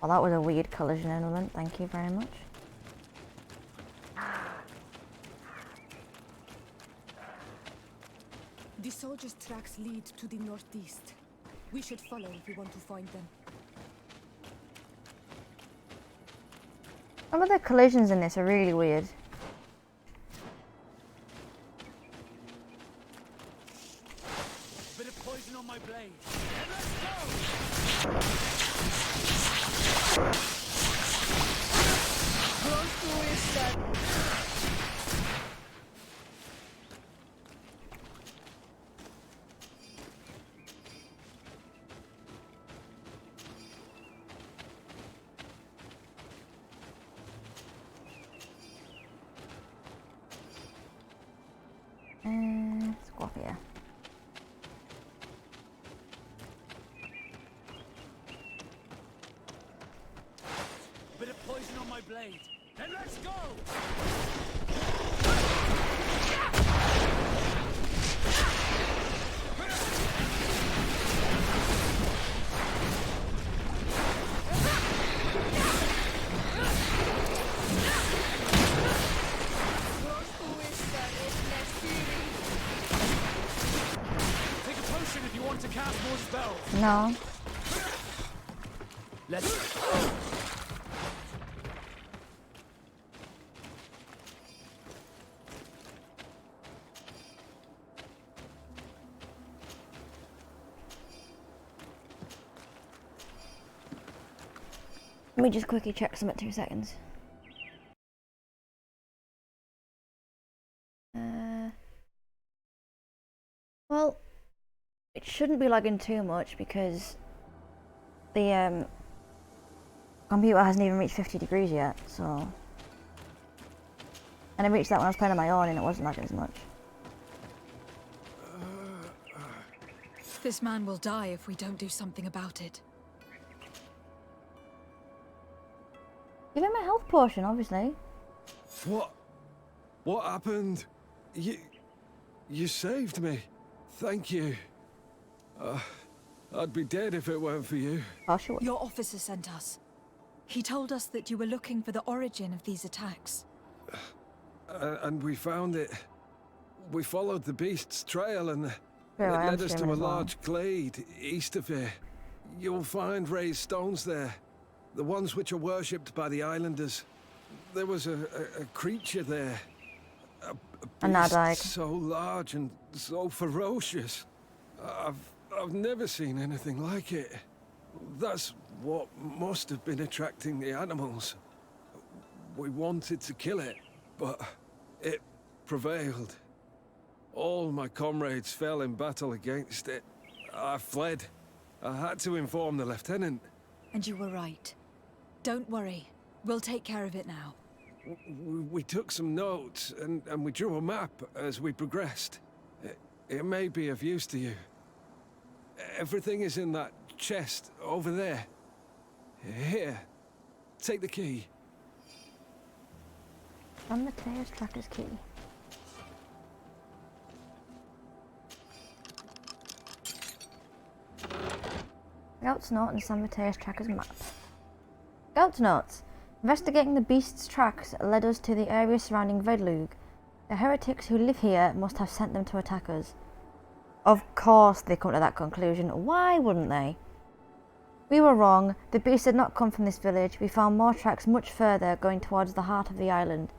Well, that was a weird collision element. Thank you very much. The soldiers' tracks lead to the northeast. We should follow if we want to find them. Some of the collisions in this are really weird. Bit of poison on my blade. Let's go up here. Bit of poison on my blade. Then let's go! Take a potion if you want to cast more spells. No. Let's... Let me just quickly check some at 2 seconds. Well, it shouldn't be lagging too much because the computer hasn't even reached 50 degrees yet, so... And I reached that when I was playing on my own and it wasn't lagging as much. This man will die if we don't do something about it. Give him a health potion, obviously. What happened? You saved me. Thank you. I'd be dead if it weren't for you. Your officer sent us. He told us that you were looking for the origin of these attacks. And we found it. We followed the beast's trail and it Yeah, led us to a as well. large glade east of here. You'll find raised stones there. The ones which are worshipped by the islanders. There was a creature there. A beast Nadaig. so large and so ferocious. I've never seen anything like it. That's what must have been attracting the animals. We wanted to kill it, but it prevailed. All my comrades fell in battle against it. I fled. I had to inform the lieutenant. And you were right. Don't worry. We'll take care of it now. We took some notes and we drew a map as we progressed. It may be of use to you. Everything is in that chest over there. Here, take the key. On the Mateus tracker's key. Scout's note and San Mateus tracker's map. Scout's notes. Investigating the beast's tracks led us to the area surrounding Vedlug. The heretics who live here must have sent them to attack us. Of course they come to that conclusion. Why wouldn't they? We were wrong. The beast did not come from this village. We found more tracks much further, going towards the heart of the island.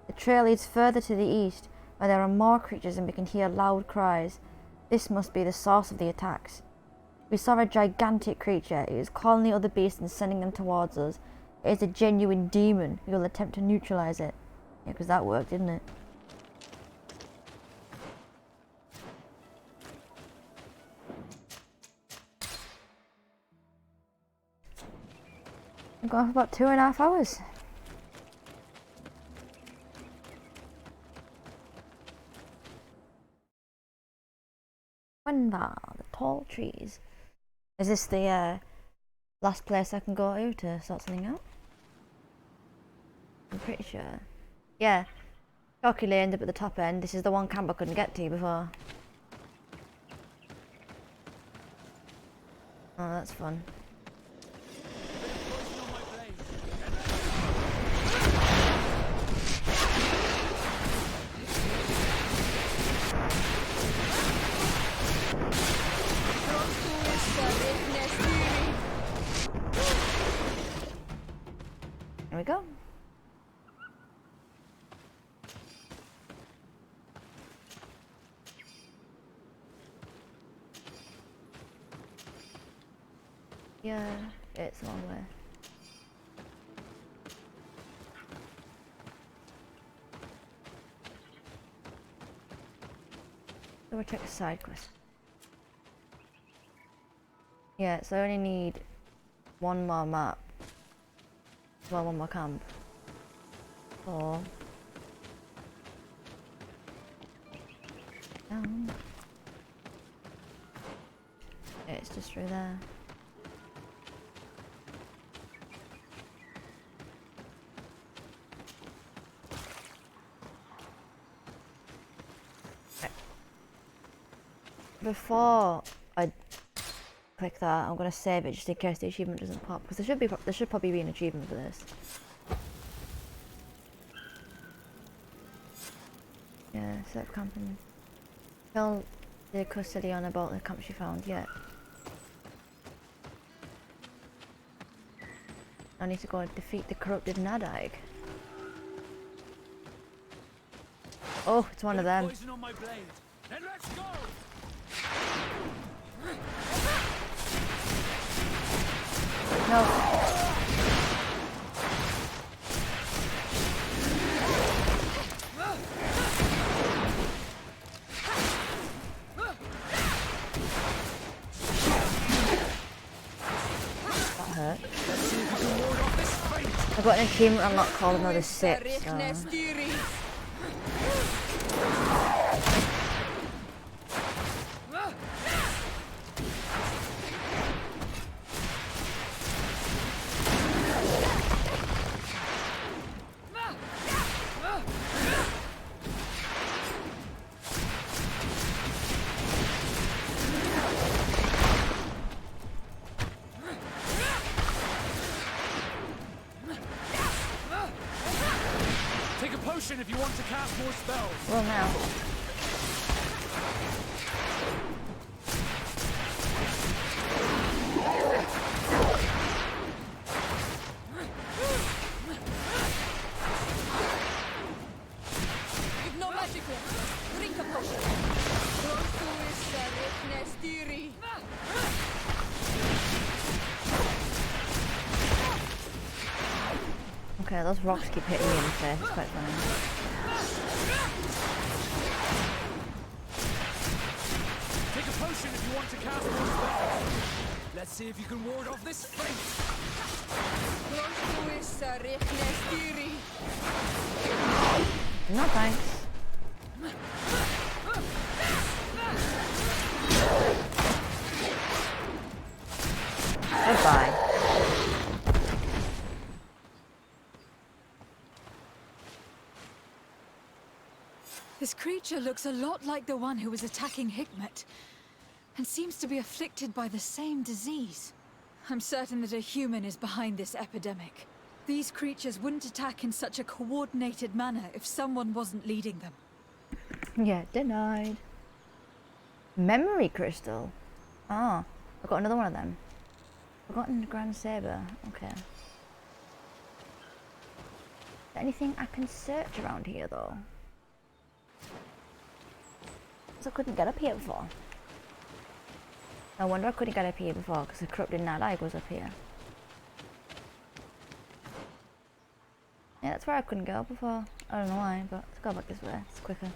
The trail leads further to the east, where there are more creatures and we can hear loud cries. This must be the source of the attacks. We saw a gigantic creature. It is calling the other beasts and sending them towards us. It is a genuine demon. We will attempt to neutralize it. Yeah, because that worked, didn't it? I've gone for about 2.5 hours. Wenvar, the tall trees. Is this the last place I can go to sort something out? I'm pretty sure. Yeah. Chalky Lane up at the top end. This is the one camp I couldn't get to before. Oh, that's fun. There we go. Yeah, it's a long way. So we'll check the side quest. Yeah, so I only need one more map. Well, one more camp. Or down. Yeah, it's just through there. Before I click that, I'm gonna save it just in case the achievement doesn't pop, because there should probably be an achievement for this. Yeah, set up camping. Tell the custodian about the camp she found. Yeah. I need to go and defeat the corrupted Nadaig. Oh, it's one of them. Poison on my blade. Then let's go. No. That hurt. I've got an achievement unlocked called another 6. Take a potion if you want to cast more spells. Well, now. If no magic left, drink a potion. Okay, those rocks keep hitting me in the face. It's quite funny. Take a potion if you want to cast more spells. Let's see if you can ward off this fate. No thanks. Goodbye. This creature looks a lot like the one who was attacking Hikmet, and seems to be afflicted by the same disease. I'm certain that a human is behind this epidemic. These creatures wouldn't attack in such a coordinated manner if someone wasn't leading them. Yeah, denied. Memory crystal. Ah, I've got another one of them. Forgotten Grand Saber. Okay. Is there anything I can search around here though? I couldn't get up here before. No wonder I couldn't get up here before, because the corrupted Nadaig was up here. Yeah, that's where I couldn't go before. I don't know why, but let's go back this way. It's quicker.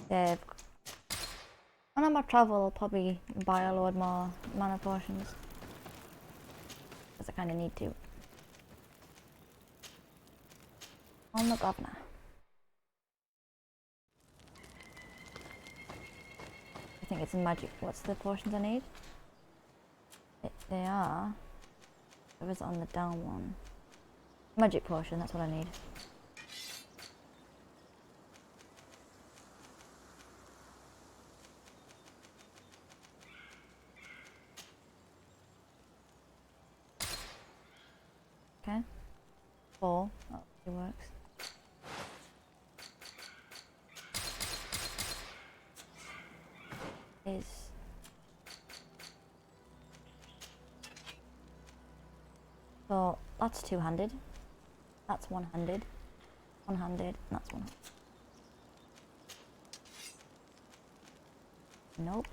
Save. On my travel, I'll probably buy a load more mana potions. I kind of need to. On the governor. I think it's in magic. What's the potions I need? They are. It was on the down one. Magic potion, that's what I need. Okay. 4. That really works. is... So, that's two-handed. That's one-handed. One-handed, and that's one-handed. Nope.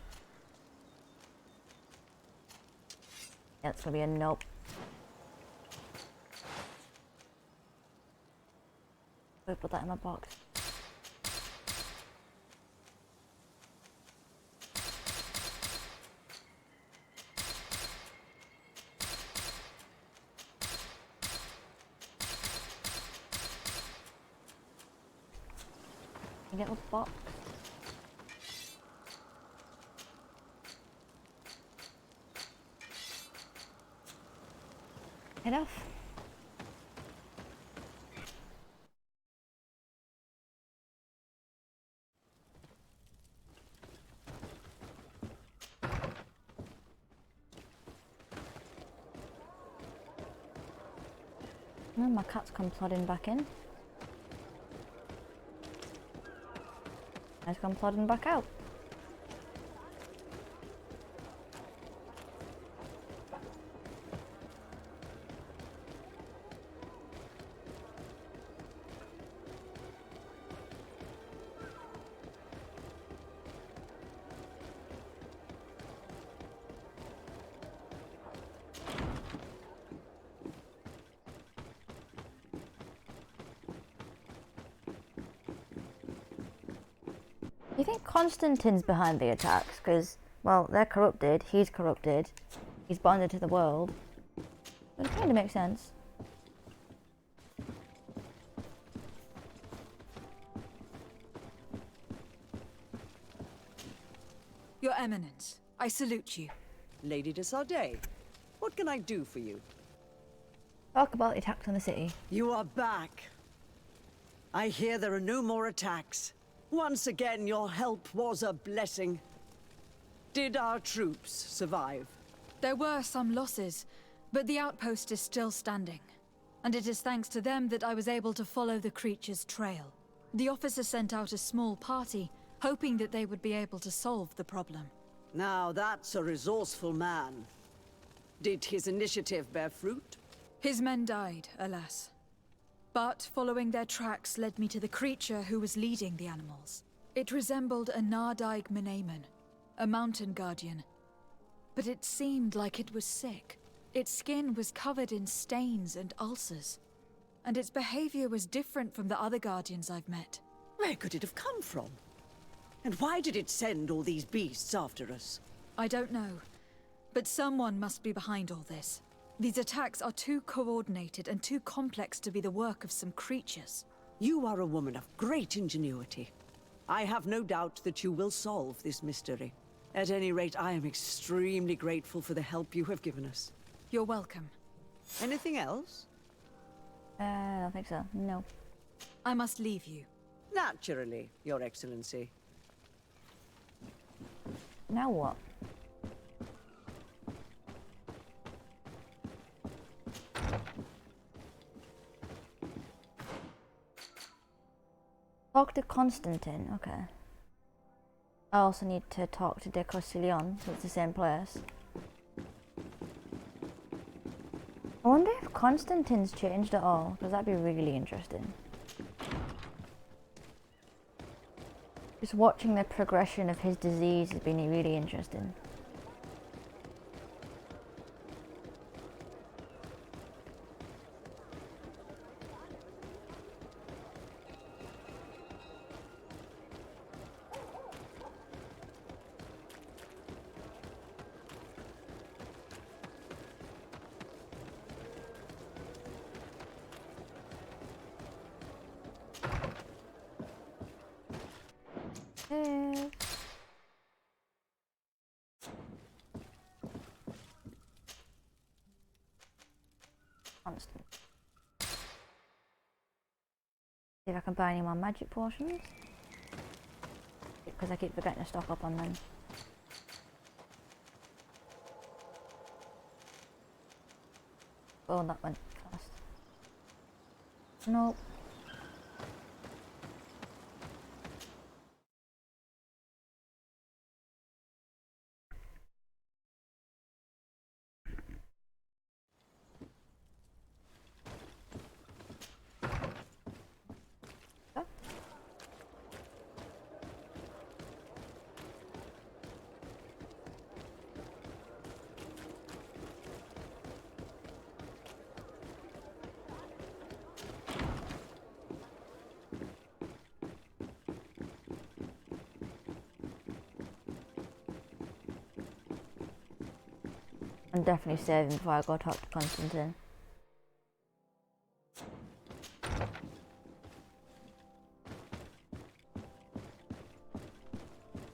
Yeah, it's gonna be a nope. I'll put that in my box. You get a box. Head off. Oh, my cat's come plodding back in. It's gone plodding back out. Do you think Constantine's behind the attacks? Because, well, they're corrupted, he's bonded to the world. It kind of makes sense. Your Eminence, I salute you. Lady de Sardet, what can I do for you? Talk about the attacks on the city. You are back. I hear there are no more attacks. Once again, your help was a blessing. Did our troops survive? There were some losses, but the outpost is still standing. And it is thanks to them that I was able to follow the creature's trail. The officer sent out a small party, hoping that they would be able to solve the problem. Now that's a resourceful man. Did his initiative bear fruit? His men died, alas. But following their tracks led me to the creature who was leading the animals. It resembled a Nadaig a mountain guardian. But it seemed like it was sick. Its skin was covered in stains and ulcers. And its behavior was different from the other guardians I've met. Where could it have come from? And why did it send all these beasts after us? I don't know. But someone must be behind all this. These attacks are too coordinated and too complex to be the work of some creatures. You are a woman of great ingenuity. I have no doubt that you will solve this mystery. At any rate, I am extremely grateful for the help you have given us. You're welcome. Anything else? I don't think so. No. I must leave you. Naturally, Your Excellency. Now what? Talk to Constantine, okay. I also need to talk to De Costillon, so it's the same place. I wonder if Constantine's changed at all, because that'd be really interesting. Just watching the progression of his disease has been really interesting. Constant. See if I can buy any more magic potions. Because I keep forgetting to stock up on them. Oh, that went fast. Nope. I'm definitely saving before I go talk to Constantine.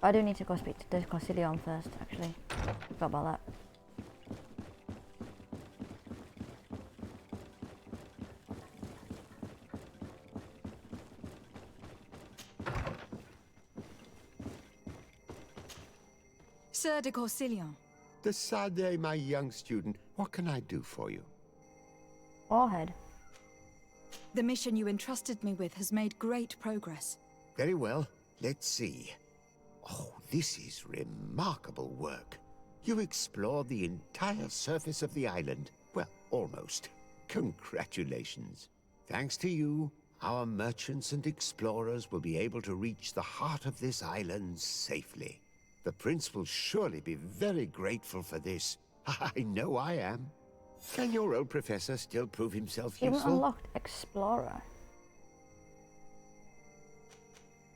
I do need to go speak to Corsillion first, actually. Forgot about that. Sir de Corsillion. Decidez, my young student, what can I do for you? Warhead. The mission you entrusted me with has made great progress. Very well. Let's see. Oh, this is remarkable work. You explored the entire surface of the island. Well, almost. Congratulations. Thanks to you, our merchants and explorers will be able to reach the heart of this island safely. The prince will surely be very grateful for this. I know I am. Can your old professor still prove himself You useful? unlocked Explorer.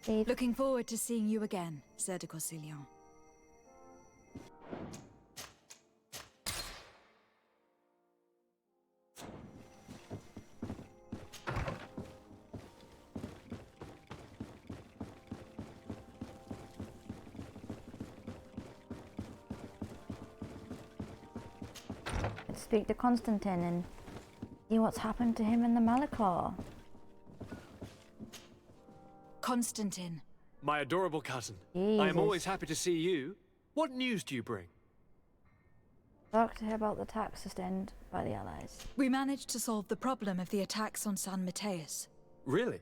Looking forward to seeing you again, Sir de Corsillion. Let's speak to Constantine and see what's happened to him in the Malachor. Constantine. My adorable cousin. I Jesus. am always happy to see you. What news do you bring? Talk to her about the attack sustained by the Allies. We managed to solve the problem of the attacks on San Mateus. Really?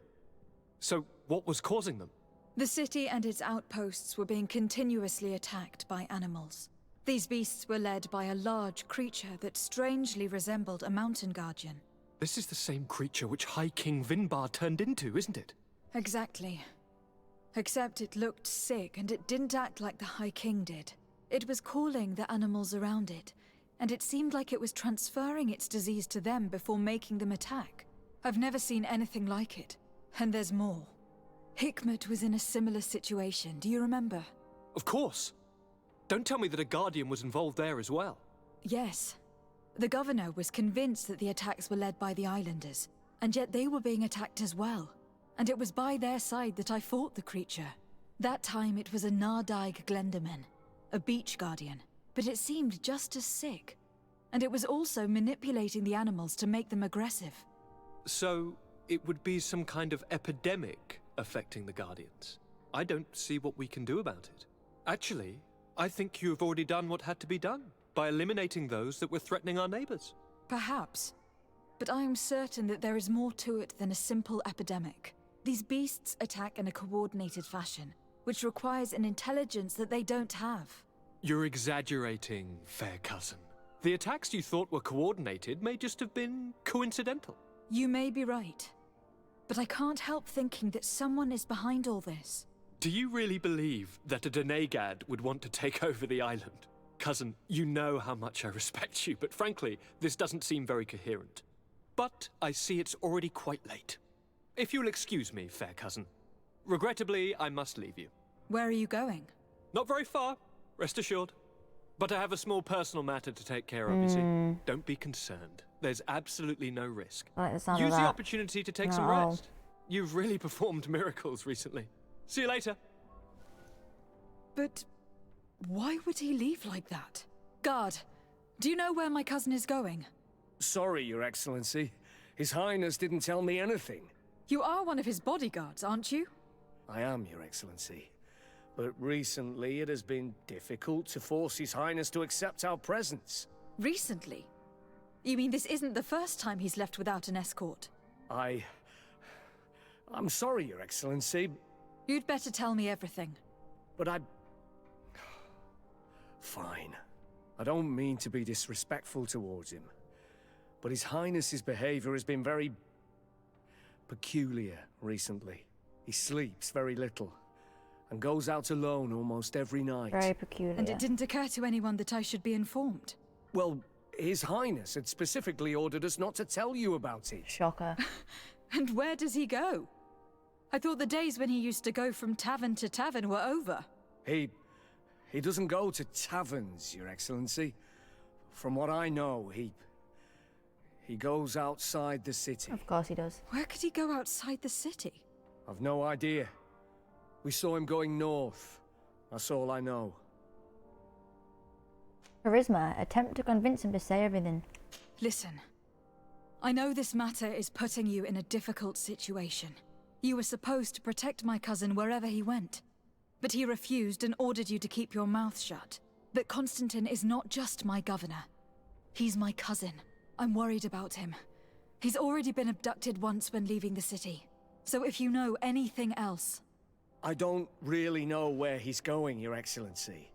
So, what was causing them? The city and its outposts were being continuously attacked by animals. These beasts were led by a large creature that strangely resembled a mountain guardian. This is the same creature which High King Vinbar turned into, isn't it? Exactly. Except it looked sick and it didn't act like the High King did. It was calling the animals around it, and it seemed like it was transferring its disease to them before making them attack. I've never seen anything like it. And there's more. Hikmet was in a similar situation, do you remember? Of course. Don't tell me that a Guardian was involved there as well. Yes. The governor was convinced that the attacks were led by the islanders, and yet they were being attacked as well. And it was by their side that I fought the creature. That time it was a Nadaig Glenderman, a beach guardian, but it seemed just as sick. And it was also manipulating the animals to make them aggressive. So, it would be some kind of epidemic affecting the Guardians. I don't see what we can do about it. Actually, I think you have already done what had to be done, by eliminating those that were threatening our neighbors. Perhaps. But I am certain that there is more to it than a simple epidemic. These beasts attack in a coordinated fashion, which requires an intelligence that they don't have. You're exaggerating, fair cousin. The attacks you thought were coordinated may just have been coincidental. You may be right. But I can't help thinking that someone is behind all this. Do you really believe that a Nadaigs would want to take over the island? Cousin, you know how much I respect you, but frankly, this doesn't seem very coherent. But I see it's already quite late. If you'll excuse me, fair cousin. Regrettably, I must leave you. Where are you going? Not very far, rest assured. But I have a small personal matter to take care of, you see. Don't be concerned. There's absolutely no risk. I like the sound Use of the that. opportunity to take No. some rest. You've really performed miracles recently. See you later. But why would he leave like that? Guard, do you know where my cousin is going? Sorry, Your Excellency. His Highness didn't tell me anything. You are one of his bodyguards, aren't you? I am, Your Excellency. But recently it has been difficult to force His Highness to accept our presence. Recently? You mean this isn't the first time he's left without an escort? I'm sorry, Your Excellency, You'd better tell me everything. but Fine. I don't mean to be disrespectful towards him. But His Highness's behavior has been very peculiar recently. He sleeps very little and goes out alone almost every night. Very peculiar. And it didn't occur to anyone that I should be informed. Well, His Highness had specifically ordered us not to tell you about it. Shocker. And where does he go? I thought the days when he used to go from tavern to tavern were over. He doesn't go to taverns, Your Excellency. From what I know, he goes outside the city. Of course he does. Where could he go outside the city? I've no idea. We saw him going north. That's all I know. Charisma. Attempt to convince him to say everything. Listen. I know this matter is putting you in a difficult situation. You were supposed to protect my cousin wherever he went. But he refused and ordered you to keep your mouth shut. But Constantine is not just my governor. He's my cousin. I'm worried about him. He's already been abducted once when leaving the city. So if you know anything else... I don't really know where he's going, Your Excellency.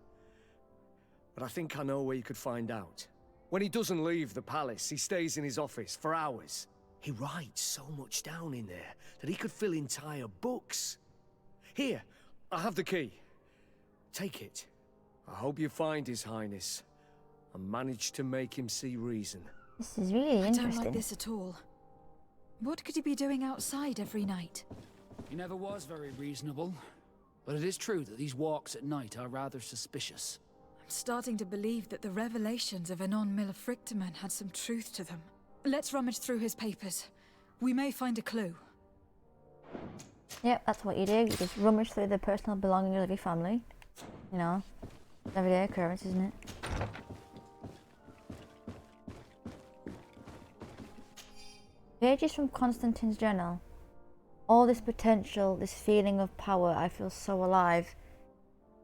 But I think I know where you could find out. When he doesn't leave the palace, he stays in his office for hours. He writes so much down in there that he could fill entire books. Here, I have the key. Take it. I hope you find His Highness and manage to make him see reason. This is really interesting. I don't like this at all. What could he be doing outside every night? He never was very reasonable. But it is true that these walks at night are rather suspicious. I'm starting to believe that the revelations of Anon Millefrictamen had some truth to them. Let's rummage through his papers. We may find a clue. Yep, that's what you do. You just rummage through the personal belongings of your family. You know, everyday occurrence, isn't it? Pages from Constantine's journal. All this potential, this feeling of power, I feel so alive.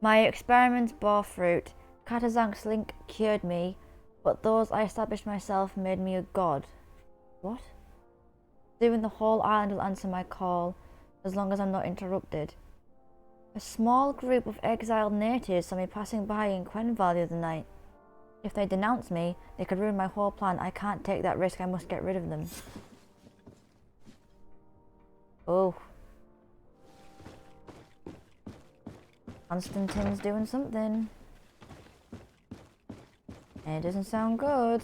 My experiments bore fruit. Katazank's link cured me, but those I established myself made me a god. What? Soon the whole island will answer my call, as long as I'm not interrupted. A small group of exiled natives saw me passing by in Quenval the other night. If they denounce me, they could ruin my whole plan. I can't take that risk, I must get rid of them. Oh. Constantine's doing something. And it doesn't sound good.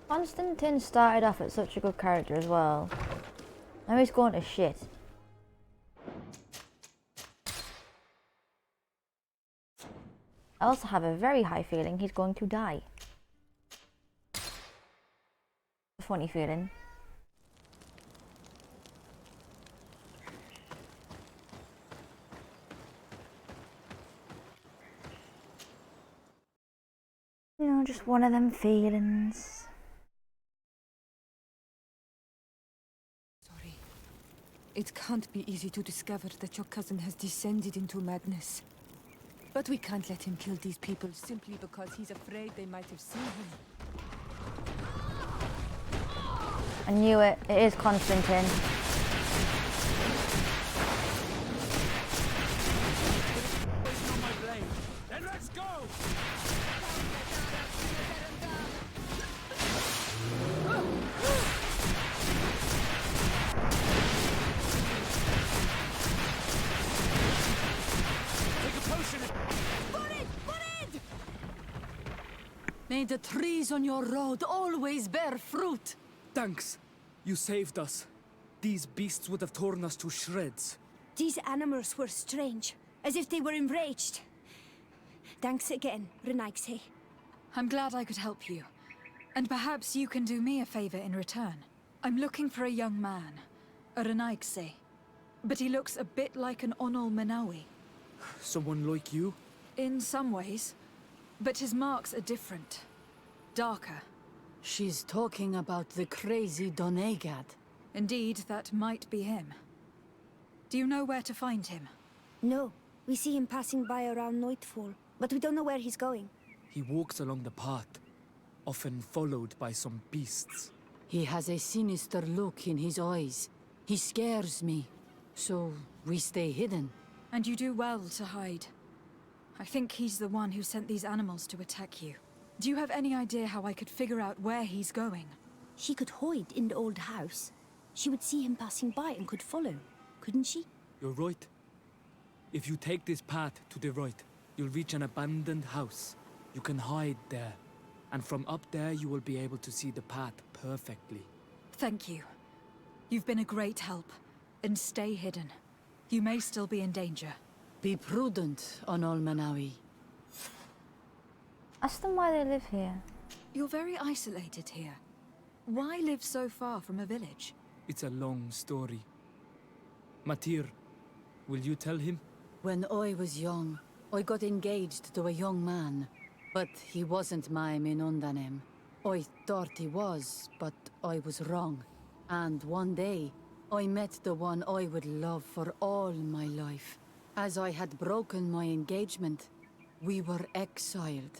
Constantine started off as such a good character as well. Now he's going to shit. I also have a very high feeling he's going to die. A funny feeling. You know, just one of them feelings. Sorry. It can't be easy to discover that your cousin has descended into madness. But we can't let him kill these people simply because he's afraid they might have seen him. I knew it. It is Constantine. Then let's go! May the trees on your road always bear fruit. Thanks. You saved us. These beasts would have torn us to shreds. These animals were strange, as if they were enraged. Thanks again, Nadaigs. I'm glad I could help you. And perhaps you can do me a favor in return. I'm looking for a young man, a Nadaigs. But he looks a bit like an Onol Manawi. Someone like you? In some ways. But his marks are different. Darker. She's talking about the crazy Doneigad. Indeed, that might be him. Do you know where to find him? No. We see him passing by around nightfall, but we don't know where he's going. He walks along the path, often followed by some beasts. He has a sinister look in his eyes. He scares me. So we stay hidden. And you do well to hide. I think he's the one who sent these animals to attack you. Do you have any idea how I could figure out where he's going? She could hide in the old house. She would see him passing by and could follow, couldn't she? You're right. If you take this path to the right, You'll reach an abandoned house. You can hide there. And from up there, you will be able to see the path perfectly. Thank you. You've been a great help. And stay hidden. You may still be in danger. Be prudent, Onol Manawi. Ask them why they live here. You're very isolated here. Why live so far from a village? It's a long story. Matir, will you tell him? When I was young, I got engaged to a young man. But he wasn't my Minundanem. I thought he was, but I was wrong. And one day, I met the one I would love for all my life. As I had broken my engagement, we were exiled.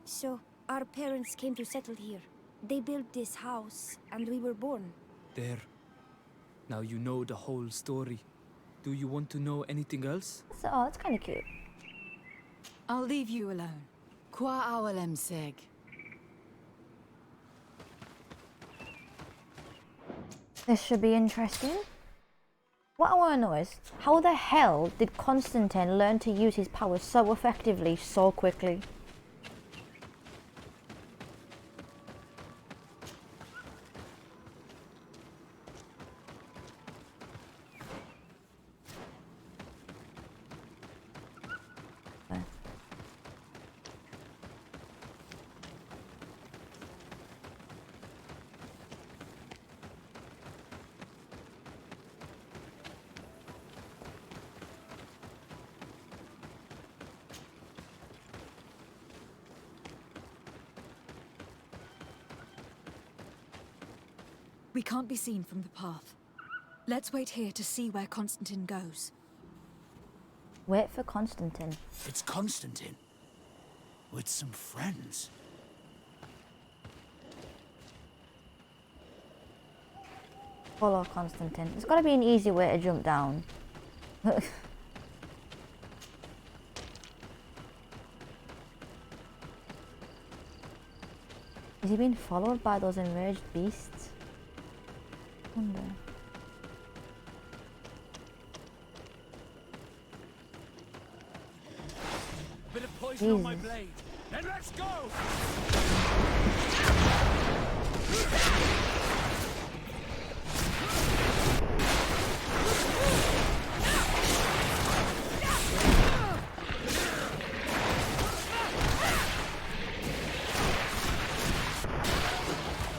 So, our parents came to settle here. They built this house, and we were born. There. Now you know the whole story. Do you want to know anything else? Oh, that's kind of cute. I'll leave you alone. Qua awalem seg. This should be interesting. What I want to know is, how the hell did Constantine learn to use his powers so effectively so quickly? We can't be seen from the path. Let's wait here to see where Constantine goes. Wait for Constantine. It's Constantine. With some friends. Follow Constantine. There's got to be an easy way to jump down. Is he being followed by those enraged beasts? I wonder. Bit of poison on my blade. Then let's go!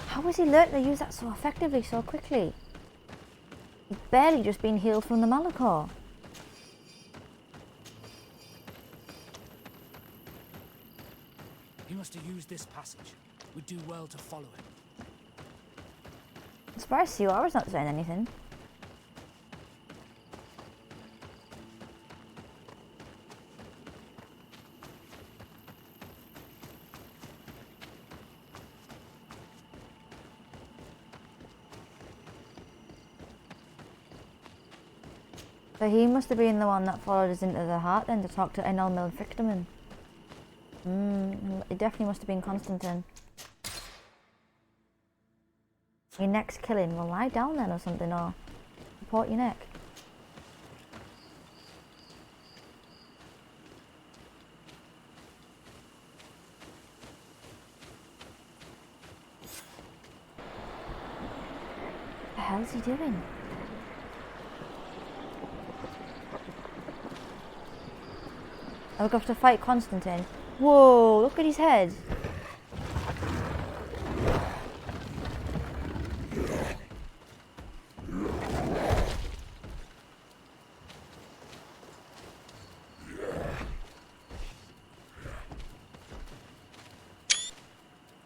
How has he learnt to use that so effectively so quickly? He's barely just been healed from the Malachor. He must have used this passage. We'd do well to follow him. I'm surprised Siwara's not saying anything. So he must have been the one that followed us into the heart then to talk to Enel Milfictamen. It definitely must have been Constantine. Your next killing, well, lie down then or something, or support your neck. What the hell is he doing? I'll go to fight Constantine. Whoa, look at his head.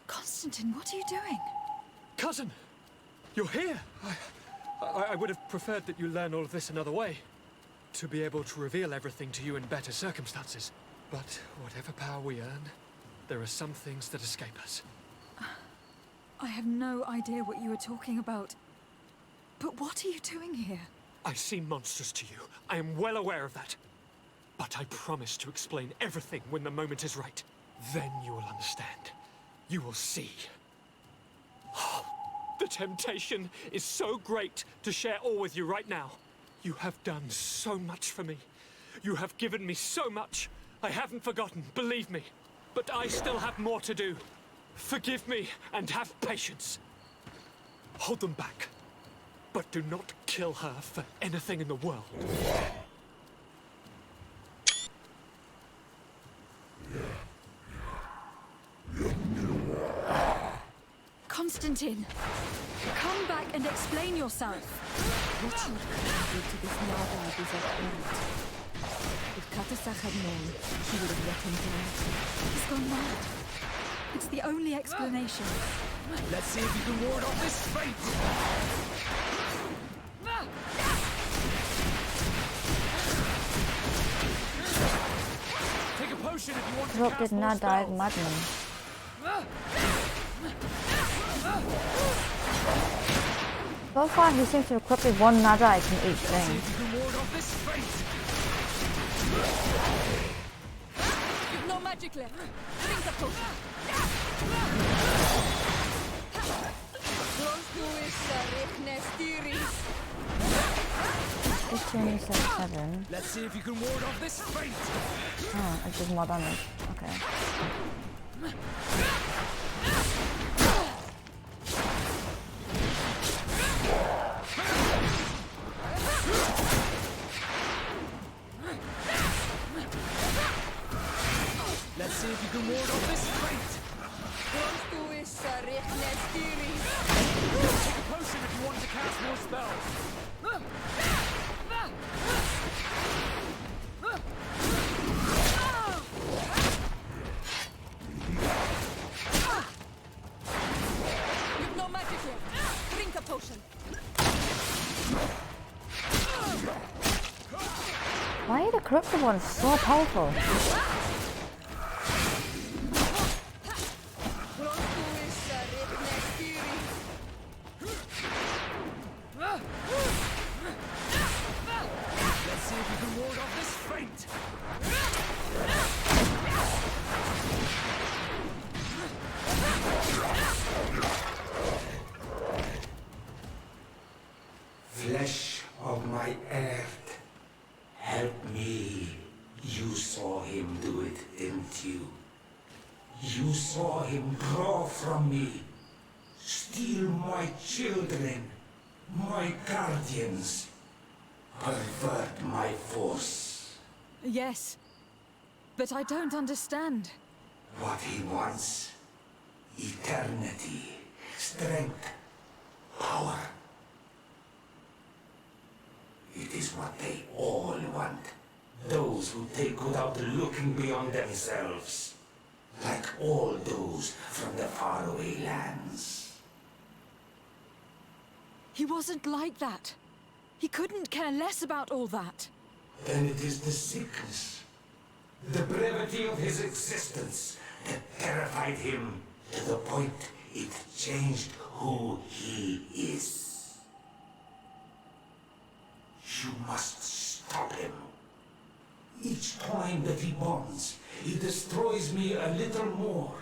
Constantine, what are you doing? Cousin! You're here! I would have preferred that you learn all of this another way. To be able to reveal everything to you in better circumstances. But whatever power we earn, there are some things that escape us. I have no idea what you were talking about. But what are you doing here? I seem monstrous to you. I am well aware of that. But I promise to explain everything when the moment is right. Then you will understand. You will see. The temptation is so great to share all with you right now. You have done so much for me. You have given me so much. I haven't forgotten, believe me. But I still have more to do. Forgive me and have patience. Hold them back. But do not kill her for anything in the world. Constantine, come back and explain yourself. What your cousin did to this Nadaig is abhorrent. If Katasach had known, he would have let him die. He's gone mad. It's the only explanation. Let's see if you can ward off this fate! Take a potion if you want to Corrupted cast more Nadaig spells. madman. So far, he seems to have corrupted one Nadaig from each Let's see thing. if you can ward off this fate! You've no magic left. Drink the potion. This two only says 7. Let's see if you can ward off this fate! Oh, it does more damage. Okay. Let's see if you can ward off this fate! Take a potion if you want to cast more spells! You've no magic left. Drink a potion. Why are the corrupted ones so powerful? Let's see if you can ward off this fate! Flesh of my earth, help me. You saw him do it, didn't you? You saw him draw from me, steal my children, my guardians, pervert my force. Yes, but I don't understand. What he wants, eternity, strength, power. It is what they all want. Those who take without looking beyond themselves. Like all those from the faraway lands. He wasn't like that. He couldn't care less about all that. Then it is the sickness, the brevity of his existence that terrified him to the point it changed who he is. You must stop him. Each time that he bonds, he destroys me a little more.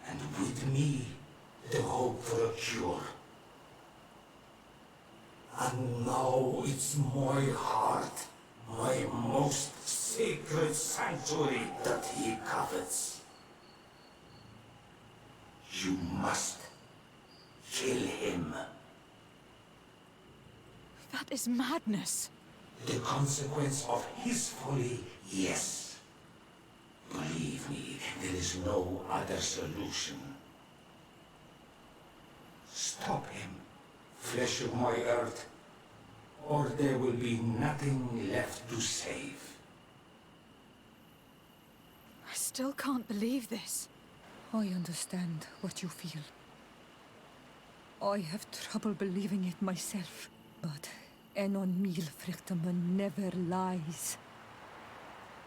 And with me, the hope for a cure. And now it's my heart, my most sacred sanctuary that he covets. You must kill him. That is madness. The consequence of his folly, yes. Believe me, there is no other solution. Stop him, flesh of my earth, or there will be nothing left to save. I still can't believe this. I understand what you feel. I have trouble believing it myself, but Enon Milfrichtaman never lies.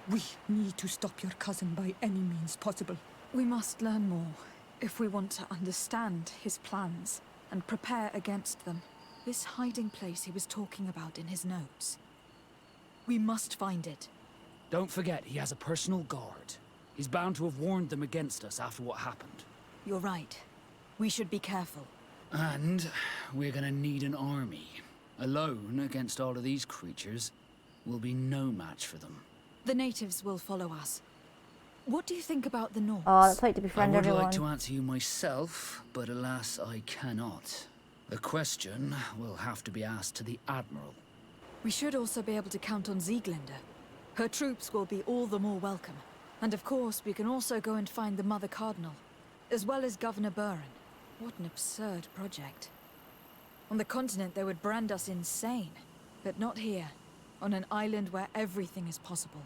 We need to stop your cousin by any means possible. We must learn more if we want to understand his plans and prepare against them. This hiding place he was talking about in his notes. We must find it. Don't forget, he has a personal guard. He's bound to have warned them against us after what happened. You're right. We should be careful. And we're gonna need an army. Alone against all of these creatures will be no match for them. The natives will follow us. What do you think about the Norse? Oh, let's like to befriend I would everyone. like to answer you myself, but alas, I cannot. The question will have to be asked to the Admiral. We should also be able to count on Sieglinde. Her troops will be all the more welcome. And of course, we can also go and find the Mother Cardinal, as well as Governor Buren. What an absurd project. On the continent, they would brand us insane. But not here, on an island where everything is possible.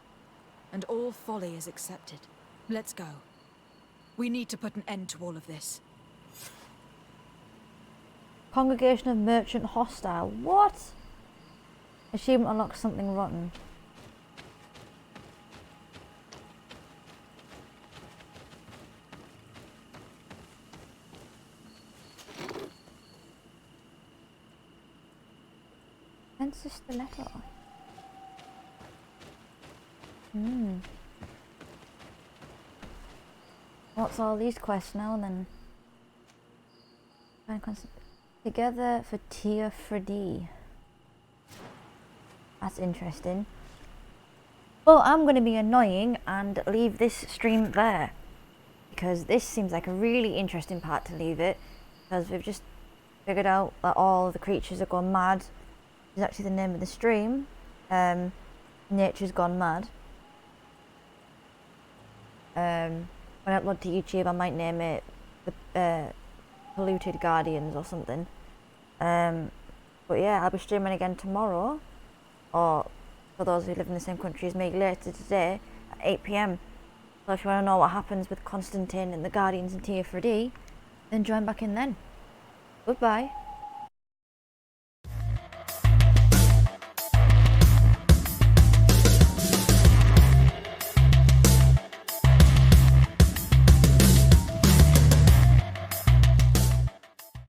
And all folly is accepted. Let's go. We need to put an end to all of this. Congregation of Merchant Hostile. What? Achievement unlocks something rotten. Fencer stiletto. What's all these quests now then? Together for Tier 3D. That's interesting. Well, I'm going to be annoying and leave this stream there. Because this seems like a really interesting part to leave it. Because we've just figured out that all the creatures have gone mad. Is actually the name of the stream. Nature's Gone Mad. When I upload to YouTube, I might name it the Polluted Guardians or something. But yeah, I'll be streaming again tomorrow, or for those who live in the same country as me, later today at 8 PM. So if you want to know what happens with Constantine and the Guardians in Tier 3D, then join back in then. Goodbye.